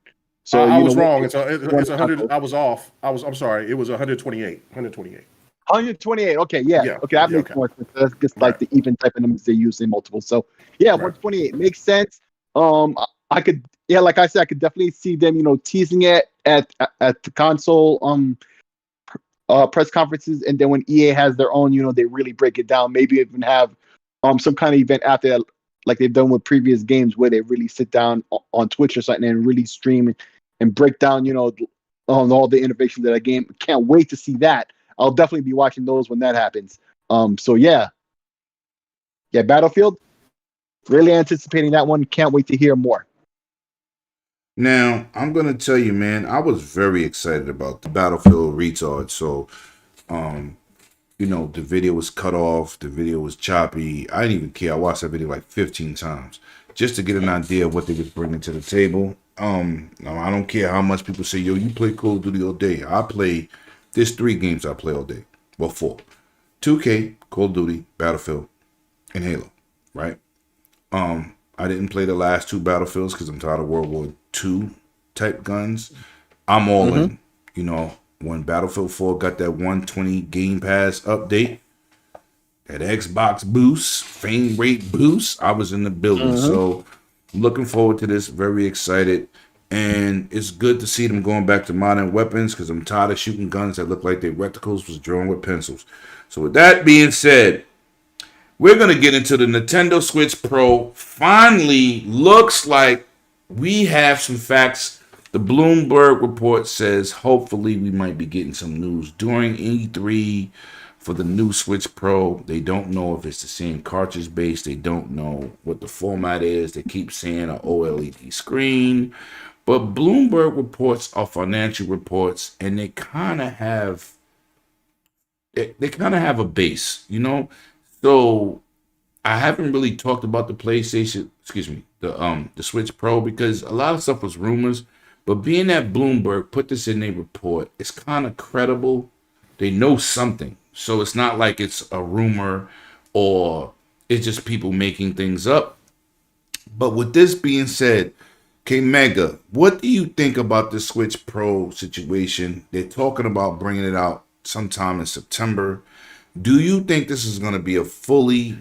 So I was wrong. It's 100. I was off. I'm sorry. It was 128. 128. Okay, yeah. Okay, that makes more sense. That's just like the even type of numbers they use in multiple. So 128 makes sense. I could, like I said, I could definitely see them, teasing it at the console press conferences, and then when EA has their own, they really break it down. Maybe even have some kind of event after that, like they've done with previous games, where they really sit down on Twitch or something and really stream and break down, all the innovations of that game. Can't wait to see that. I'll definitely be watching those when that happens. So Battlefield. Really anticipating that one. Can't wait to hear more. Now, I'm going to tell you, man, I was very excited about the Battlefield retard. So, the video was cut off. The video was choppy. I didn't even care. I watched that video like 15 times just to get an idea of what they was bringing to the table. Now, I don't care how much people say, yo, you play Call of Duty all day. There's 3 games I play all day. Well, 4. 2K, Call of Duty, Battlefield, and Halo, right? I didn't play the last 2 Battlefields because I'm tired of World War II type guns. I'm all in. When Battlefield 4 got that 120 Game Pass update, that Xbox boost, frame rate boost, I was in the building. So looking forward to this. Very excited. And it's good to see them going back to modern weapons because I'm tired of shooting guns that look like their reticles was drawn with pencils. So with that being said, we're going to get into the Nintendo Switch Pro. Finally, looks like we have some facts. The Bloomberg report says hopefully we might be getting some news during E3 for the new Switch Pro. They don't know if it's the same cartridge base. They don't know what the format is. They keep saying an OLED screen. But Bloomberg reports are financial reports, and they kind of have a base, So I haven't really talked about the the Switch Pro, because a lot of stuff was rumors. But being that Bloomberg put this in their report, it's kind of credible. They know something. So it's not like it's a rumor or it's just people making things up. But with this being said, K-Mega, what do you think about the Switch Pro situation? They're talking about bringing it out sometime in September. Do you think this is going to be a fully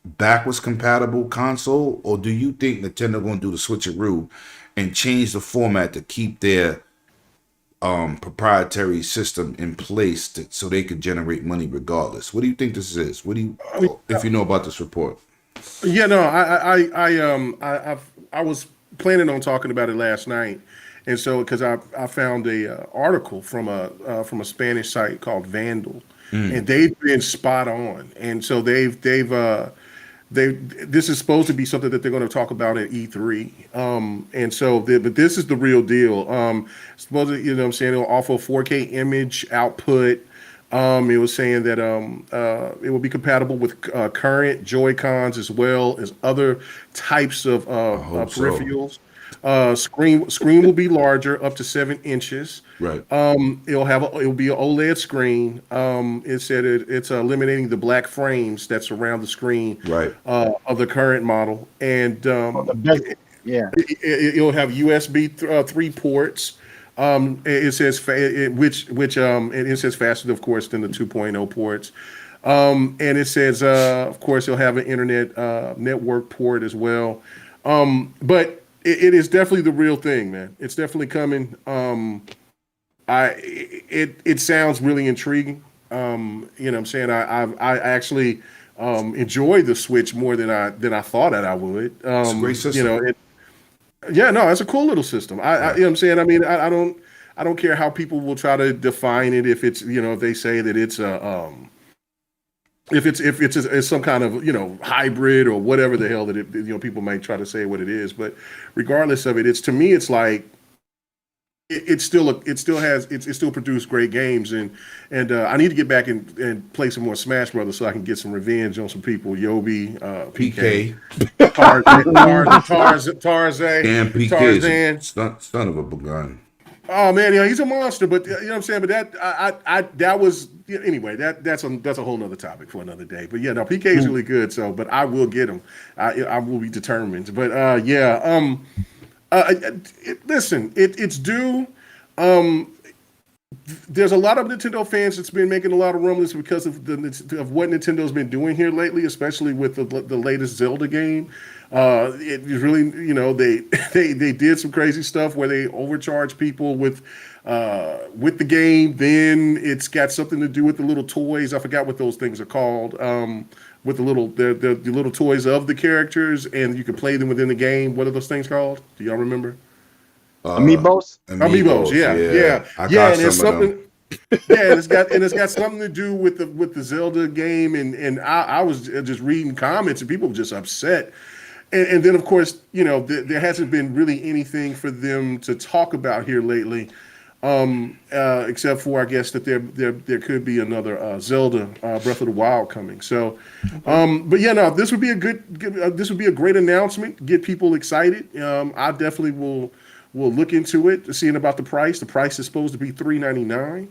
backwards compatible console, or do you think Nintendo going to do the switcheroo and change the format to keep their proprietary system in place so they could generate money regardless? What do you think this is? If you know about this report? Yeah, no, I was planning on talking about it last night, and so because I found a article from a Spanish site called Vandal, and they've been spot on, and so they've this is supposed to be something that they're going to talk about at E3. And so, but this is the real deal. Supposed to, what I'm saying, it'll offer 4K image output. It was saying that it will be compatible with current Joy-Cons as well as other types of peripherals. Screen will be larger, up to 7 inches. Right. It'll be an OLED screen. It said it's eliminating the black frames that surround the screen. Right. Of the current model, and it'll have USB 3 ports. It says it says faster, of course, than the 2.0 ports. And it says, of course, it'll have an internet network port as well. But it is definitely the real thing, man. It's definitely coming. It sounds really intriguing. What I'm saying? I actually enjoy the Switch more than I thought that I would. It's a great system. It's a cool little system. What I'm saying? I mean, I don't care how people will try to define it. If it's, if they say that it's if it's some kind of hybrid or whatever the hell that it, people might try to say what it is. But regardless of it, to me it's like it still produced great games, and I need to get back and play some more Smash Brothers so I can get some revenge on some people. Yobi, PK, Tarzan, damn PK, son of a gun. Oh man, he's a monster. But what I'm saying. But that was anyway. That's a whole nother topic for another day. But PK is really good. So, but I will get him. I will be determined. But listen, it's due. There's a lot of Nintendo fans that's been making a lot of rumblings because of what Nintendo's been doing here lately, especially with the latest Zelda game. It really, they did some crazy stuff where they overcharge people with the game. Then it's got something to do with the little toys. I forgot what those things are called. With the little toys of the characters, and you can play them within the game. What are those things called? Do y'all remember? Amiibos. Yeah. I got and some of them. it's got something to do with the Zelda game, and I was just reading comments, and people were just upset. And then, of course, there hasn't been really anything for them to talk about here lately, except for, I guess, that there could be another Zelda Breath of the Wild coming. So, this would be this would be a great announcement. Get people excited. I definitely will look into it, seeing about the price. The price is supposed to be $399.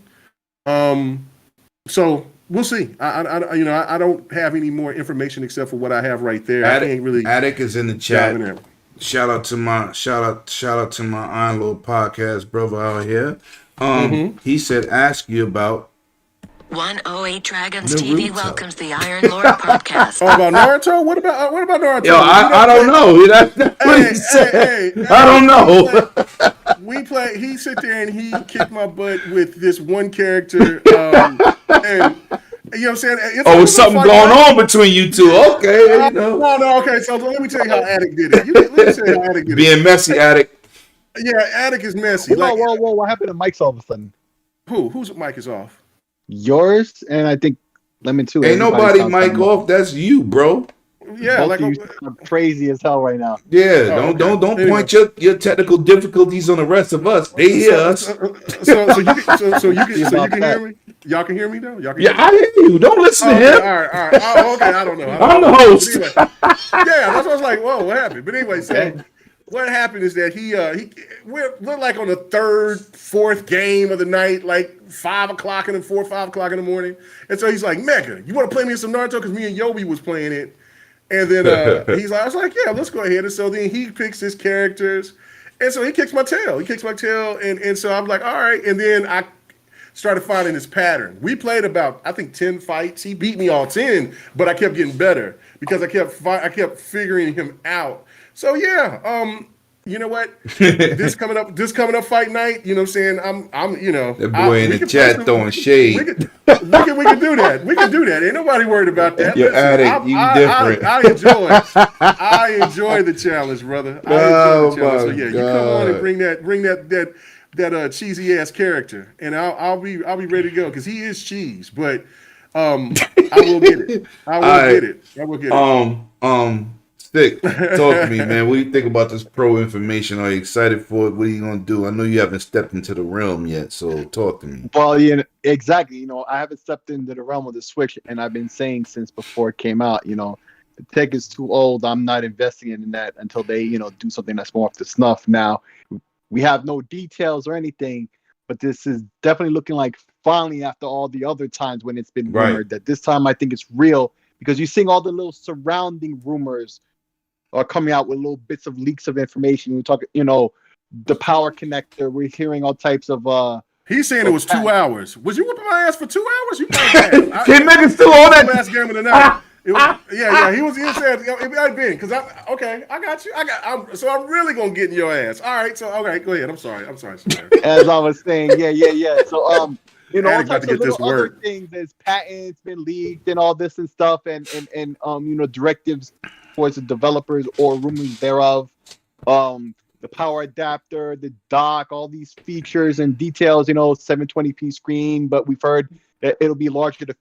So we'll see. I don't have any more information except for what I have right there. I can't really. Attic is in the chat. Shout out to my Iron Lord podcast brother out here. He said, ask you about 108 Dragons TV welcomes the Iron Lord podcast. Oh, about Naruto? What about Naruto? Yo, I don't know. That's what he said. I don't know. We play. He sit there and he kicked my butt with this one character, and you know what I'm saying? It's something going on between you two. Okay. No. Okay, so let me tell you how Attic did it. Let me tell you how Attic did it. Being messy, Attic. Yeah, Attic is messy. Whoa! What happened to Mike's all of a sudden? Whose mic is off? Yours, and I think Lemon too. Ain't nobody mic off. That's you, bro. Yeah, both of you are crazy as hell right now. Yeah, don't point your technical difficulties on the rest of us. They hear us. So you can hear me. Y'all can hear me though. I hear you. Don't listen to him. All right. Okay, I don't know. I'm the host. Anyway, that's what I was like. Whoa, what happened? But anyway, so what happened is that we're like on the third, fourth game of the night, like 5 o'clock in the 4 or 5 o'clock in the morning, and so he's like, Mecca, you want to play me some Naruto? Because me and Yobi was playing it. And then I was like, yeah, let's go ahead. And so then he picks his characters. And so he kicks my tail. And so I'm like, all right. And then I started finding this pattern. We played about, I think, 10 fights. He beat me all 10, but I kept getting better because I kept figuring him out. So yeah, you know what? This coming up fight night, you know what I'm saying? I'm that boy in the chat throwing shade. We can do that. We can do that. Ain't nobody worried about that. You're Attic, you different. I enjoy the challenge, brother. I enjoy the challenge. So yeah, you come on and bring that cheesy ass character, and I'll be ready to go because he is cheese. But I will get it. I will get it. I will get it. Stick, talk to me, man. What do you think about this pro information? Are you excited for it? What are you gonna do? I know you haven't stepped into the realm yet, so talk to me. Well, yeah, exactly. I haven't stepped into the realm of the Switch, and I've been saying since before it came out, the tech is too old. I'm not investing in that until they, do something that's more up to snuff. Now, we have no details or anything, but this is definitely looking like finally after all the other times when it's been rumored that this time I think it's real because you're seeing all the little surrounding rumors are coming out with little bits of leaks of information. We talk, the power connector. We're hearing all types of. He's saying it was 2 hours. Was you whipping my ass for 2 hours? You can't. Niggas still on that last game of the night. Yeah. He said it might been because I got you. So I'm really gonna get in your ass. All right. So okay, go ahead. I'm sorry. As I was saying, yeah. So all types of little other things. There's patents been leaked and all this and stuff, and directives towards the developers or rumors thereof. The power adapter, the dock, all these features and details. 720p screen, but we've heard that it'll be larger to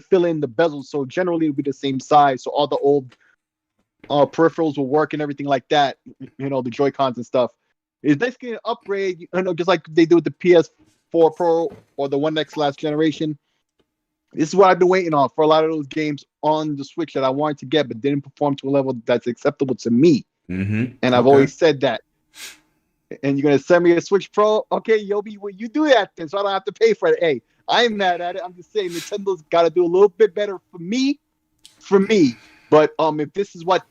fill in the bezels. So generally, it'll be the same size. So all the old peripherals will work and everything like that. The Joy-Cons and stuff. It's basically an upgrade. Just like they do with the PS4 Pro or the One X last generation. This is what I've been waiting on for a lot of those games on the Switch that I wanted to get, but didn't perform to a level that's acceptable to me. Mm-hmm. And I've always said that. And you're gonna send me a Switch Pro? Okay, Yobi, will you do that then? So I don't have to pay for it. Hey, I ain't mad at it. I'm just saying Nintendo's got to do a little bit better for me. But if this is what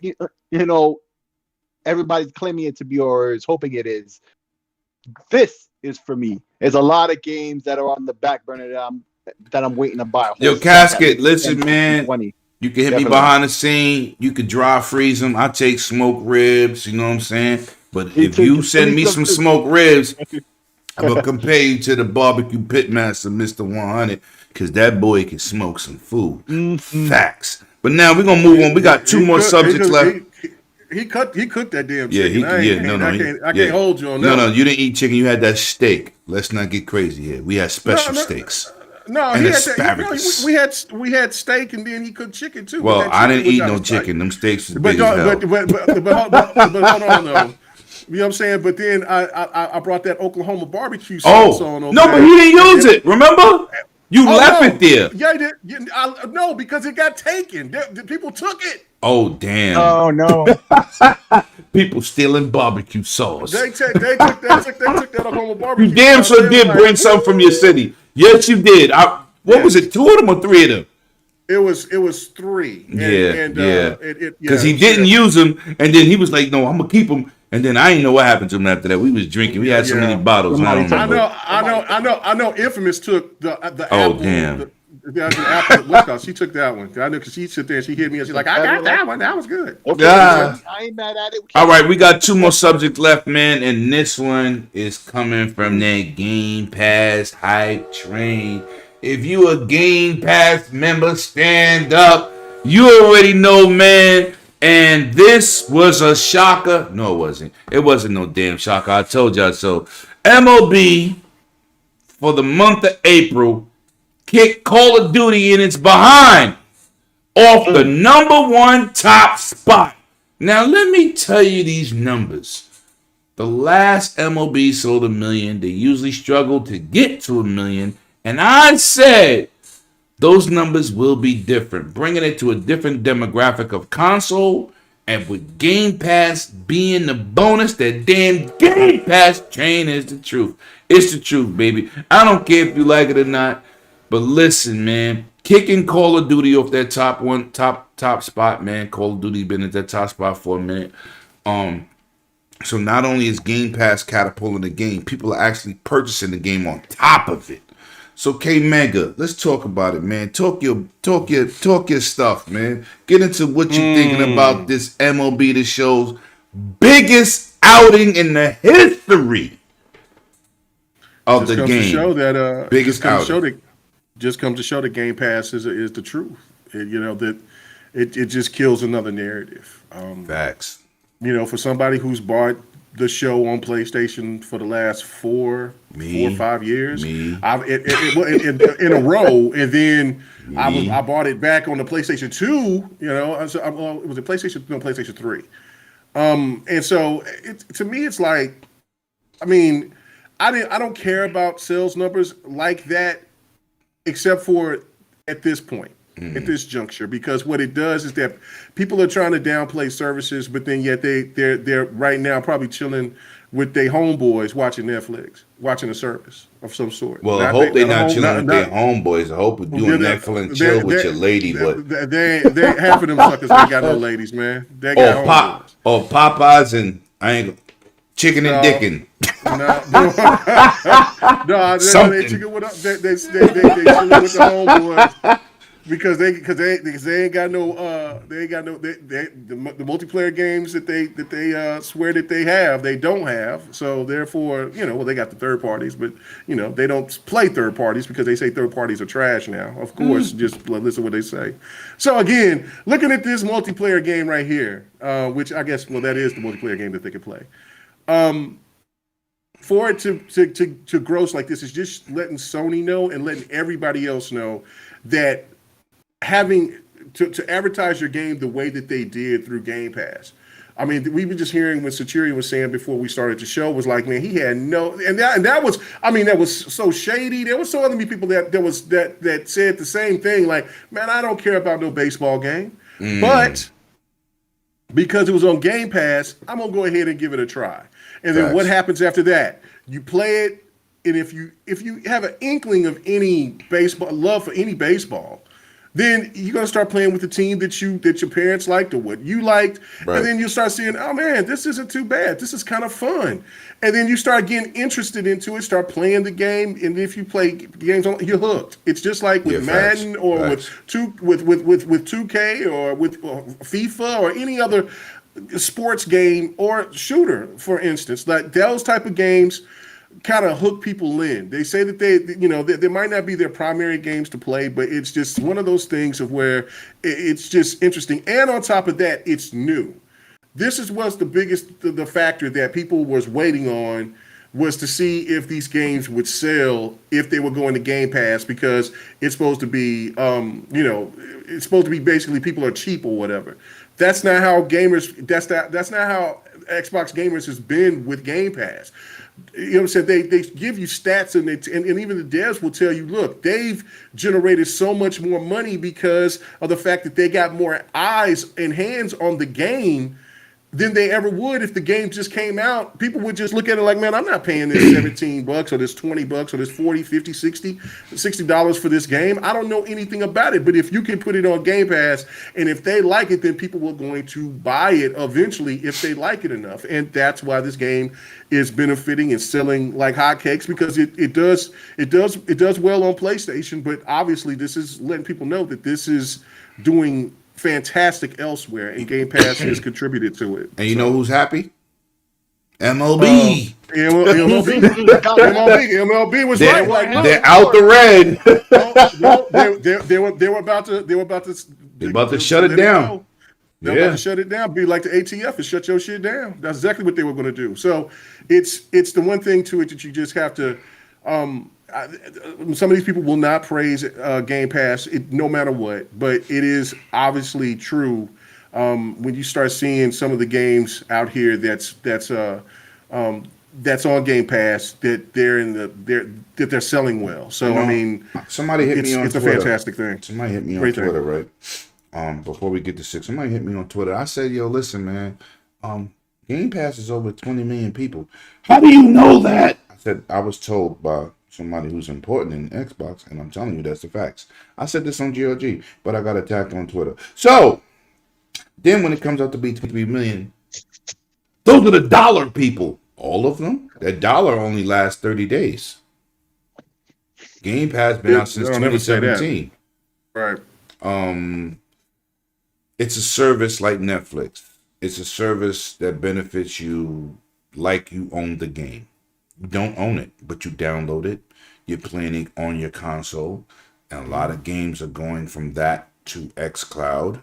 everybody's claiming it to be or is hoping it is, this is for me. There's a lot of games that are on the back burner that I'm waiting to buy. Yo, Casket, listen, man. You can hit me behind the scene. You could dry freeze them. I take smoked ribs. You know what I'm saying? But if you send me some smoked ribs, I'm going to compare you to the barbecue pitmaster, Mr. 100, because that boy can smoke some food. Mm-hmm. Facts. But now we're going to move on. We got two more subjects left. He cooked that damn chicken. I can't hold you on that. No, you didn't eat chicken. You had that steak. Let's not get crazy here. We had special steaks. No, and asparagus. We had steak and then he cooked chicken too. Well, I didn't eat no chicken. Them steaks was big as hell. But hold on though. You know what I'm saying? But then I brought that Oklahoma barbecue sauce on over no, but he didn't use it. Remember? You left it there. Yeah, no, because it got taken. People took it. Oh damn! Oh no! People stealing barbecue sauce. They took that Oklahoma barbecue. You damn sure did bring some from your city. Yes, you did. Was it? 2 of them or 3 of them? It was 3. Because he didn't use them, and then he was like, "No, I'm gonna keep them." And then I didn't know what happened to him after that. We was drinking. We had so many bottles. I know. Infamous took the apple. Damn. The apple West Coast. She took that one. I know because she sit there and she hit me and she's like, "I got that one. That was good." Okay, I ain't mad at it. All right, we got 2 more subjects left, man, and this one is coming from that Game Pass hype train. If you a Game Pass member, stand up. You already know, man. And this was a shocker. No, it wasn't. It wasn't no damn shocker. I told y'all so. MLB for the month of April kicked Call of Duty in its behind off the #1 top spot. Now, let me tell you these numbers. The last MLB sold 1 million. They usually struggle to get to 1 million. And I said those numbers will be different, bringing it to a different demographic of console. And with Game Pass being the bonus, that damn Game Pass train is the truth. It's the truth, baby. I don't care if you like it or not. But listen, man, kicking Call of Duty off that top spot, man. Call of Duty been at that top spot for a minute. So not only is Game Pass catapulting the game, people are actually purchasing the game on top of it. So K Mega, let's talk about it, man. Talk your stuff, man. Get into what you're thinking about this MLB The Show's biggest outing in the history of the game. Show that biggest outing. Just comes to show that Game Pass is the truth. That it just kills another narrative. Facts. For somebody who's bought the show on PlayStation for the last 4 or 5 years. I've in a row, and then I bought it back on the PlayStation 2. You know, it was a PlayStation 3. And so to me, it's like, I mean, I don't care about sales numbers like that, except for at this point. At this juncture, because what it does is that people are trying to downplay services, but then yet they're right now probably chilling with their homeboys watching Netflix, watching a service of some sort. Well, I hope they're not chilling with their homeboys. I hope we're doing Netflix and chill with your lady. But they half of them suckers ain't got no ladies, man. They got homeboys. Popeyes and I ain't chicken and dickin'. No, they chilling with the homeboys. Because they ain't got no the multiplayer games that they swear that they don't have, so therefore they got the third parties, but they don't play third parties because they say third parties are trash now. Of course, just listen to what they say. So again, looking at this multiplayer game right here, which I guess that is the multiplayer game that they could play. For it to gross like this is just letting Sony know and letting everybody else know that having to advertise your game the way that they did through Game Pass. I mean, we were just hearing what Satiri was saying before we started the show was like, man, he had no, and that was, I mean, that was so shady. There was so many people that said the same thing, like, man, I don't care about no baseball game, but because it was on Game Pass, I'm gonna go ahead and give it a try. And then what happens after that? You play it, and if you have an inkling of any baseball love for any baseball, then you're gonna start playing with the team that your parents liked or what you liked, and then you start seeing, oh man, this isn't too bad. This is kind of fun, and then you start getting interested into it, start playing the game, and if you play games, you're hooked. It's just like with Madden or with 2K or with FIFA or any other sports game or shooter, for instance. Like those type of games kind of hook people in. They say that they might not be their primary games to play, but it's just one of those things of where it's just interesting. And on top of that, it's new. This was the biggest, the factor that people was waiting on was to see if these games would sell if they were going to Game Pass, because it's supposed to be, it's supposed to be basically people are cheap or whatever. That's not how gamers. That's not how Xbox gamers has been with Game Pass. You know what I'm saying? They give you stats and even the devs will tell you, look, they've generated so much more money because of the fact that they got more eyes and hands on the game than they ever would if the game just came out. People would just look at it like, man, I'm not paying this $17 or this $20 or this $40, $50, $60 for this game. I don't know anything about it. But if you can put it on Game Pass, and if they like it, then people are going to buy it eventually if they like it enough. And that's why this game is benefiting and selling like hotcakes, because it does well on PlayStation. But obviously this is letting people know that this is doing fantastic elsewhere, and Game Pass has contributed to it. And you know who's happy? MLB. MLB was right. They're out the red. They were about to shut it down. They're about to shut it down. Be like the ATF and shut your shit down. That's exactly what they were going to do. So it's the one thing to it that you just have to. Some of these people will not praise Game Pass, no matter what, but it is obviously true when you start seeing some of the games out here that's on Game Pass that they're selling well. So I mean, somebody hit me on it's Twitter. A fantastic thing. Somebody hit me on Twitter, right? Before we get to 6, somebody hit me on Twitter. I said, "Yo, listen, man, Game Pass is over 20 million people. How do you know that?" I said, "I was told by somebody who's important in Xbox, and I'm telling you that's the facts." I said this on GLG, but I got attacked on Twitter. So then when it comes out to be 23 million, those are the dollar people. All of them. That dollar only lasts 30 days. Game Pass been out since 2017. Right. It's a service like Netflix. It's a service that benefits you like you own the game. You don't own it, but you download it. You're playing it on your console. And a lot of games are going from that to xCloud,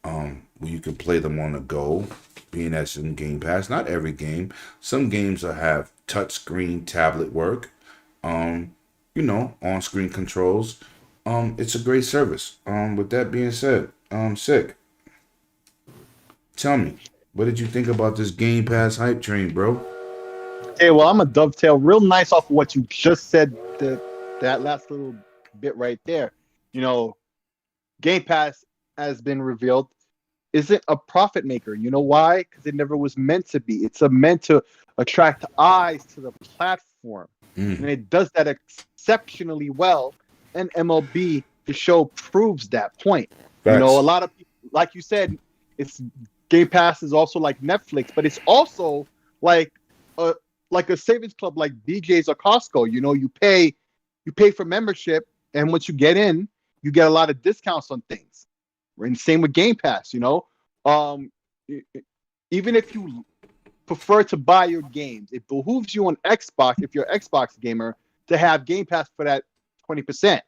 where you can play them on the go. being that's in Game Pass. Not every game. Some games will have touchscreen tablet work. On-screen controls. It's a great service. With that being said, Sick. Tell me, what did you think about this Game Pass hype train, bro? Okay, well, I'm gonna dovetail real nice off of what you just said. That last little bit right there. Game Pass has been revealed isn't a profit maker. You know why? Because it never was meant to be. It's meant to attract eyes to the platform, and it does that exceptionally well. And MLB, the show, proves that point. Facts. A lot of people, like you said, it's Game Pass is also like Netflix, but it's also like a savings club like BJ's or Costco. You pay for membership, and once you get in, you get a lot of discounts on things. And same with Game Pass. Even if you prefer to buy your games, it behooves you on Xbox, if you're an Xbox gamer, to have Game Pass for that 20%.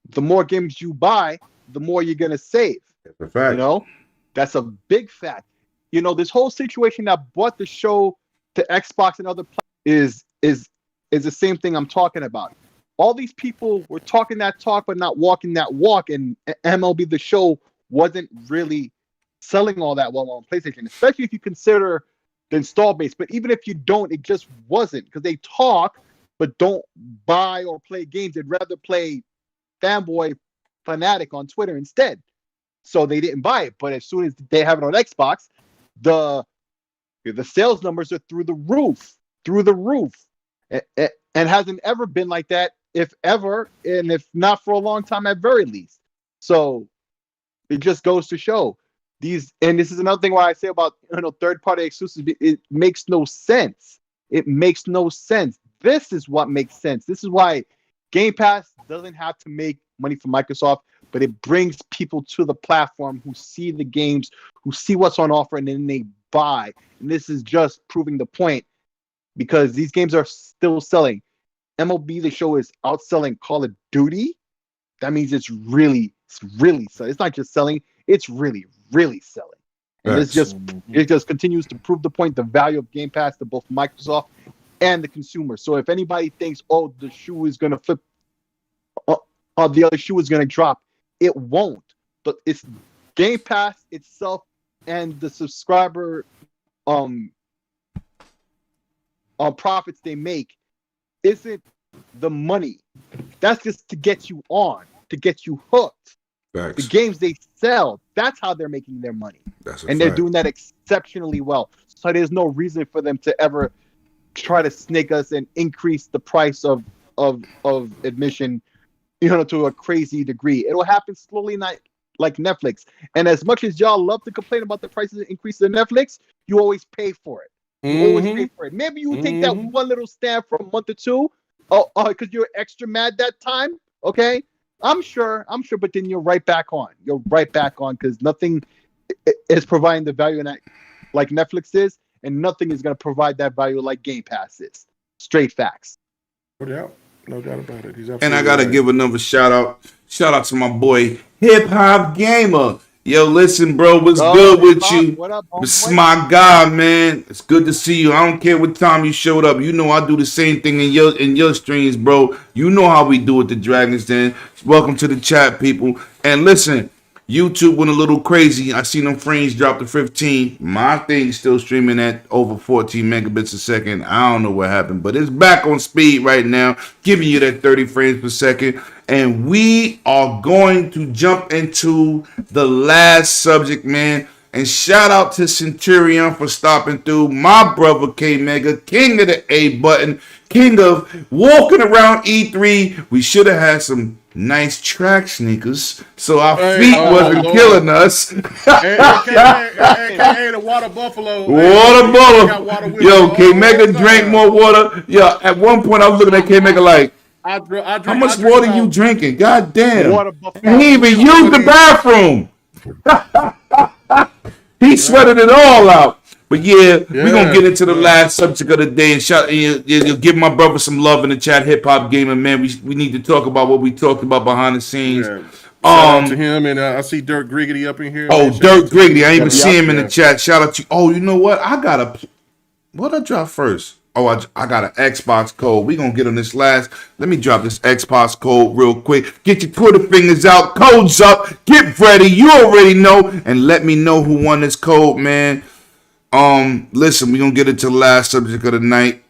The more games you buy, the more you're gonna save. That's a fact. That's a big fact. This whole situation that brought the show to Xbox and other platforms is the same thing I'm talking about. All these people were talking that talk but not walking that walk, and MLB The Show wasn't really selling all that well on PlayStation, especially if you consider the install base. But even if you don't, it just wasn't, because they talk but don't buy or play games. They'd rather play Fanboy Fanatic on Twitter instead. So they didn't buy it. But as soon as they have it on Xbox, the sales numbers are through the roof. And hasn't ever been like that, if ever, and if not for a long time at very least. So it just goes to show and this is another thing why I say about third-party exclusives. It makes no sense. It makes no sense. This is what makes sense. This is why Game Pass doesn't have to make money for Microsoft, but it brings people to the platform who see the games, who see what's on offer, and then they buy. And this is just proving the point, because these games are still selling. MLB The Show is outselling Call of Duty. That means it's really selling. It's not just selling, it's really selling. And it just continues to prove the point, the value of Game Pass to both Microsoft and the consumer. So if anybody thinks, the shoe is going to flip, the other shoe is going to drop, it won't. But it's Game Pass itself and the subscriber profits they make isn't the money. That's just to get you on, to get you hooked. Facts. The games they sell, that's how they're making their money. And they're doing that exceptionally well. So there's no reason for them to ever try to snake us and increase the price of admission, to a crazy degree. It'll happen slowly, not like Netflix. And as much as y'all love to complain about the prices increase in Netflix, you always pay for it. You always pay for it. Maybe you take that one little stand for a month or two, because you're extra mad that time. Okay, I'm sure, but then you're right back on. You're right back on, because nothing is providing the value in that like Netflix is, and nothing is going to provide that value like Game Pass is. Straight facts. No doubt about it. He's and I gotta give another shout out to my boy Hip Hop Gamer. Yo, listen, bro, what's good with you? What up, This is my guy, man. It's good to see you. I don't care what time you showed up. I do the same thing in your streams, bro. You know how we do at the Dragon's Den. Welcome to the chat, people. And listen, YouTube went a little crazy. I seen them frames drop to 15. My thing's still streaming at over 14 megabits a second. I don't know what happened, but it's back on speed right now, giving you that 30 frames per second. And we are going to jump into the last subject, man. And shout out to Centurion for stopping through. My brother K Mega, king of the A button, king of walking around E3. We should have had some nice track sneakers, so our feet wasn't killing us. AKA the Water Buffalo. Yo, K Mega drank more water. Yo, at one point I was looking at K Mega like, how much water you drinking? God damn. And he even used the bathroom. He sweated it all out. But yeah, we're going to get into the last subject of the day. And give my brother some love in the chat, Hip Hop Gamer, man. We need to talk about what we talked about behind the scenes. Shout out to him, and I see Dirk Griggity up in here. Oh, Man. Dirk Griggity, I didn't even see him in the chat. Shout out to you. Oh, you know what? What I drop first? Oh, I got an Xbox code. We gonna get on this last. Let me drop this Xbox code real quick. Get your Twitter fingers out. Codes up. Get ready. You already know. And let me know who won this code, man. Listen, we gonna get into the last subject of the night,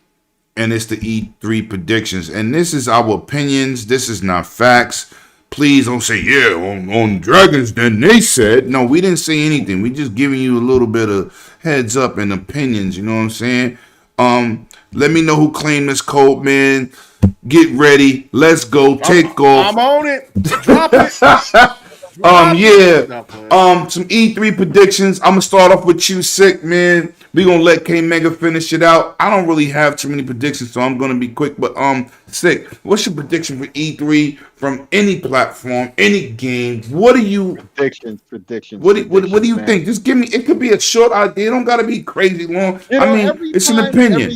and it's the E3 predictions. And this is our opinions. This is not facts. Please don't say, yeah, on Dragons Den they said. No, we didn't say anything. We just giving you a little bit of heads up and opinions. You know what I'm saying? Let me know who claimed this code, man. Get ready. Let's go. Take off. I'm on it. Drop it. Some E3 predictions. I'm gonna start off with you, Sick, man. We gonna let K Mega finish it out. I don't really have too many predictions, so I'm gonna be quick. But Sick, what's your prediction for E3 from any platform, any game? What do you predictions? What do you think? Just give me. It could be a short idea. It don't gotta be crazy long. I mean, it's an opinion.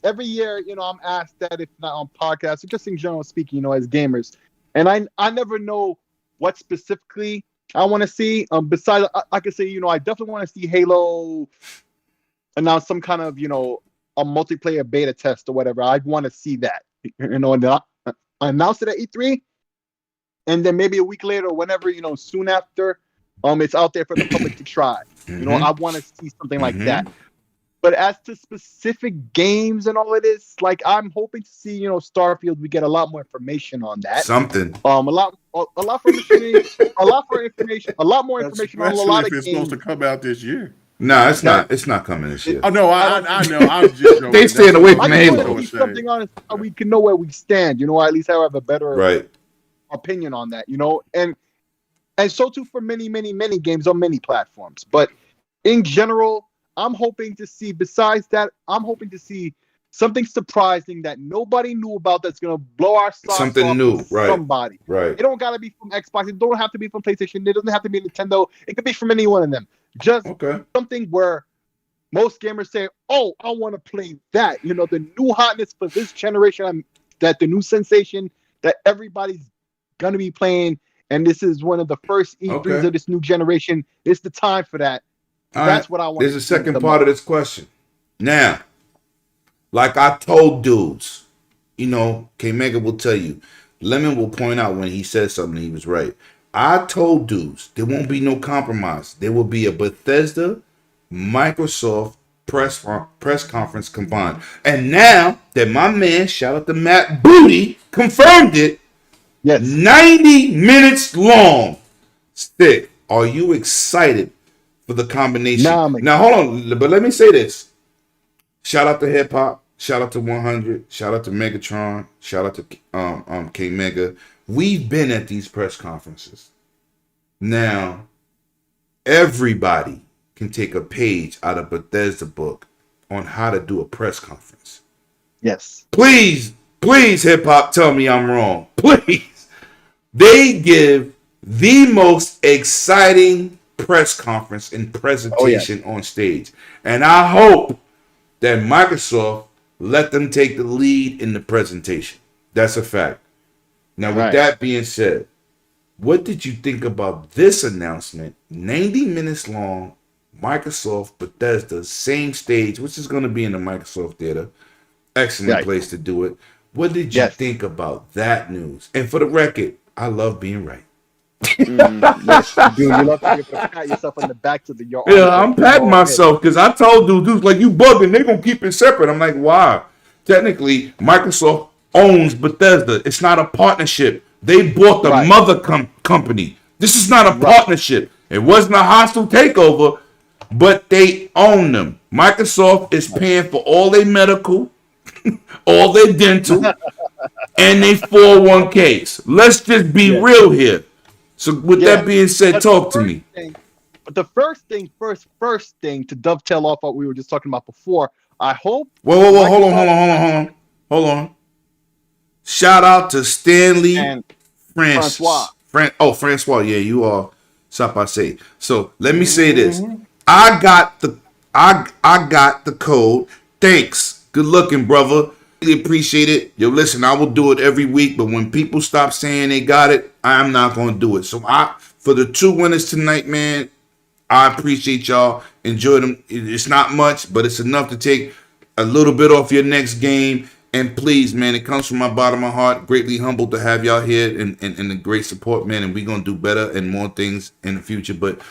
Every year, I'm asked that, if not on podcasts, or just in general speaking, as gamers, and I never know what specifically I want to see. Besides, I could say, I definitely want to see Halo announce some kind of, a multiplayer beta test or whatever. I want to see that, and I announce it at E3, and then maybe a week later or whenever, soon after, it's out there for the public to try. I want to see something like that. But as to specific games and all of this, like, I'm hoping to see, Starfield. We get a lot more information on that. Something. A lot more information on a lot of games. It's supposed to come out this year. No, it's not. It's not coming this year. Oh no, I know. I'm just they staying away from Halo. I want to see something on it so we can know where we stand. At least I have a better opinion on that. And so too for many games on many platforms. But in general, I'm hoping to see, besides that, something surprising that nobody knew about that's going to blow our socks something off new, right? Somebody. Right. It don't got to be from Xbox. It don't have to be from PlayStation. It doesn't have to be Nintendo. It could be from any one of them. Just something where most gamers say, oh, I want to play that. The new hotness for this generation, that the new sensation that everybody's going to be playing. And this is one of the first E3s of this new generation. It's the time for that. That's what I want. There's a second part of this question. Now, like I told dudes, K Mega will tell you, Lemon will point out when he said something, he was right. I told dudes there won't be no compromise. There will be a Bethesda, Microsoft press conference combined. And now that my man, shout out to Matt Booty, confirmed it, 90 minutes long. Stick, are you excited for the combination? Now, hold on, but let me say this. Shout out to Hip Hop. Shout out to 100. Shout out to Megatron. Shout out to K Mega. We've been at these press conferences. Now, everybody can take a page out of Bethesda book on how to do a press conference. Yes. Please, Hip Hop, tell me I'm wrong. Please. They give the most exciting press conference and presentation on stage. And I hope that Microsoft let them take the lead in the presentation. That's a fact. Now, with that being said, what did you think about this announcement? 90 minutes long, Microsoft, Bethesda, same stage, which is going to be in the Microsoft Theater. Excellent place to do it. What did you think about that news? And for the record, I love being right. Yes, you love to be able to pat yourself on the back to your arm. Yeah, I'm patting myself because I told dudes like, you bugging, they're going to keep it separate. I'm like, why? Technically, Microsoft owns Bethesda. It's not a partnership. They bought the mother company. This is not a partnership. It wasn't a hostile takeover, but they own them. Microsoft is paying for all their medical, all their dental, and their 401ks. Let's just be real here. So with that being said, talk to me. But the first thing to dovetail off what we were just talking about before, I hope. Whoa, hold on. Shout out to Stanley and Francois. Francois, yeah, you are Sapase. So let me say this. I got the code. Thanks. Good looking, brother. really appreciate it. Yo, listen, I will do it every week, but when people stop saying they got it, I'm not going to do it. So for the 2 winners tonight, man, I appreciate y'all. Enjoy them. It's not much, but it's enough to take a little bit off your next game. And please, man, it comes from my bottom of my heart. Greatly humbled to have y'all here and the great support, man. And we're going to do better and more things in the future. But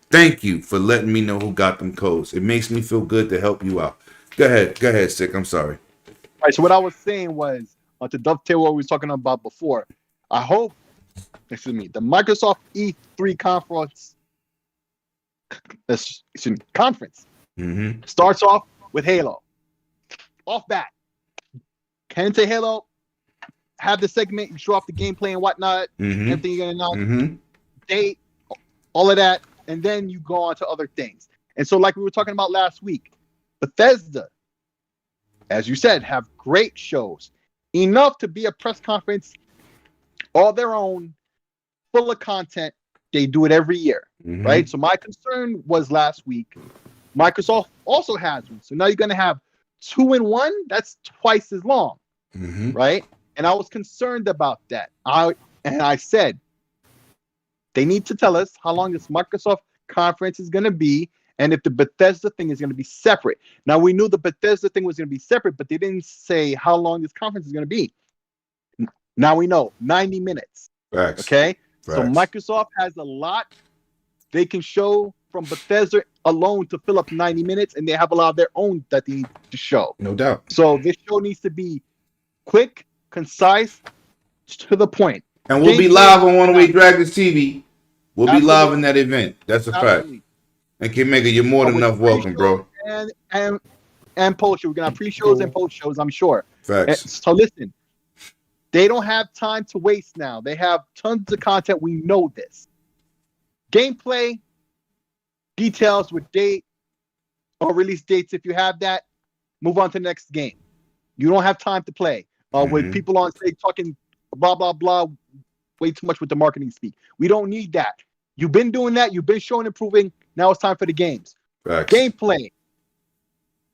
thank you for letting me know who got them codes. It makes me feel good to help you out. Go ahead, Sick. I'm sorry. All right, so what I was saying was, to dovetail what we were talking about before, I hope, the Microsoft E3 conference starts off with Halo. Off bat. Can say Halo, have the segment, you show off the gameplay and whatnot, everything you're going to announce, date, all of that, and then you go on to other things. And so like we were talking about last week, Bethesda, as you said, have great shows. Enough to be a press conference all their own, full of content. They do it every year, right? So my concern was last week, Microsoft also has one. So now you're going to have 2 in 1. That's twice as long, right? And I was concerned about that. I said, they need to tell us how long this Microsoft conference is going to be and if the Bethesda thing is going to be separate. Now, we knew the Bethesda thing was going to be separate, but they didn't say how long this conference is going to be. Now we know, 90 minutes. Facts. Okay? Facts. So Microsoft has a lot they can show from Bethesda alone to fill up 90 minutes, and they have a lot of their own that they need to show. No doubt. So this show needs to be quick, concise, to the point. And we'll be live on One Away Dragons TV. We'll be live in that event. That's a fact. And K-Mega, you're more than enough welcome, bro. And post shows. We're gonna have pre-shows and post shows, I'm sure. Facts. So listen, they don't have time to waste now. They have tons of content. We know this. Gameplay, details with date or release dates. If you have that, move on to the next game. You don't have time to play. With people on stage talking blah, blah, blah, way too much with the marketing speak. We don't need that. You've been doing that. You've been showing improving. Now it's time for the games. Facts. Gameplay,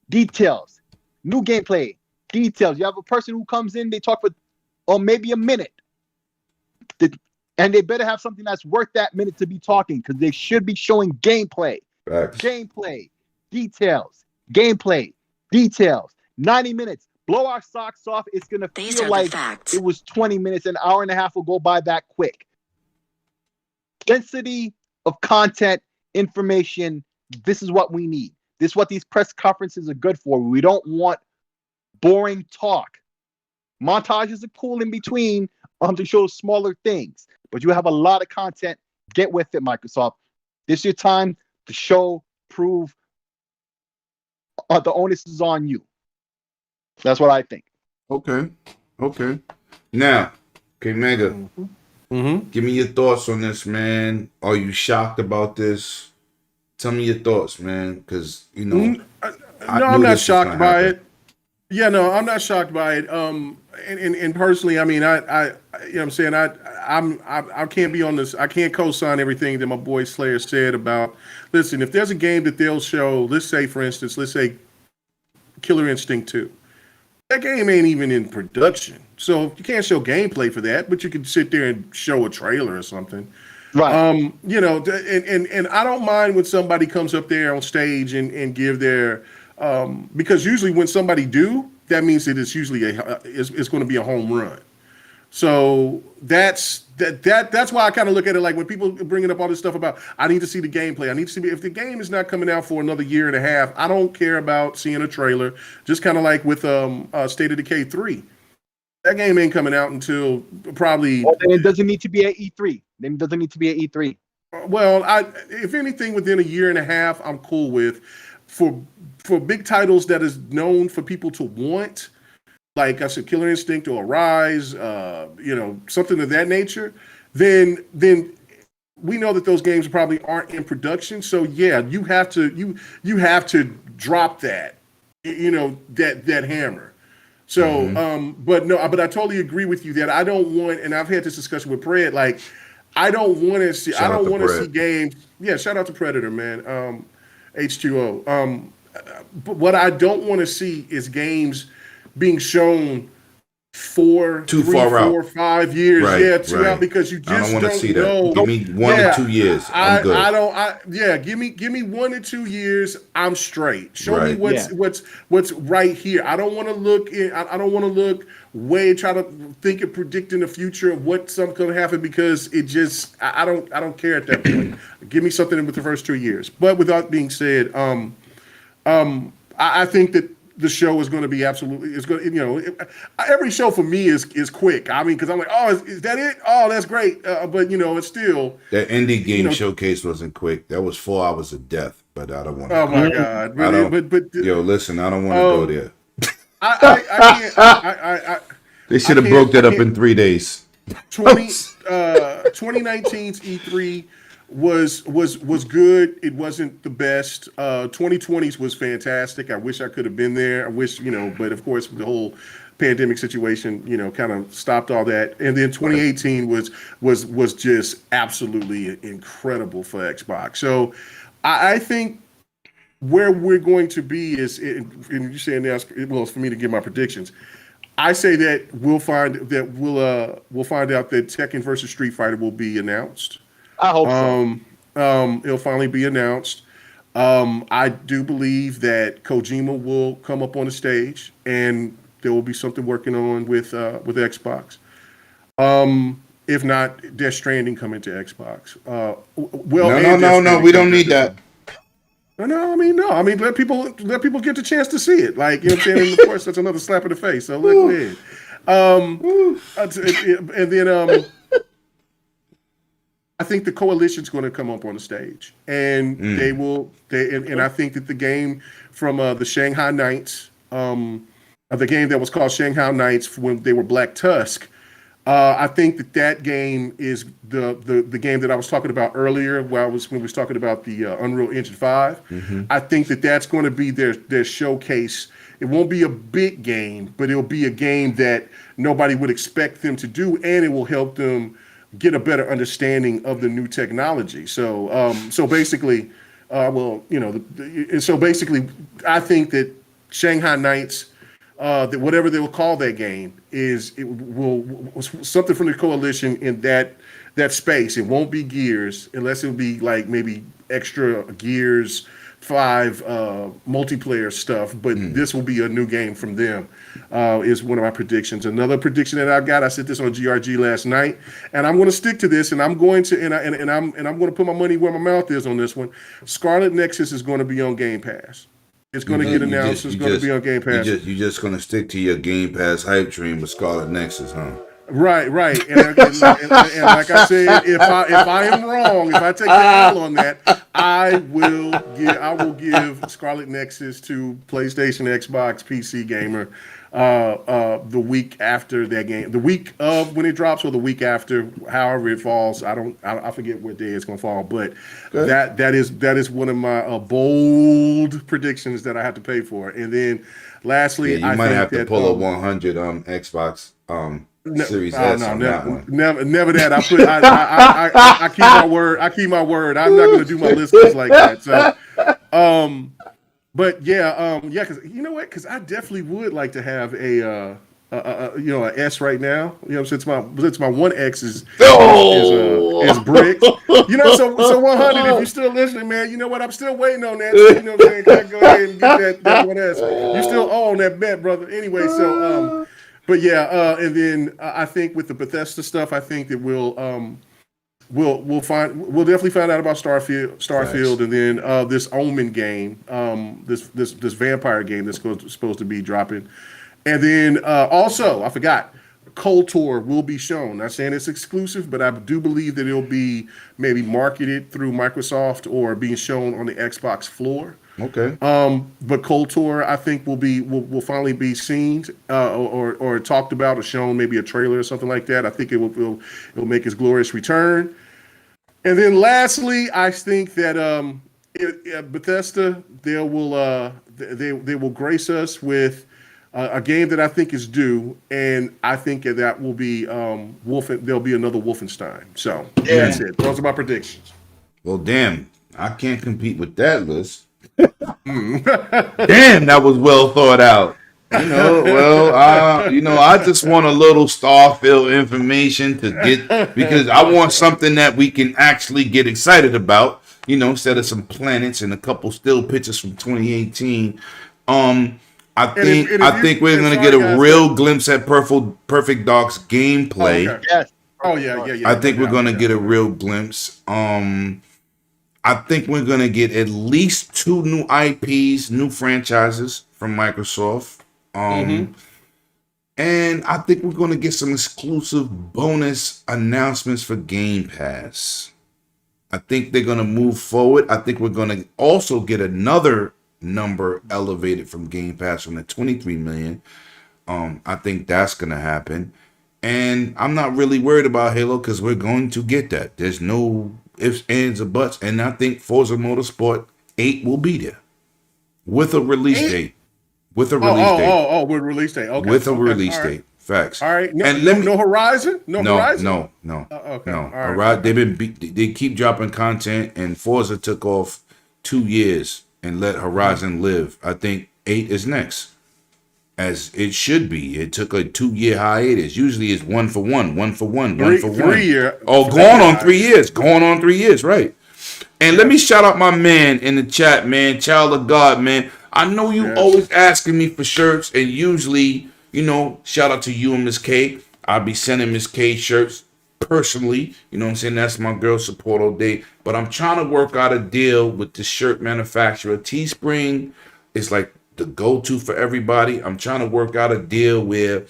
details, new gameplay, details. You have a person who comes in, they talk for maybe a minute. And they better have something that's worth that minute to be talking because they should be showing gameplay. Facts. Gameplay, details, gameplay, details. 90 minutes. Blow our socks off. It's going to feel like it was 20 minutes. An hour and a half will go by that quick. Density of content, information. This is what we need. This is what these press conferences are good for. We don't want boring talk. Montages are cool in between to show smaller things. But you have a lot of content. Get with it, Microsoft. This is your time to show, prove. The onus is on you. That's what I think. Okay. Now, K-Mega, give me your thoughts on this, man. Are you shocked about this? Tell me your thoughts, man, because, no, I'm not shocked by it. Yeah, no, I'm not shocked by it. And personally, I mean, I you know what I'm saying, I can't be on this. I can't co-sign everything that my boy Slayer said about. Listen, if there's a game that they'll show, let's say, for instance, Killer Instinct 2. That game ain't even in production, so you can't show gameplay for that. But you can sit there and show a trailer or something, right? And I don't mind when somebody comes up there on stage and give their because usually when somebody do, that means that it's usually it's going to be a home run. So that's why I kind of look at it like when people bringing up all this stuff about I need to see the gameplay. I need to see if the game is not coming out for another year and a half. I don't care about seeing a trailer. Just kind of like with State of Decay 3. That game ain't coming out until probably. Well, then it doesn't need to be at E3. Then it doesn't need to be at E3. Well, if anything within a year and a half, I'm cool with. For big titles that is known for people to want. Like I said, Killer Instinct or Arise, something of that nature, then we know that those games probably aren't in production. So yeah, you have to drop that, that hammer. So, but I totally agree with you that I don't want, and I've had this discussion with Pred, like I don't want to see games. Yeah, shout out to Predator, man. H2O. But what I don't want to see is games being shown Too far out. 4, 5 years, right, too out, because you just I don't want to see know. that. Give me 1 to 2 years. I'm good. Give me 1 to 2 years. I'm straight. Show me Right. what's right here. I don't want to look in. I don't want to look try to think and predict in the future of what's going to happen, because it just I don't care at that point. Give me something with the first 2 years. But with that being said, I think that the show is going to be every show for me is quick. I mean, because I'm like, oh, is that it? Oh, that's great. But it's still that indie game showcase wasn't quick. That was 4 hours of death. But I don't want to. Oh my God! Listen, I don't want to go there. I can't. They should have broke that up in 3 days. 2019's E3 was good. It wasn't the best. 2020's was fantastic. I wish I could have been there. I wish, but of course the whole pandemic situation, kind of stopped all that. And then 2018 was just absolutely incredible for Xbox. So I think where we're going to be is, and you're saying that's, well, it's for me to give my predictions. I say that we'll find out that Tekken versus Street Fighter will be announced. I hope so. It'll finally be announced. I do believe that Kojima will come up on the stage, and there will be something working on with Xbox. If not, Death Stranding coming to Xbox. No, we don't need that. No. I mean, let people get the chance to see it. Like, what I'm saying? And of course, that's another slap in the face. So go ahead. And then I think the coalition's going to come up on the stage, and they will. And I think that the game from the Shanghai Knights, the game that was called Shanghai Knights when they were Black Tusk. I think that game is the game that I was talking about earlier, when we was talking about the Unreal Engine 5. Mm-hmm. I think that's going to be their showcase. It won't be a big game, but it'll be a game that nobody would expect them to do, and it will help them get a better understanding of the new technology. So basically, I think that Shanghai Knights, that whatever they will call that game, will something from the coalition in that space. It won't be Gears, unless it will be like maybe extra Gears 5 multiplayer stuff. But this will be a new game from them. Is one of my predictions. Another prediction that I've got, I said this on GRG last night, and I'm going to stick to this, and I'm going to I'm going to put my money where my mouth is on this one. Scarlet Nexus is going to be on Game Pass. It's going to get announced. It's going to be on Game Pass. You're just going to stick to your Game Pass hype train with Scarlet Nexus, huh? Right. And like I said, if I am wrong, if I take the L on that, I will give Scarlet Nexus to PlayStation, Xbox, PC gamer the week after that game, the week of when it drops, or the week after, however it falls. I forget what day it's going to fall, but that is one of my bold predictions that I have to pay for. And then lastly, you might have to pull a 100 Xbox Series S on that one. Never that. I keep my word. I'm not going to do my list like that. So, but because you know what? Because I definitely would like to have a S right now. Since my 1X is bricks. So 100. If you're still listening, man, you know what? I'm still waiting on that. So, you know what I'm saying? Can I go ahead and get that 1S? You still own that bet, brother. Anyway, so but and then I think with the Bethesda stuff, I think that we'll definitely find out about Starfield, and then this Omen game, this vampire game that's supposed to be dropping, and then also I forgot, KOTOR will be shown. Not saying it's exclusive, but I do believe that it'll be maybe marketed through Microsoft or being shown on the Xbox floor. Okay. But KOTOR, I think will finally be seen or talked about or shown, maybe a trailer or something like that. I think it'll make its glorious return. And then lastly, I think that Bethesda they will grace us with a game that I think is due, and I think that will be there'll be another Wolfenstein. So that's it. Those are my predictions. Well, damn, I can't compete with that list. Damn, that was well thought out. I just want a little Starfield information to get because I want something that we can actually get excited about. Instead of some planets and a couple still pictures from 2018. I think we're gonna get a real glimpse at Perfect Dark's gameplay. Oh, okay. Yes. Oh yeah. I think we're gonna get a real glimpse. I think we're gonna get at least 2 new IPs, new franchises from Microsoft. And I think we're gonna get some exclusive bonus announcements for Game Pass. I think they're gonna move forward. I think we're gonna also get another number elevated from Game Pass from the 23 million. I think that's gonna happen. And I'm not really worried about Halo because we're going to get that. There's no ifs, ands, or buts. And I think Forza Motorsport 8 will be there with a release date. With a release date. With release date. Okay. With a release date. Facts. All right. And no Horizon? No Horizon? No. Okay. No. All right. They keep dropping content, and Forza took off 2 years and let Horizon live. I think 8 is next. As it should be. It took a 2-year hiatus. Usually it's 1 for 1, 1 for 1, 1 for 1. 3 year. Oh, going on 3 years. Going on 3 years, right. And let me shout out my man in the chat, man. Child of God, man. I know you always asking me for shirts, and usually, shout out to you and Miss K. I'll be sending Miss K shirts personally. You know what I'm saying? That's my girl support all day. But I'm trying to work out a deal with the shirt manufacturer. Teespring is like the go-to for everybody. I'm trying to work out a deal where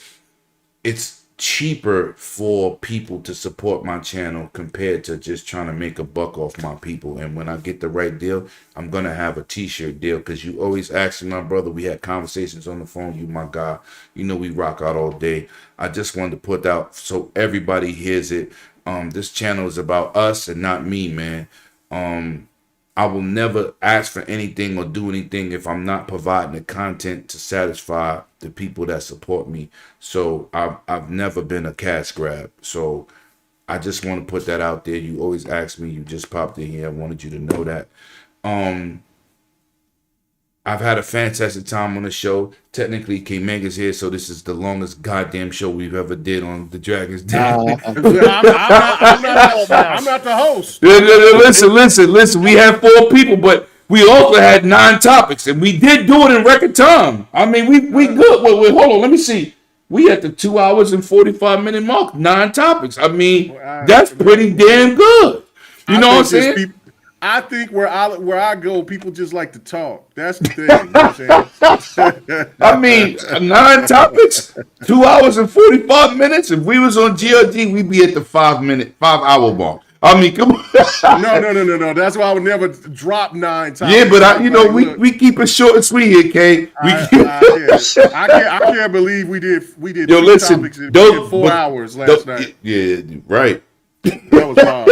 it's cheaper for people to support my channel compared to just trying to make a buck off my people. And when I get the right deal, I'm gonna have a t-shirt deal because you always ask me, my brother. We had conversations on the phone. You my guy. We rock out all day. I just wanted to put out so everybody hears it. This channel is about us and not me, man. I will never ask for anything or do anything if I'm not providing the content to satisfy the people that support me. So I've never been a cash grab. So I just want to put that out there. You always ask me. You just popped in here. I wanted you to know that. I've had a fantastic time on the show. Technically, King Mega's here, so this is the longest goddamn show we've ever did on the Dragon's Den. I'm not the host. Listen. We had 4 people, but we also had 9 topics, and we did do it in record time. I mean, we good. Wait, hold on. Let me see. We at the 2 hours and 45-minute mark. 9 topics. I mean, that's pretty damn good. You know what I'm saying? I think where I go, people just like to talk. That's the thing. You know what I'm saying? I mean, 9 topics, 2 hours and 45 minutes. If we was on GLG, we'd be at the 5 hour mark. I mean, come on. No. That's why I would never drop 9 topics. Yeah, but we keep it short and sweet here, K. I can't believe we did 3 topics in 4 hours last night. Yeah, right. That was hard.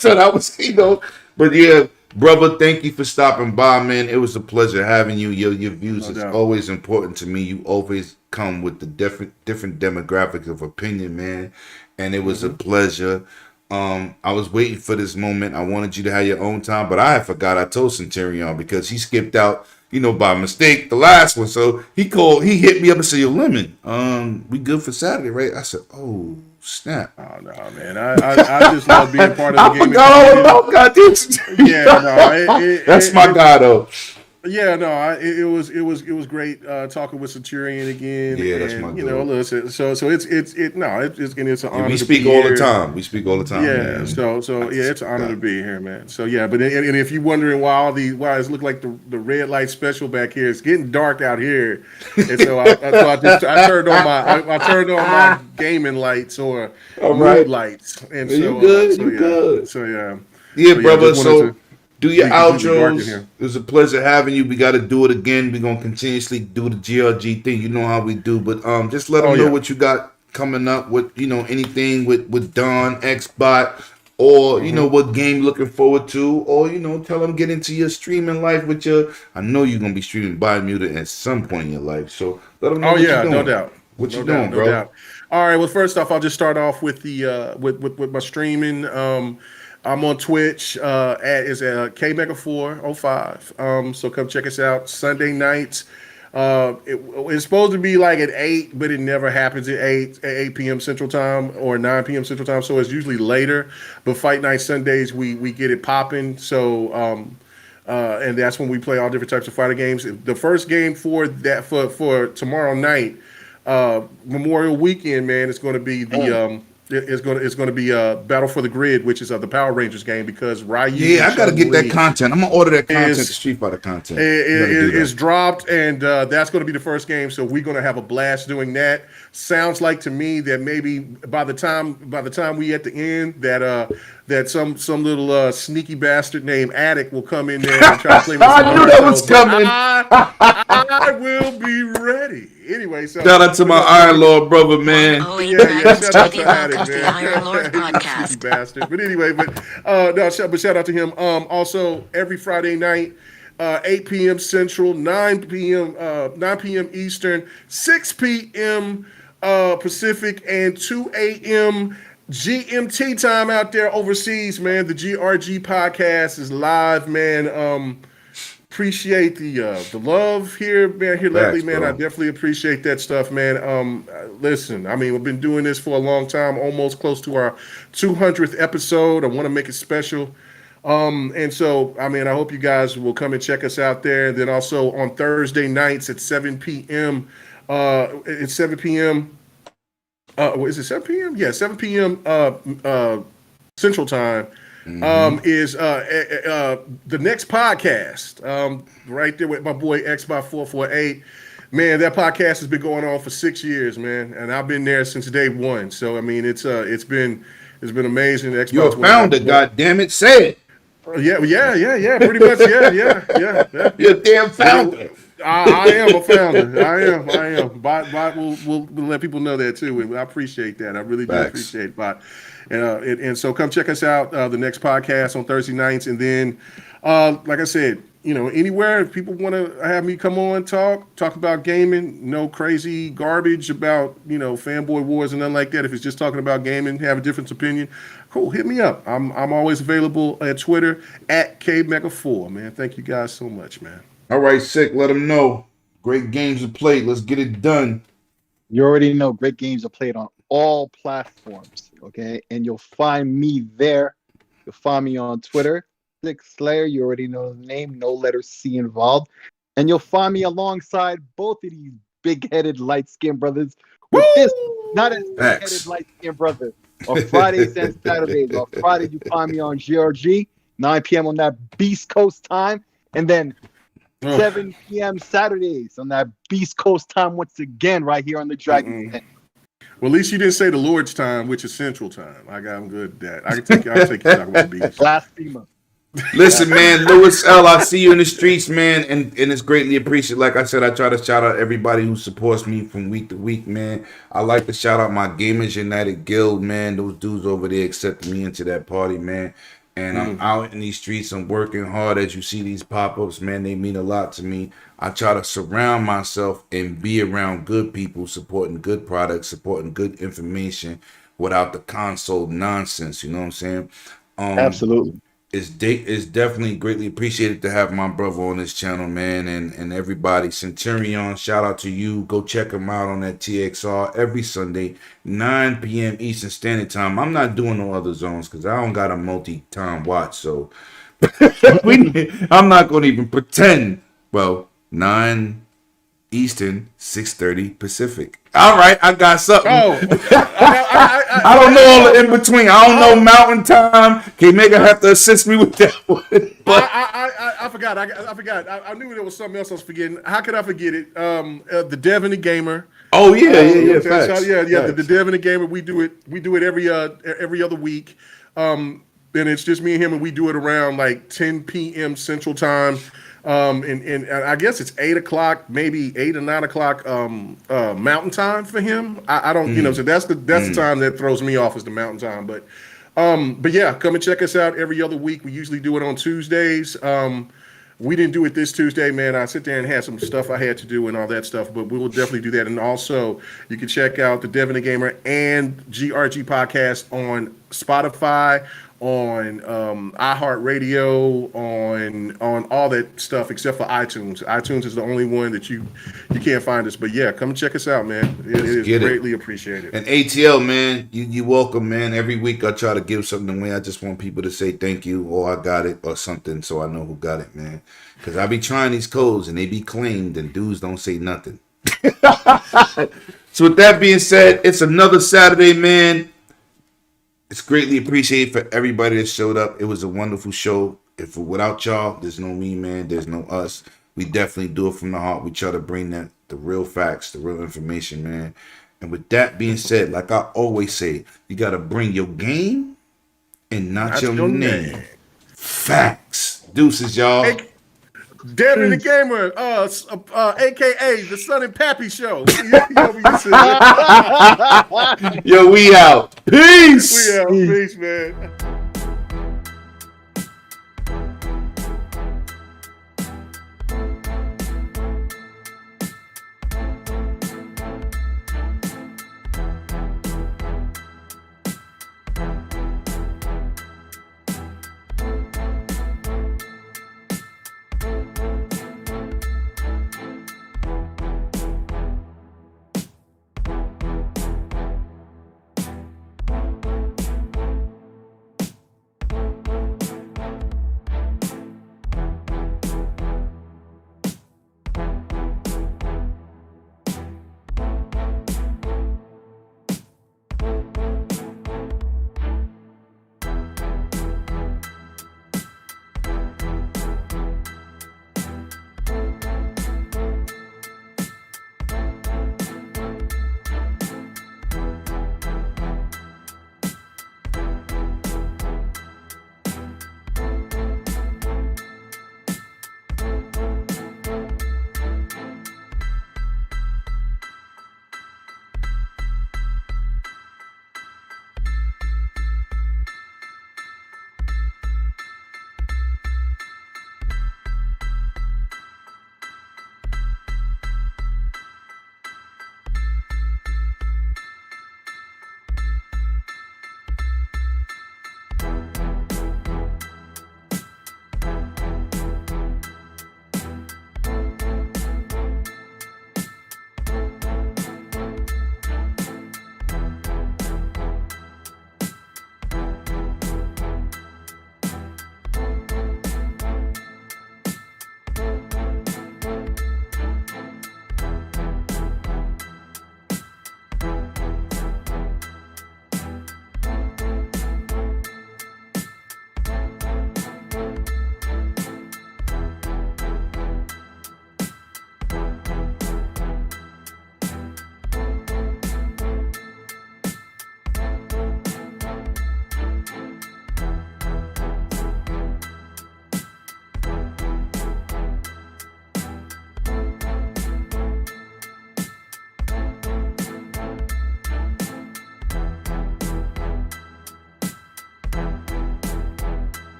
So that was, But yeah, brother, thank you for stopping by, man. It was a pleasure having you. Your views is always important to me. You always come with the different demographics of opinion, man. And it was a pleasure. I was waiting for this moment. I wanted you to have your own time, but I forgot I told Centurion because he skipped out, by mistake the last one. So he hit me up and said, "Yo, Lemon, we good for Saturday, right?" I said, "Oh, snap." Oh no, man. I just love being part of the game. I forgot all about goddamn. That's my guy though. Yeah, no, it was great talking with Centurion again. Yeah, that's my dude. Listen, so it's an honor. We speak all the time. Yeah, man. So it's an honor to be here, man. So yeah, but and if you're wondering why it look like the red light special back here, it's getting dark out here, and so I turned on my gaming lights or mood lights, and so you good. Good. So yeah. Yeah, brother. So. Do your outros. It was a pleasure having you. We got to do it again. We're going to continuously do the GLG thing. You know how we do. But just let them know what you got coming up with, anything with Don, Xbot, or, what game you're looking forward to. Or, tell them get into your streaming life with I know you're going to be streaming Biomutant at some point in your life. So let them know what you're doing. No doubt. What you doing, bro? Doubt. All right. Well, first off, I'll just start off with the with my streaming. I'm on Twitch at KMega405. So come check us out Sunday nights. It's supposed to be like at 8, but it never happens at 8 p.m. Central Time or 9 p.m. Central Time. So it's usually later. But Fight Night Sundays, we get it popping. So and that's when we play all different types of fighter games. The first game for tomorrow night, Memorial Weekend, man, it's going to be the it's going to be Battle for the Grid, which is the Power Rangers game, because Ryu. Yeah, I got to get that content. I'm gonna order that content. The Street Fighter content. It's dropped, and that's going to be the first game. So we're going to have a blast doing that. Sounds like to me that maybe by the time we at the end that some little sneaky bastard named Attic will come in there and try to play. I knew that was coming. I will be ready. Anyway, so shout out to my Iron Lord brother, man. Shout out to Attic, man. The Iron Lord podcast. Bastard. But anyway, shout out to him. Also, every Friday night, 8 p.m. Central, 9 p.m. Eastern, 6 p.m. Pacific, and 2 a.m. GMT time out there overseas, man. The GRG podcast is live, man. Appreciate the love here, man. Here lately, man. Bro. I definitely appreciate that stuff, man. Listen, I mean, we've been doing this for a long time, almost close to our 200th episode. I want to make it special. And so, I mean, I hope you guys will come and check us out there. And then also on Thursday nights at 7 p.m. It's 7 p.m. Is it 7 p.m.? Yeah, 7 p.m. Central Time. Is the next podcast right there with my boy X by 448. Man, that podcast has been going on for 6 years, man, and I've been there since day one. So I mean, it's been amazing. You're a founder, goddammit, say it. Yeah, pretty much, yeah. You're a damn founder. I am a founder. I am. Bot will let people know that too, and I appreciate that. I really do appreciate Bot. And so come check us out the next podcast on Thursday nights, and then like I said, anywhere if people want to have me come on talk about gaming, no crazy garbage about fanboy wars and nothing like that. If it's just talking about gaming, have a different opinion, cool, hit me up. I'm always available at Twitter at KMega4, man. Thank you guys so much, man. All right, Sick, let them know. Great games are played. Let's get it done. You already know great games are played on all platforms, okay? And you'll find me there. You'll find me on Twitter, Sick Slayer. You already know the name, no letter C involved. And you'll find me alongside both of these big-headed, light-skinned brothers with this, not as big-headed, light-skinned brother. On Fridays and Saturdays. On Friday, you find me on GRG, 9 p.m. on that Beast Coast time. And then 7 p.m. Saturdays on that Beast Coast time once again, right here on the Dragon Den. Well, at least you didn't say the Lord's time, which is Central Time. I'm good at that. I'll take you talk about the Beast. Blasphemer. Listen, man, Lewis L., I see you in the streets, man, and it's greatly appreciated. Like I said, I try to shout out everybody who supports me from week to week, man. I like to shout out my Gamers United Guild, man. Those dudes over there accepted me into that party, man. And I'm out in these streets. I'm working hard. As you see these pop-ups, man, they mean a lot to me. I try to surround myself and be around good people, supporting good products, supporting good information without the console nonsense. You know what I'm saying? Absolutely. It's definitely greatly appreciated to have my brother on this channel, man, and everybody. Centurion, shout out to you. Go check him out on that TXR every Sunday, 9 p.m. Eastern Standard Time. I'm not doing no other zones because I don't got a multi-time watch, so I'm not going to even pretend. Well, 9 Eastern, 6:30 Pacific. All right, I got something. I don't know all the in between. I don't know Mountain Time. K-Mega have to assist me with that one. But I forgot. I forgot. I knew there was something else I was forgetting. How could I forget it? The Dev and the Gamer. Oh yeah. Facts. The Dev and the Gamer. We do it every other week. And it's just me and him, and we do it around like 10 p.m. Central Time. And I guess it's 8 o'clock, maybe 8 or 9 o'clock Mountain Time for him. I don't, so that's the time that throws me off is the Mountain Time. But yeah, come and check us out every other week. We usually do it on Tuesdays. We didn't do it this Tuesday, man. I sit there and had some stuff I had to do and all that stuff, but we will definitely do that. And also, you can check out the Dev and the Gamer and GRG podcast on Spotify, on iHeartRadio, on all that stuff except for iTunes. iTunes is the only one that you can't find us. But yeah, come and check us out, man. It is greatly appreciated. And ATL, man, you welcome, man. Every week I try to give something away. I just want people to say thank you, or I got it, or something, so I know who got it, man. Because I be trying these codes and they be claimed, and dudes don't say nothing. So with that being said, it's another Saturday, man. It's greatly appreciated for everybody that showed up. It was a wonderful show. If without y'all, there's no me, man. There's no us. We definitely do it from the heart. We try to bring the real facts, the real information, man. And with that being said, like I always say, you got to bring your game and not your name. Facts. Deuces, y'all. Hey, Devin the Gamer, aka the Son and Pappy Show. Yo, we out. Peace. We out. Peace, man.